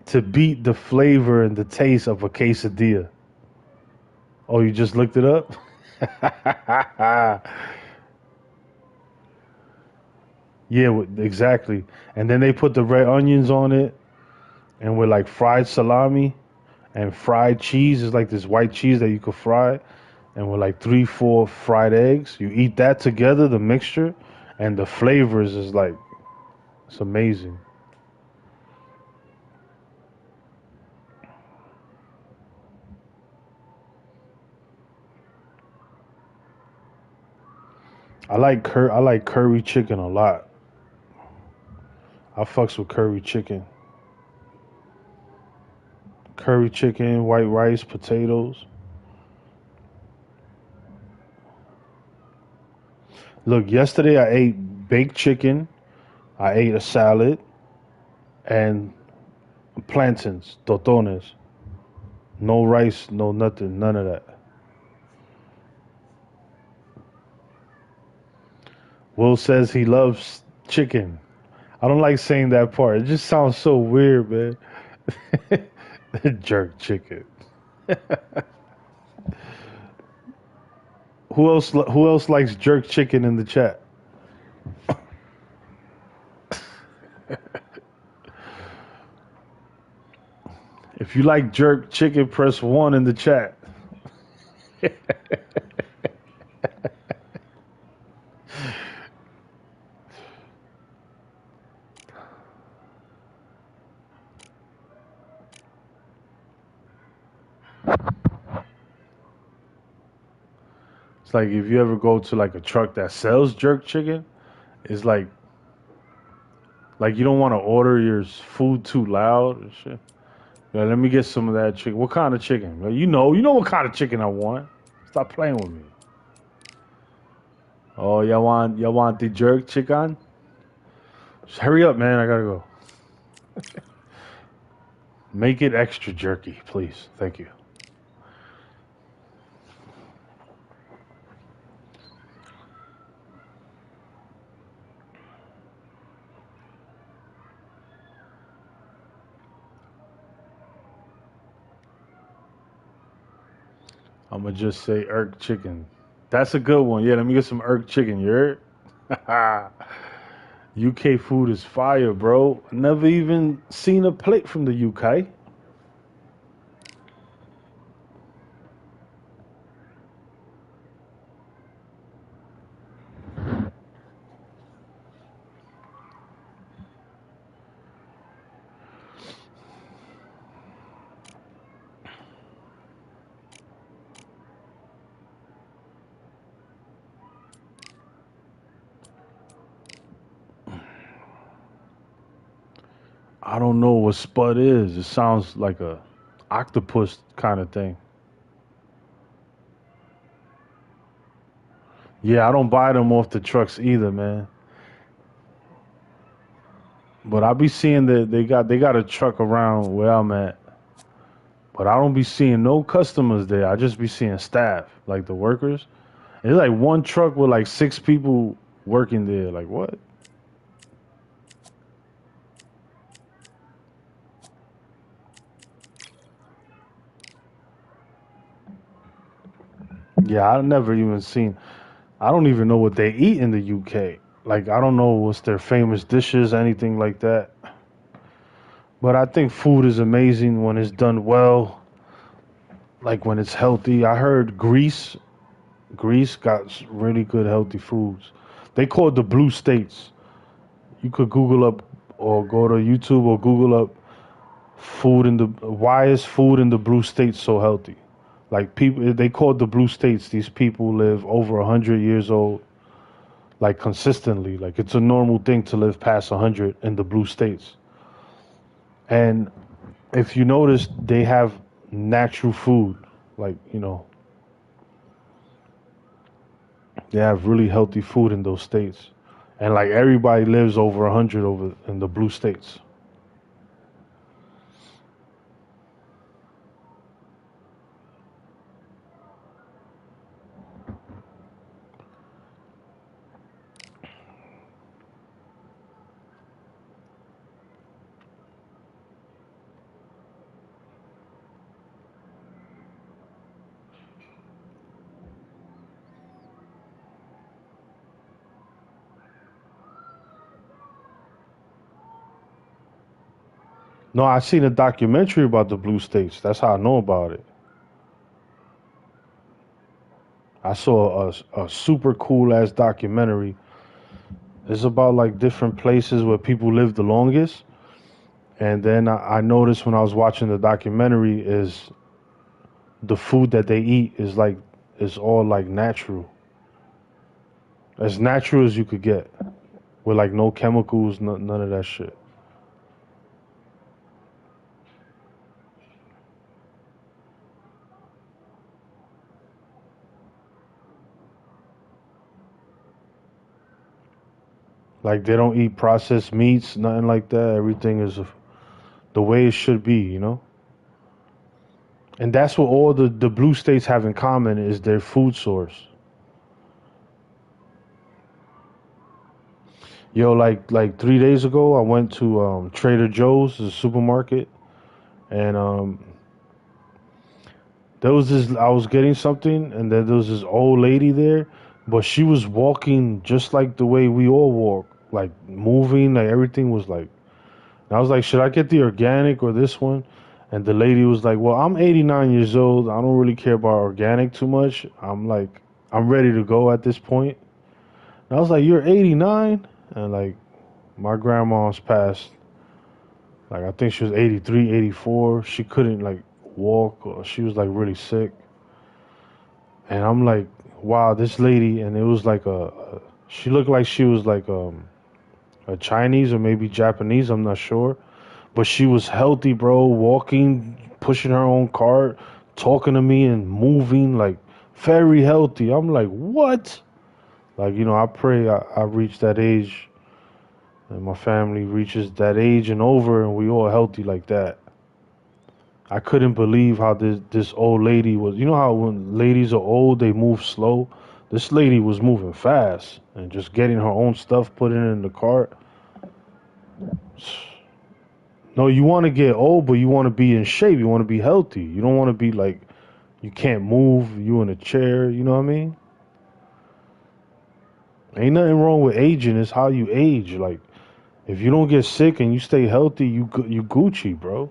to beat the flavor and the taste of a quesadilla. Oh, you just looked it up? Yeah, exactly. And then they put the red onions on it and with like fried salami and fried cheese. It's like this white cheese that you could fry and with like 3, 4 fried eggs. You eat that together, the mixture, and the flavors is like, it's amazing. I like curry chicken a lot. I fucks with curry chicken. Curry chicken, white rice, potatoes. Look, yesterday I ate baked chicken, I ate a salad, and plantains, totones. No rice, no nothing, none of that. Will says he loves chicken. I don't like saying that part. It just sounds so weird, man. Jerk chicken. Who else likes jerk chicken in the chat? If you like jerk chicken, press 1 in the chat. It's like if you ever go to like a truck that sells jerk chicken, it's like you don't want to order your food too loud and shit. Yeah, let me get some of that chicken. What kind of chicken? Well, you know what kind of chicken I want. Stop playing with me. Oh, y'all want the jerk chicken? Just hurry up, man. I gotta go. Make it extra jerky, please. Thank you. I'm gonna just say irk chicken. That's a good one. Yeah, let me get some irk chicken. You heard? UK food is fire, bro. Never even seen a plate from the UK. I don't know what spud is. It sounds like a octopus kind of thing. Yeah, I don't buy them off the trucks either, man. But I be seeing that they got a truck around where I'm at. But I don't be seeing no customers there. I just be seeing staff, like the workers. And it's like one truck with like 6 people working there. Like what? Yeah, I never even seen. I don't even know what they eat in the UK. Like I don't know what's their famous dishes, anything like that. But I think food is amazing when it's done well, like when it's healthy. I heard Greece got really good healthy foods. They call it the blue states. You could Google up or go to YouTube or Google up food in the why is food in the blue states so healthy? Like people, they call it the blue states. These people live over 100 years old, like consistently. Like it's a normal thing to live past 100 in the blue states. And if you notice, they have natural food. Like they have really healthy food in those states, and like everybody lives over 100 over in the blue states. No, I seen a documentary about the blue states. That's how I know about it. I saw a super cool ass documentary. It's about like different places where people live the longest. And then I noticed when I was watching the documentary is the food that they eat is all like natural, as natural as you could get, with like no chemicals, none of that shit. Like they don't eat processed meats, nothing like that. Everything is the way it should be. And that's what all the blue states have in common is their food source. Yo, like 3 days ago, I went to Trader Joe's, the supermarket, and there was this. I was getting something, and then there was this old lady there, but she was walking just like the way we all walk, like moving, like everything was like. And I was like, should I get the organic or this one? And the lady was like, well, I'm 89 years old. I don't really care about organic too much. I'm like, I'm ready to go at this point. And I was like, you're 89? And like, my grandma's passed. Like, I think she was 83, 84. She couldn't like walk, or she was like really sick. And I'm like, wow, this lady. And it was like she looked like she was like a Chinese or maybe Japanese. I'm not sure. But she was healthy, bro, walking, pushing her own cart, talking to me and moving, like very healthy. I'm like, what? Like, I pray I reach that age and my family reaches that age and over and we all healthy like that. I couldn't believe how this old lady was. You know how when ladies are old, they move slow? This lady was moving fast and just getting her own stuff, putting it in the cart. No, you want to get old, but you want to be in shape. You want to be healthy. You don't want to be like you can't move. You in a chair. You know what I mean? Ain't nothing wrong with aging. It's how you age. Like If you don't get sick and you stay healthy, you Gucci, bro.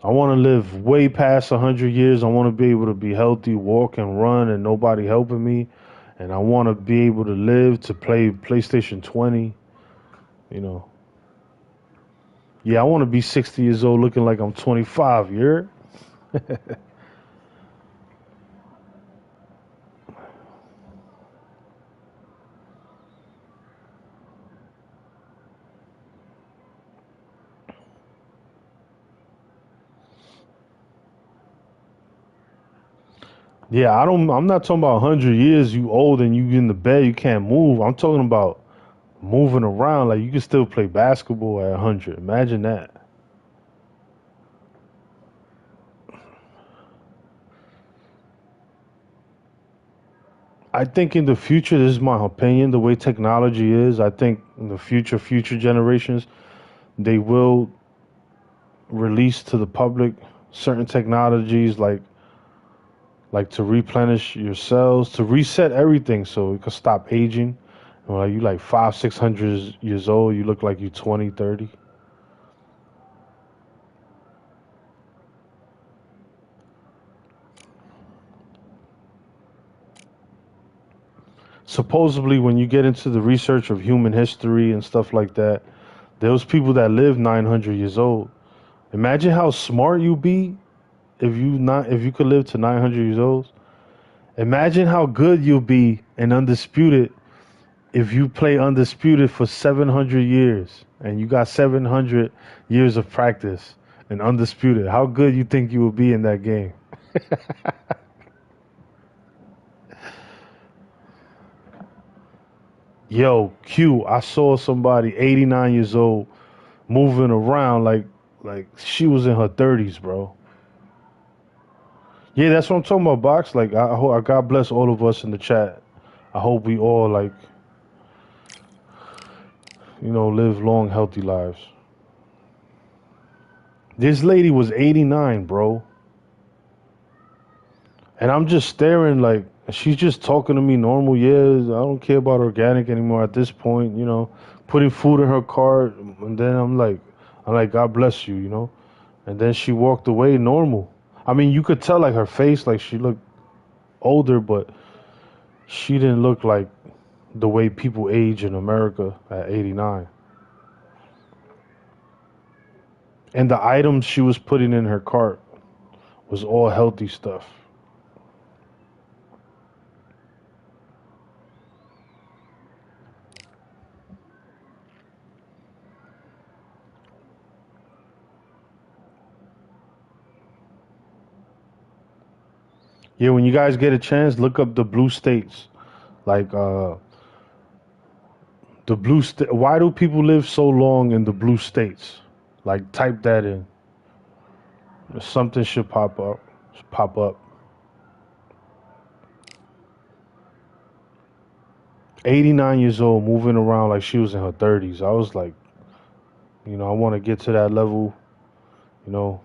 I want to live way past 100 years. I want to be able to be healthy, walk and run, and nobody helping me. And I want to be able to live to play PlayStation 20. You know. Yeah, I want to be 60 years old looking like I'm 25. You heard? Yeah, I'm not talking about 100 years. You old and you in the bed. You can't move. I'm talking about moving around. Like you can still play basketball at 100. Imagine that. I think in the future, this is my opinion, the way technology is, I think in the future generations, they will release to the public certain technologies like to replenish your cells, to reset everything so it can stop aging. And like you like 500, 600 years old, you look like you 20, 30. Supposedly when you get into the research of human history and stuff like that, there was people that lived 900 years old. Imagine how smart you'd be if you could live to 900 years old. Imagine how good you'll be in Undisputed if you play Undisputed for 700 years and you got 700 years of practice in Undisputed. How good you think you will be in that game? Yo, Q, I saw somebody 89 years old moving around like she was in her 30s, bro. Yeah, that's what I'm talking about, Box. Like, God bless all of us in the chat. I hope we all like, live long, healthy lives. This lady was 89, bro. And I'm just staring like, she's just talking to me normal. Yeah, I don't care about organic anymore at this point, putting food in her cart. And then I'm like, God bless you. And then she walked away normal. I mean, you could tell like her face, like she looked older, but she didn't look like the way people age in America at 89. And the items she was putting in her cart was all healthy stuff. Yeah, when you guys get a chance, look up the blue states. Like the blue state. Why do people live so long in the blue states? Like type that in. Something should pop up. Pop up. 89 years old, moving around like she was in her 30s. I was like, I want to get to that level. You know,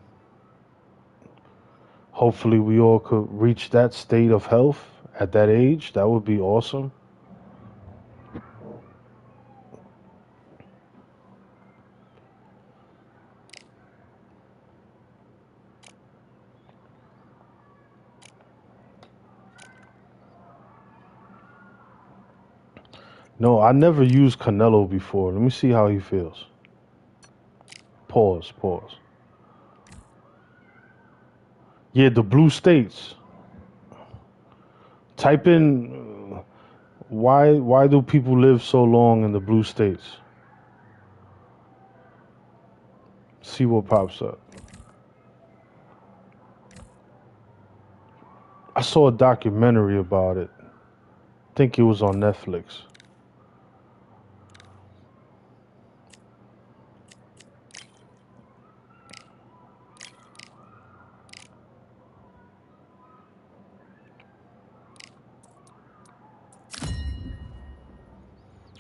hopefully we all could reach that state of health at that age. That would be awesome. No, I never used Canelo before. Let me see how he feels. Pause, pause. Yeah, the blue states. Type in why do people live so long in the blue states? See what pops up. I saw a documentary about it. I think it was on Netflix.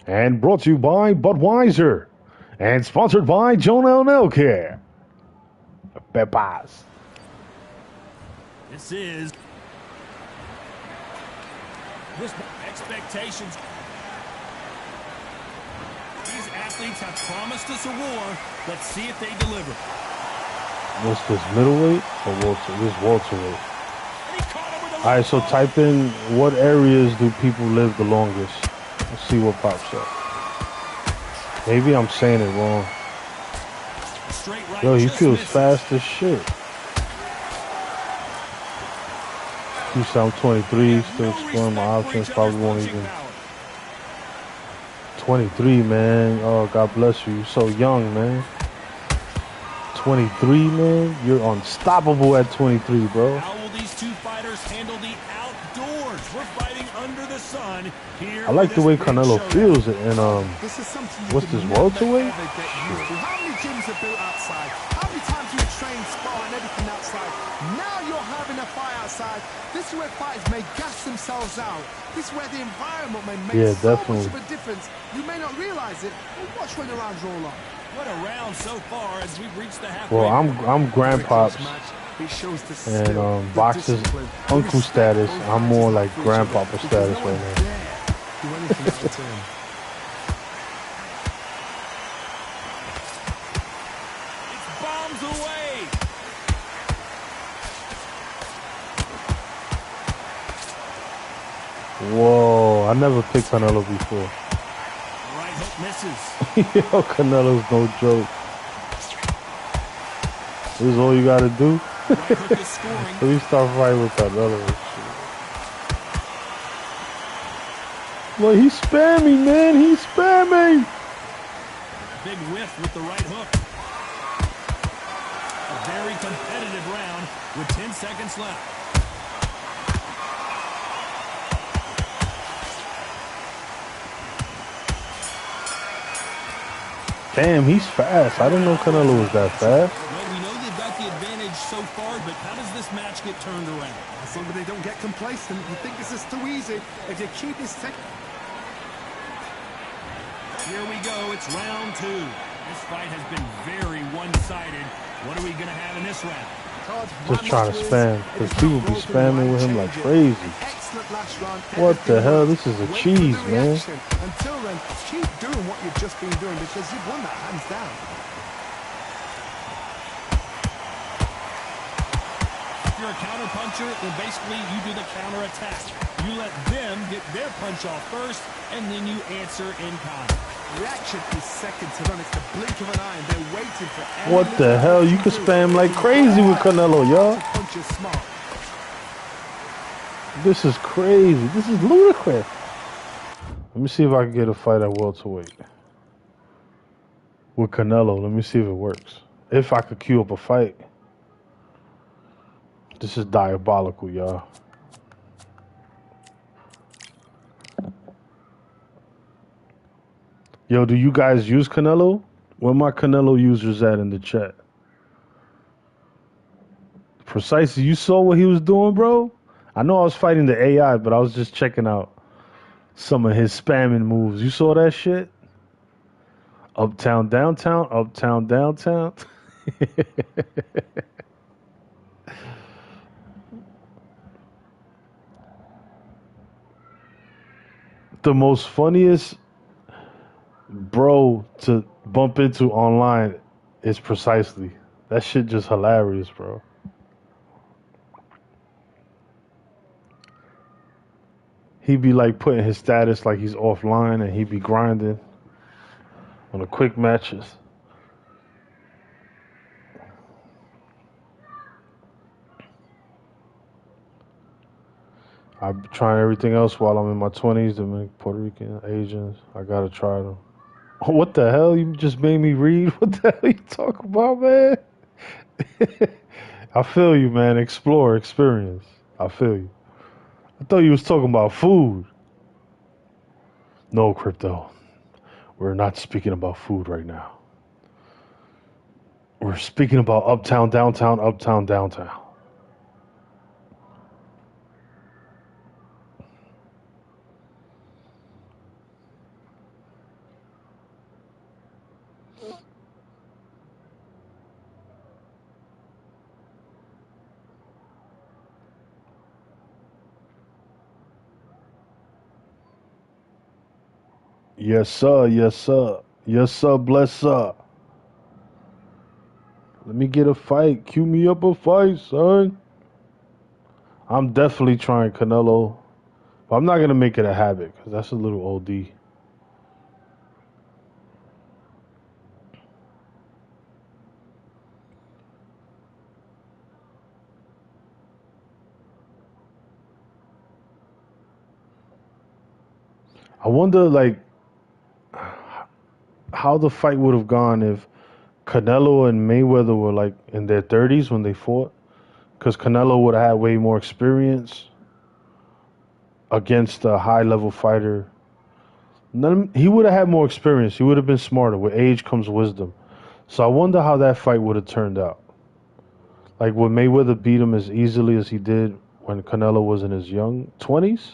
And brought to you by Budweiser. And sponsored by Jonah Nelcare. Pepas. This is this expectations. These athletes have promised us a war. Let's see if they deliver. What's this, middleweight or welter? This welterweight. And he caught him with a All right, so type in what areas do people live the longest. Let's see what pops up. Maybe I'm saying it wrong. straight right. Yo, he just feels misses. fast as shit. You sound 23, still exploring my options. Probably won't even. 23, man. Oh, God bless you. You're so young, man. 23, man. You're unstoppable at 23, bro. How will these two fighters handle the outdoors? We're fighting under the sun here. I like the way Canelo feels it. And This is something what's this, welterweight? How many gyms are built outside? How many times do you train, spar, and everything outside? Now you're having a fight outside. This is where fighters may gas themselves out. This is where the environment may make so much of a difference. You may not realize it, but watch when the rounds roll on. What a round so far as we've reached the halfway. Well, I'm grandpops and boxers uncle status. I'm more like grandpapa status right now. Do anything out of turn. It's bombs away. Whoa, I never picked Canelo before. Right hook misses. Yo, Canelo's no joke. This is all you gotta do? Right hook is scoring. Let me start fighting with Canelo. Well, he's spamming, man. He's spamming. Big whiff with the right hook. A very competitive round with 10 seconds left. Damn, he's fast. I didn't know Canelo was that fast. Well, we know they've got the advantage so far, but how does this match get turned around? As long as they don't get complacent, you think this is too easy. If you keep this Here we go. It's round two. This fight has been very one-sided. What are we going to have in this round? Just trying to spam, because people be spamming with him like crazy. What the hell? This is a cheese, man. Until then, keep doing what you've just been doing because you've won that hands down. If you're a counter puncher, then basically you do the counter attack. You let them get their punch off first, and then you answer in kind. Reaction is second to none. It's the blink of an eye, and they're waiting for. What the hell? You can spam like crazy with Canelo, y'all. Punch is smart. This is crazy. This is ludicrous. Let me see if I can get a fight at welterweight with Canelo. Let me see if it works. If I could queue up a fight. This is diabolical, y'all. Yo, do you guys use Canelo? Where my Canelo users at in the chat? Precisely, you saw what he was doing, bro? I know I was fighting the AI, but I was just checking out some of his spamming moves. You saw that shit? Uptown, downtown, uptown, downtown. The most funniest bro to bump into online is Precisely. That shit just hilarious, bro. He be like putting his status like he's offline, and he be grinding on the quick matches. I'm trying everything else while I'm in my 20s. Dominican, Puerto Rican, Asians. I gotta try them. What the hell? You just made me read? What the hell you talking about, man? I feel you, man. Explore, experience. I feel you. I thought you was talking about food. No, Crypto. We're not speaking about food right now. We're speaking about uptown, downtown, uptown, downtown. Yes, sir. Yes, sir. Yes, sir. Bless, sir. Let me get a fight. Cue me up a fight, son. I'm definitely trying Canelo. But I'm not going to make it a habit because that's a little OD. I wonder, like, how the fight would have gone if Canelo and Mayweather were, like, in their 30s when they fought. Because Canelo would have had way more experience against a high level fighter. He would have had more experience. He would have been smarter. With age comes wisdom. So I wonder how that fight would have turned out. Like, would Mayweather beat him as easily as he did when Canelo was in his young 20s?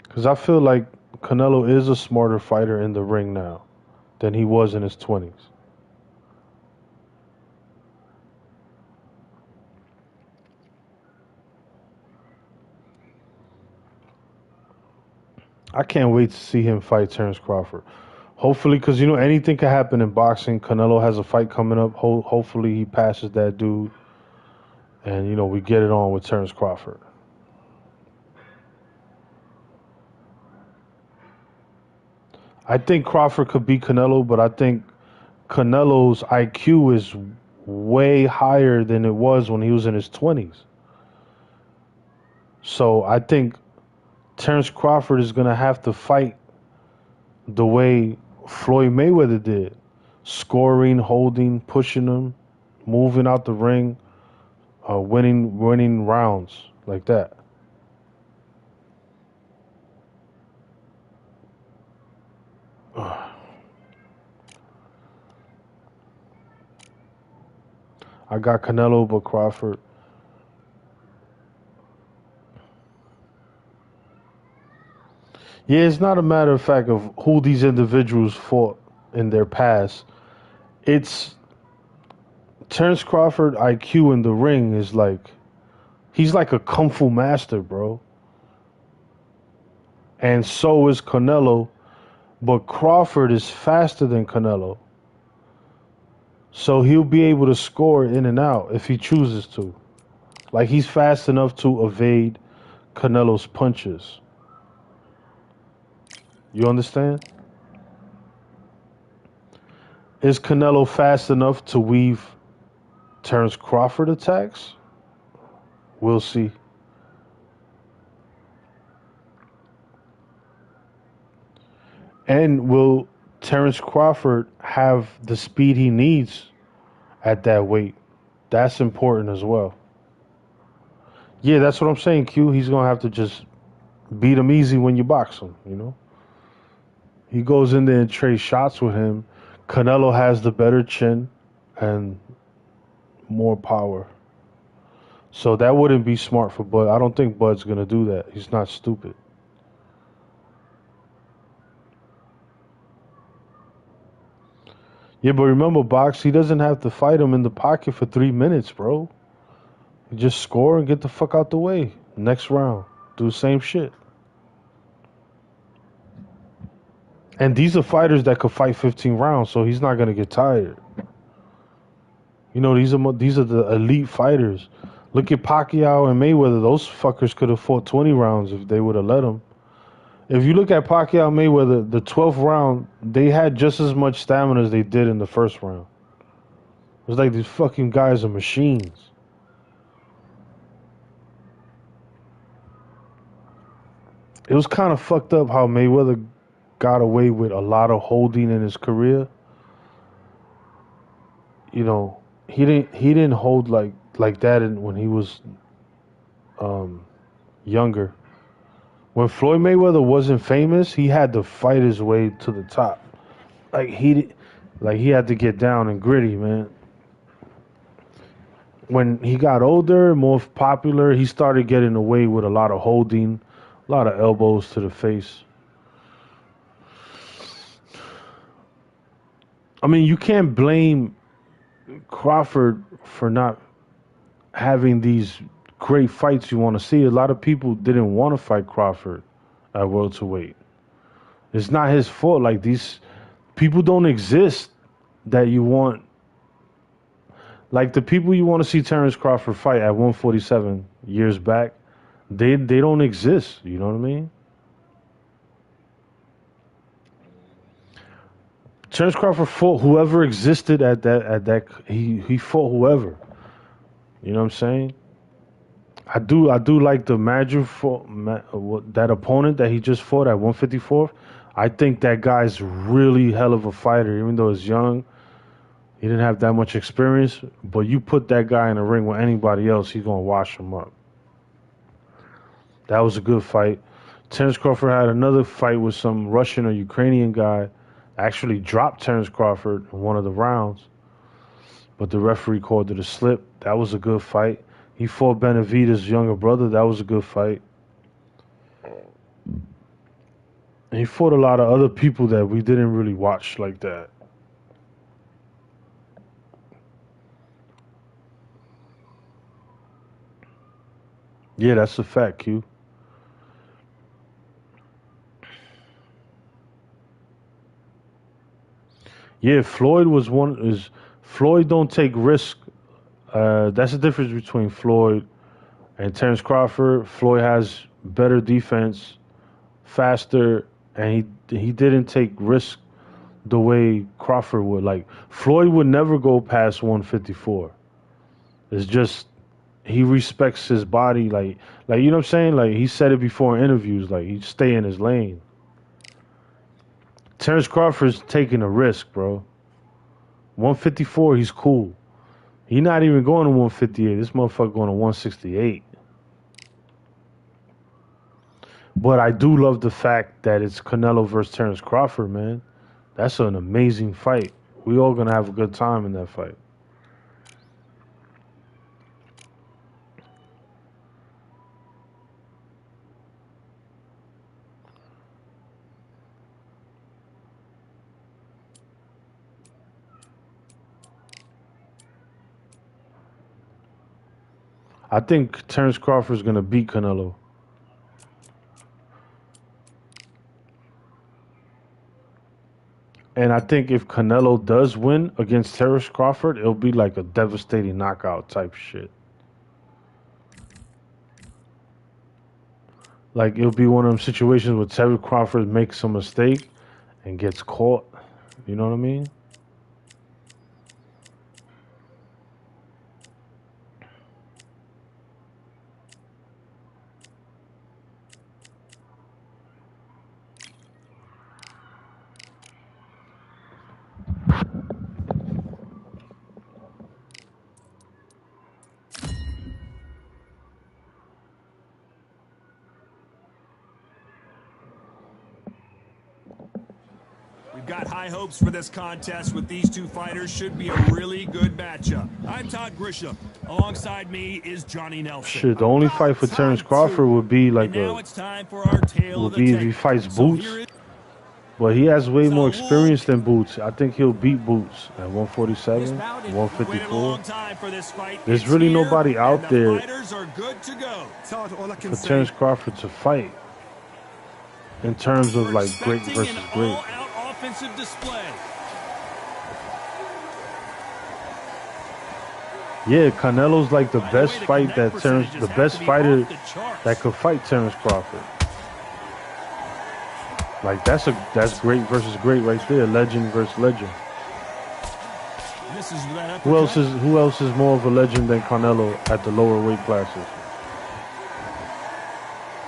Because I feel like Canelo is a smarter fighter in the ring now than he was in his 20s. I can't wait to see him fight Terence Crawford. Hopefully, because you know anything can happen in boxing. Canelo has a fight coming up. Hopefully, he passes that dude, and you know we get it on with Terence Crawford. I think Crawford could beat Canelo, but I think Canelo's IQ is way higher than it was when he was in his 20s. So I think Terence Crawford is going to have to fight the way Floyd Mayweather did, scoring, holding, pushing him, moving out the ring, winning rounds like that. I got Canelo, but Crawford. Yeah, it's not a matter of fact of who these individuals fought in their past. It's Terence Crawford IQ in the ring is like he's like a kung fu master, bro. And so is Canelo, but Crawford is faster than Canelo. So he'll be able to score in and out if he chooses to. Like he's fast enough to evade Canelo's punches. You understand? Is Canelo fast enough to weave Terence Crawford attacks? We'll see. And will Terence Crawford have the speed he needs at that weight? That's important as well. Yeah, that's what I'm saying, Q. He's going to have to just beat him easy when you box him, you know? He goes in there and trades shots with him. Canelo has the better chin and more power. So that wouldn't be smart for Bud. I don't think Bud's going to do that. He's not stupid. Yeah, but remember, Box, he doesn't have to fight him in the pocket for 3 minutes, bro. You just score and get the fuck out the way. Next round, do the same shit. And these are fighters that could fight 15 rounds, so he's not gonna get tired. You know, these are the elite fighters. Look at Pacquiao and Mayweather; those fuckers could have fought 20 rounds if they would have let them. If you look at Pacquiao and Mayweather, the 12th round, they had just as much stamina as they did in the first round. It was like these fucking guys are machines. It was kind of fucked up how Mayweather got away with a lot of holding in his career. You know, he didn't hold like that when he was younger. When Floyd Mayweather wasn't famous, he had to fight his way to the top. Like he had to get down and gritty, man. When he got older, more popular, he started getting away with a lot of holding, a lot of elbows to the face. I mean, you can't blame Crawford for not having these great fights you want to see. A lot of people didn't want to fight Crawford at welterweight. It's not his fault. Like, these people don't exist that you want. Like, the people you want to see Terrence Crawford fight at 147 years back, they don't exist. You know what I mean? Terrence Crawford fought whoever existed at that he fought whoever. You know what I'm saying? I do like the Madrid fought that opponent that he just fought at 154. I think that guy's really hell of a fighter, even though he's young. He didn't have that much experience, but you put that guy in a ring with anybody else, he's gonna wash him up. That was a good fight. Terrence Crawford had another fight with some Russian or Ukrainian guy. Actually dropped Terrence Crawford in one of the rounds, but the referee called it a slip. That was a good fight. He fought Benavidez' younger brother. That was a good fight. And he fought a lot of other people that we didn't really watch like that. Yeah, that's a fact, Q. Yeah, Floyd was one. Is Floyd don't take risk. That's the difference between Floyd and Terrence Crawford. Floyd has better defense, faster, and he didn't take risk the way Crawford would. Like, Floyd would never go past 154. It's just he respects his body. Like you know what I'm saying. Like, he said it before in interviews. Like, he'd stay in his lane. Terrence Crawford's taking a risk, bro. 154, he's cool. He's not even going to 158. This motherfucker going to 168. But I do love the fact that it's Canelo versus Terrence Crawford, man. That's an amazing fight. We all gonna have a good time in that fight. I think Terrence Crawford's gonna beat Canelo. And I think if Canelo does win against Terrence Crawford, it'll be like a devastating knockout type shit. Like, it'll be one of them situations where Terrence Crawford makes a mistake and gets caught. You know what I mean? We've got high hopes for this contest with these two fighters. Should be a really good matchup. I'm Todd Grisham. Alongside me is Johnny Nelson. Shit, the only fight for Terrence Crawford would be like now it's time for our tale would of the be if he fights Boots. But he has way more experience than Boots. I think he'll beat Boots at 147, 154. There's really nobody out there for Terrence Crawford to fight in terms of like great versus great. Offensive display. Yeah, Canelo's like the best fight that the best fighter that could fight Terrence Crawford. Like, that's great versus great right there. Legend versus legend. Who else is more of a legend than Canelo at the lower weight classes?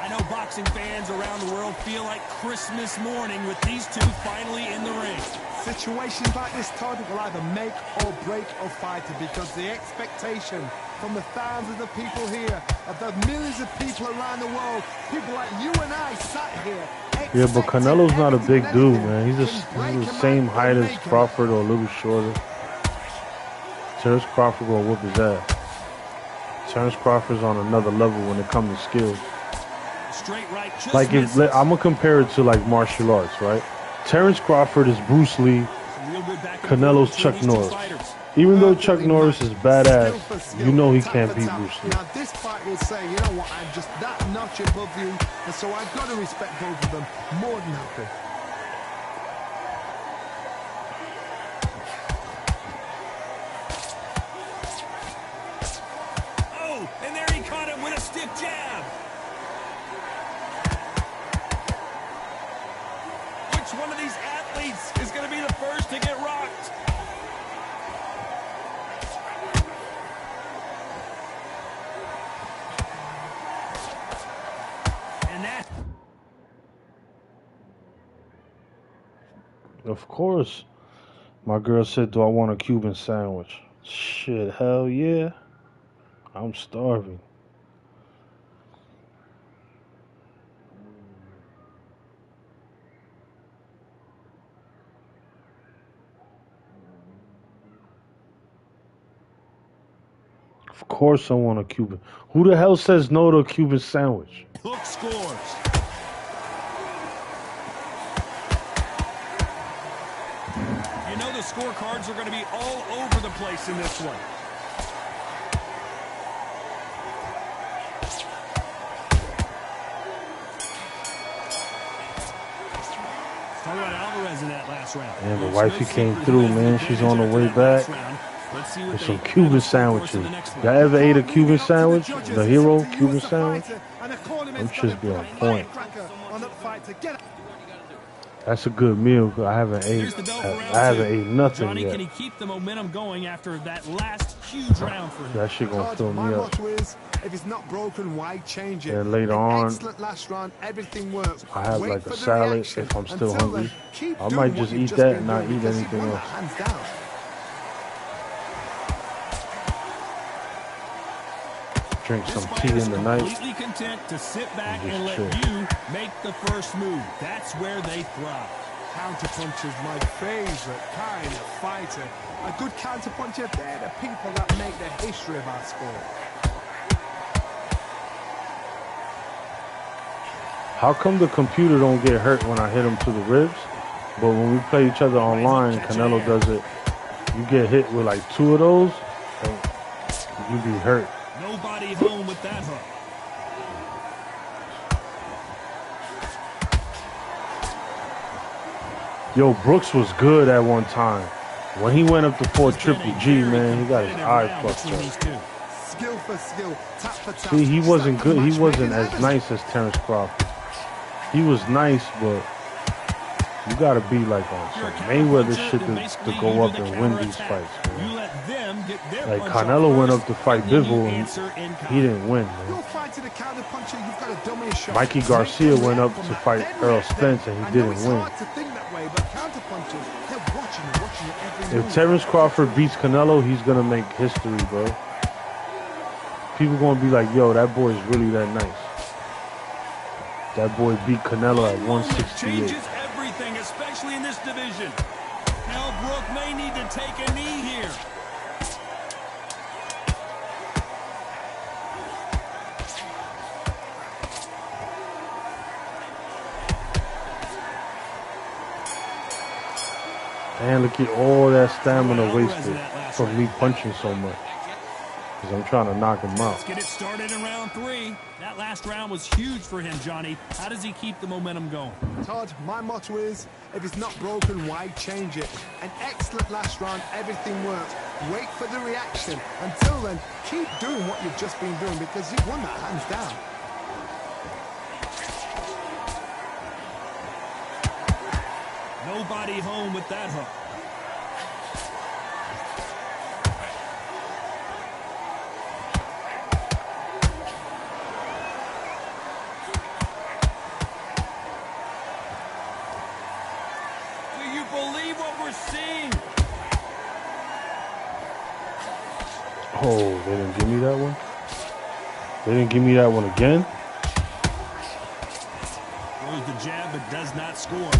I know boxing fans around the world feel like Christmas morning with these two finally in the ring. Situations like this, Todd, will either make or break a fighter, because the expectation from the thousands of people here, of the millions of people around the world, people like you and I sat here. Yeah, but Canelo's not a big dude, man. He's the same height as Crawford or a little shorter. Terrence Crawford gonna whoop his ass. Terrence Crawford's on another level when it comes to skills. Like, I'm gonna compare it to like martial arts, right? Terrence Crawford is Bruce Lee. Canelo's Chuck Norris. Even though Chuck Norris is badass, Skill for skill, you know he tap can't for beat tap. Bruce Lee. Now this fight will say, you know what, I'm just that notch above you, and so I've got to respect both of them. More than happy. Oh, and there he caught him with a stiff jab. Which one of these athletes is going to be the first to get rocked? And that... Of course. My girl said, do I want a Cuban sandwich? Shit, hell yeah. I'm starving. Of course I want a Cuban. Who the hell says no to a Cuban sandwich? Hook scores. You know the scorecards are going to be all over the place in this one. Talk about Alvarez in that last round. Man, the wifey came through, man. She's on the way back. With some Cuban sandwiches. Y'all ever ate a Cuban sandwich? The hero Cuban sandwich? Them shits be on point. That's a good meal. I haven't ate nothing Johnny, yet. can he keep the momentum going after that last huge round for him? That shit gonna fill My me up. motto is, if it's not broken, why change it? And later An on, excellent last round, everything works. I have Wait like for a the salad reaction. if I'm still Until hungry. then, keep I doing might what just you've eat just that been and not doing eat because anything you've won else. that hands down. Drink This some tea fighter's in the night. completely content to sit back And and just let chill. you make the first move. That's where they thrive. Counterpuncher's my favourite kind of fighter. A good counterpuncher, they're the people that make the history of our sport. How come the computer don't get hurt when I hit him to the ribs? But when we play each other online, Canelo does it. You get hit with like 2 of those, and you be hurt. Nobody home with that hook. Yo, Brooks was good at one time. When he went up to 4 Triple G, man, he got his eye fucked up. Skill for skill, tap for tap. See, he wasn't Just like good. the He wasn't matchmaking as nice as Terrence Crawford. He was nice, but you gotta be like on some Mayweather shit to go up and win these fights, man. You let them get their Like punch off Canelo went first, up to fight and then you Bivol, and answer in kind. he didn't win, You're man. fighting a counterpuncher, you've got a dummy shot. Mikey Make Garcia them went up react to from that. fight Then Earl react Spence, then. and he I know didn't it's win. hard to think that way, but counterpunchers, they're watching your every move. If Terrence Crawford beats Canelo, he's gonna make history, bro. People gonna be like, yo, that boy's really that nice. That boy beat Canelo at One moment 168. changes everything, especially in this division. Now Brooke may need to take a knee here. And look at all that stamina wasted from me punching so much. Because I'm trying to knock him out. Let's get it started in round 3. That last round was huge for him, Johnny. How does he keep the momentum going? Todd, my motto is, if it's not broken, why change it? An excellent last round, everything works. Wait for the reaction. Until then, keep doing what you've just been doing because you've won that hands down. Nobody home with that hook. Do you believe what we're seeing? Oh, they didn't give me that one? They didn't give me that one again? Throws the jab but does not score.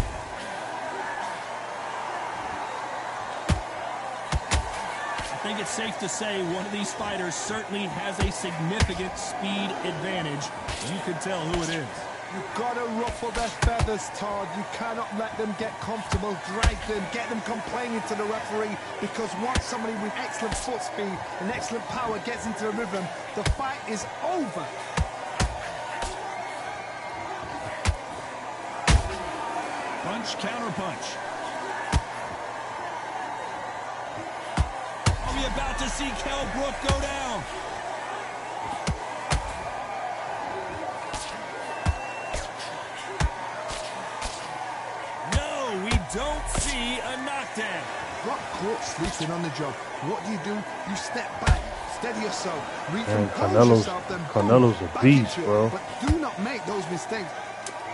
I think it's safe to say one of these fighters certainly has a significant speed advantage. You can tell who it is. You've got to ruffle their feathers, Todd. You cannot let them get comfortable, drag them, get them complaining to the referee, because once somebody with excellent foot speed and excellent power gets into the rhythm, the fight is over. Punch, counter punch. Are we about to see Kell Brook go down? No, we don't see a knockdown. Brock caught sleeping on the job. What do? You step back, steady yourself, recompose yourself, then Canelo's a back beast, into it. bro. But do not make those mistakes.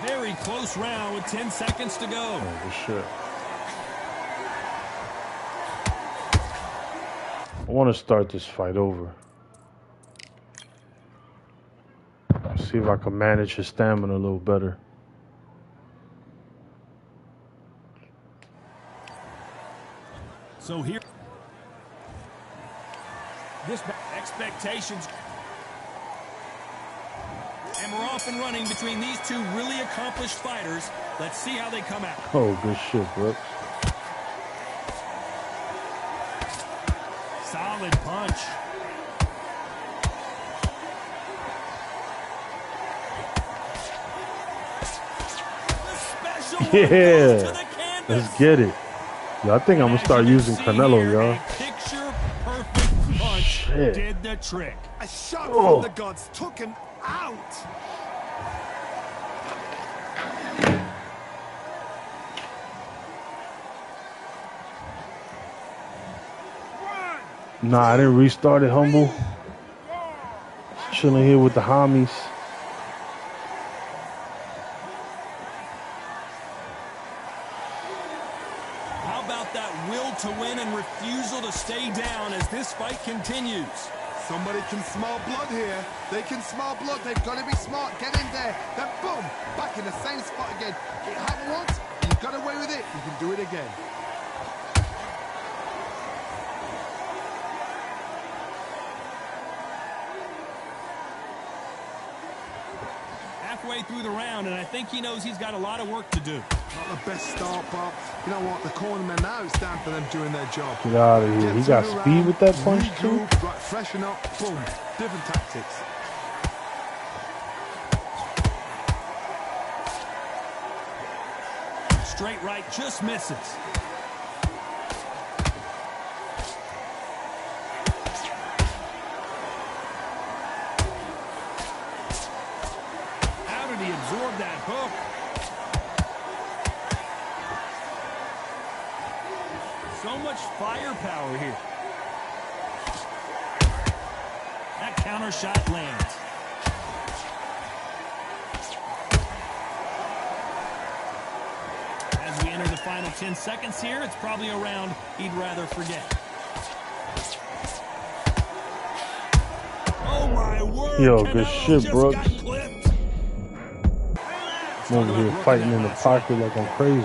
Very close round with 10 seconds to go. Oh, good shit. I want to start this fight over. See if I can manage his stamina a little better. So here, this expectations, and we're off and running between these two really accomplished fighters. Let's see how they come out. Oh, good shit, Brooks. Solid punch. The special one goes to the canvas. Let's get it. Yo, I think I'm gonna start using Canelo, y'all. Picture perfect punch Shit. did the trick. A shot Oh. from the gods took him out. Nah, I didn't restart it, humble. Chilling here with the homies. How about that will to win and refusal to stay down as this fight continues? Somebody can smell blood here. They can smell blood. They've got to be smart. Get in there. Then boom, back in the same spot again. It happened once. You got away with it. You can do it again. Halfway through the round, and I think he knows he's got a lot of work to do. Not the best start, but you know what? The cornermen now, it's time for them doing their job. Get out of here. He got speed with that punch, too. Regroup, right, freshen up, boom. Different tactics. Straight right just misses. How did he absorb that hook? So much firepower here. That counter shot lands. As we enter the final 10 seconds here, it's probably a round he'd rather forget. Oh my word! Yo, good Canelo shit, just Brooks. got clipped. I'm over here fighting in the pocket like I'm crazy.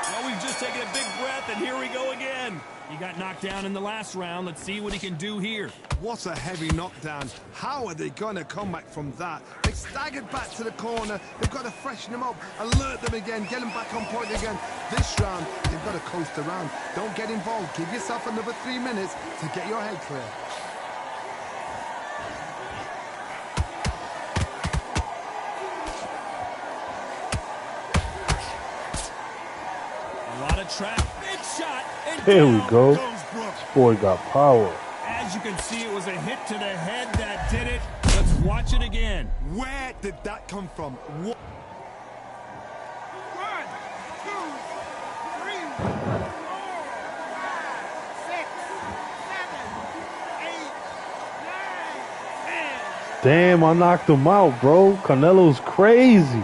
Well, we've just taken a big breath, and here we go again. He got knocked down in the last round. Let's see what he can do here. What a heavy knockdown. How are they going to come back from that? They staggered back to the corner. They've got to freshen them up, alert them again, get them back on point again. This round, they've got to coast around. Don't get involved. Give yourself another 3 minutes to get your head clear. A lot of trap. Big shot. And There we down go. goes Brooks. This boy got power. As you can see, it was a hit to the head that did it. Let's watch it again. Where did that come from? What? 1, 2, 3, 4, 5, 6, 7, 8, 9, 10. Damn, I knocked him out, bro. Canelo's crazy.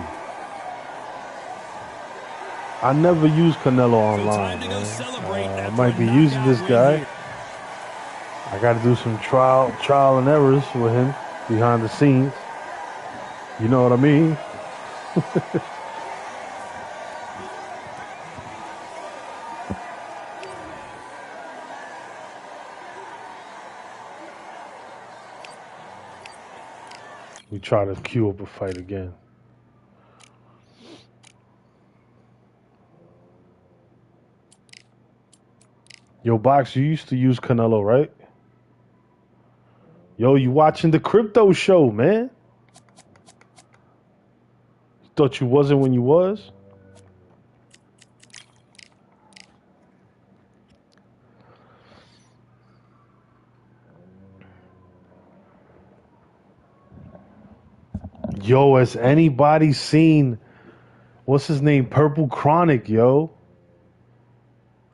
I never use Canelo So online, time to go man. celebrate I after might a be using knockout this win guy. here. I got to do some trial and errors with him behind the scenes. You know what I mean? We try to queue up a fight again. Yo, Box, you used to use Canelo, right? Yo, you watching the Crypto show, man? You thought you wasn't when you was? Yo, has anybody seen what's his name? Purple Chronic, yo.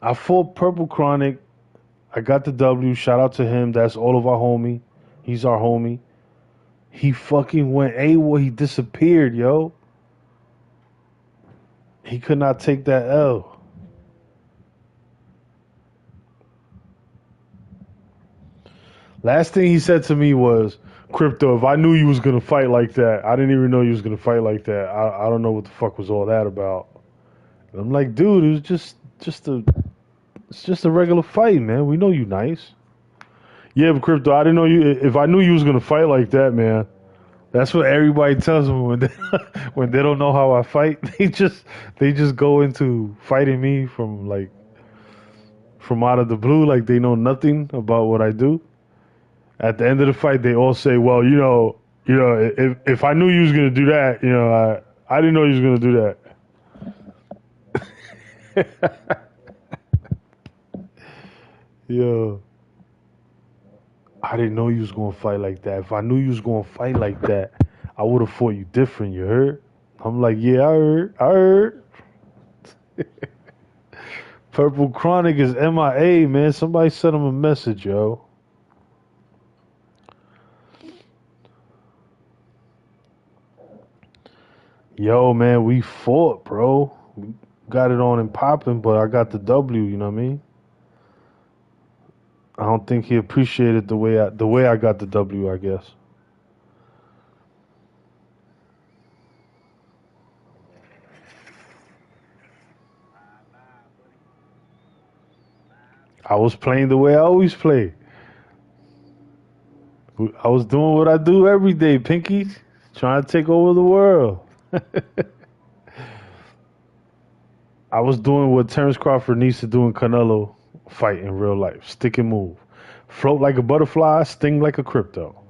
I fought Purple Chronic. I got the W. Shout out to him. That's all of our homie. He's our homie. He fucking went AWOL. He disappeared, yo. He could not take that L. Last thing he said to me was, Crypto, if I knew you was gonna fight like that, I didn't even know you was gonna fight like that. I don't know what the fuck was all that about. And I'm like, dude, it was it's just a regular fight, man. We know you nice. Yeah, but Crypto, I didn't know you. If I knew you was gonna fight like that, man, that's what everybody tells me when they when they don't know how I fight. They just go into fighting me from out of the blue, like they know nothing about what I do. At the end of the fight, they all say, "Well, if I knew you was gonna do that, I didn't know you was gonna do that." Yo, I didn't know you was gonna fight like that. If I knew you was gonna fight like that, I would have fought you different. You heard? I'm like, yeah, I heard. I heard. Purple Chronic is MIA, man. Somebody sent him a message, yo. Yo, man, we fought, bro. We got it on and popping, but I got the W. You know what I mean? I don't think he appreciated the way I got the W. I guess. I was playing the way I always play. I was doing what I do every day, Pinky, trying to take over the world. I was doing what Terrence Crawford needs to do in Canelo fight in real life. Stick and move. Float like a butterfly, sting like a crypto.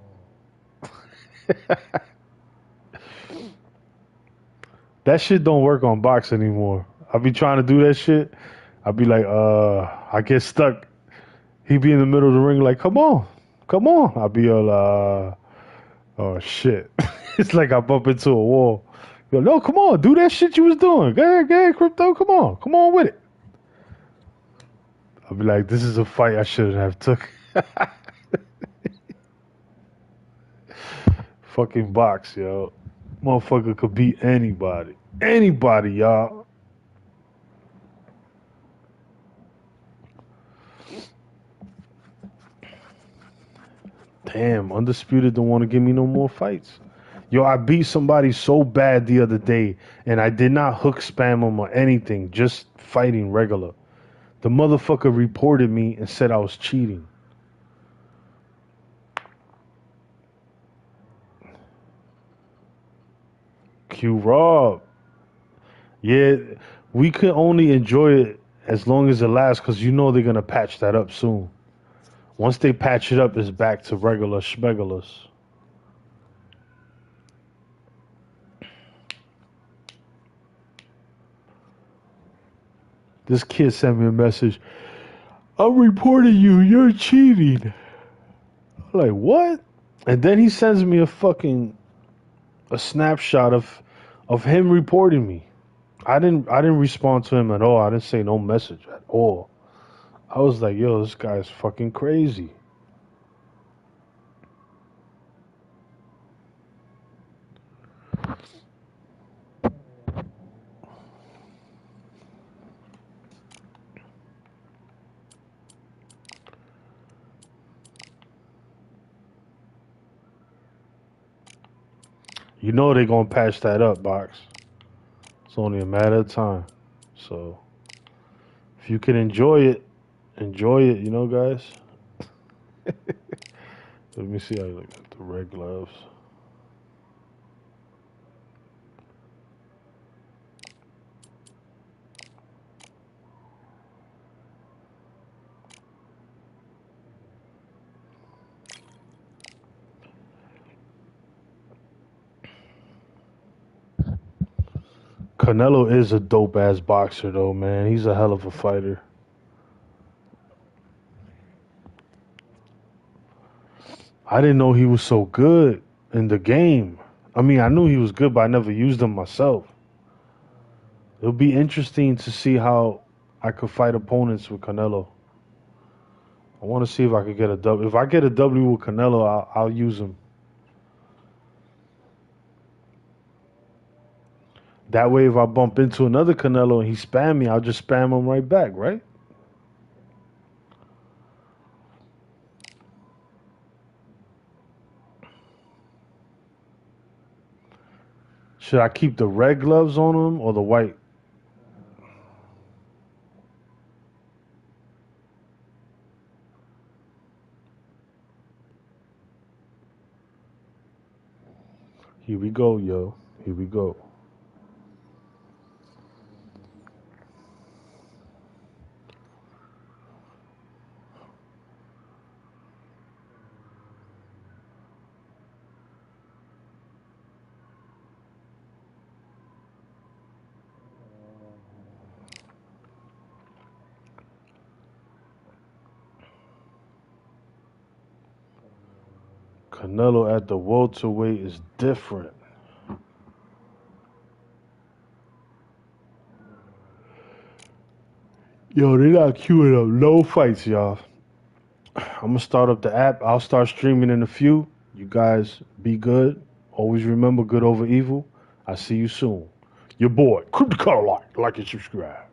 That shit don't work on box anymore. I be trying to do that shit. I be like, I get stuck. He be in the middle of the ring like, come on, come on. I be all, oh shit. It's like I bump into a wall. Yo, no, come on, do that shit you was doing. Go ahead, Crypto, come on with it. I'll be like, this is a fight I shouldn't have took. Fucking box, yo. Motherfucker could beat anybody. Anybody, y'all. Damn, Undisputed don't want to give me no more fights. Yo, I beat somebody so bad the other day, and I did not hook spam him or anything, just fighting regular. The motherfucker reported me and said I was cheating. Q Rob. Yeah, we could only enjoy it as long as it lasts because you know they're going to patch that up soon. Once they patch it up, it's back to regular schmegulas. This kid sent me a message. I'm reporting you. You're cheating. I'm like, what? And then he sends me a snapshot of him reporting me. I didn't respond to him at all. I didn't say no message at all. I was like, yo, this guy's fucking crazy. You know they're gonna patch that up, Box. It's only a matter of time. So if you can enjoy it, you know, guys. Let me see how you look at the red gloves. Canelo is a dope ass boxer though, man. He's a hell of a fighter. I didn't know he was so good in the game. I mean, I knew he was good, but I never used him myself. It'll be interesting to see how I could fight opponents with Canelo. I want to see if I could get a W. If I get a W with Canelo, I'll use him. That way, if I bump into another Canelo and he spam me, I'll just spam him right back, right? Should I keep the red gloves on him or the white? Here we go, yo. Here we go. Canelo at the welterweight is different. Yo, they're not queuing up no fights, y'all. I'm gonna start up the app. I'll start streaming in a few. You guys be good. Always remember good over evil. I see you soon. Your boy, Cripto, like and subscribe.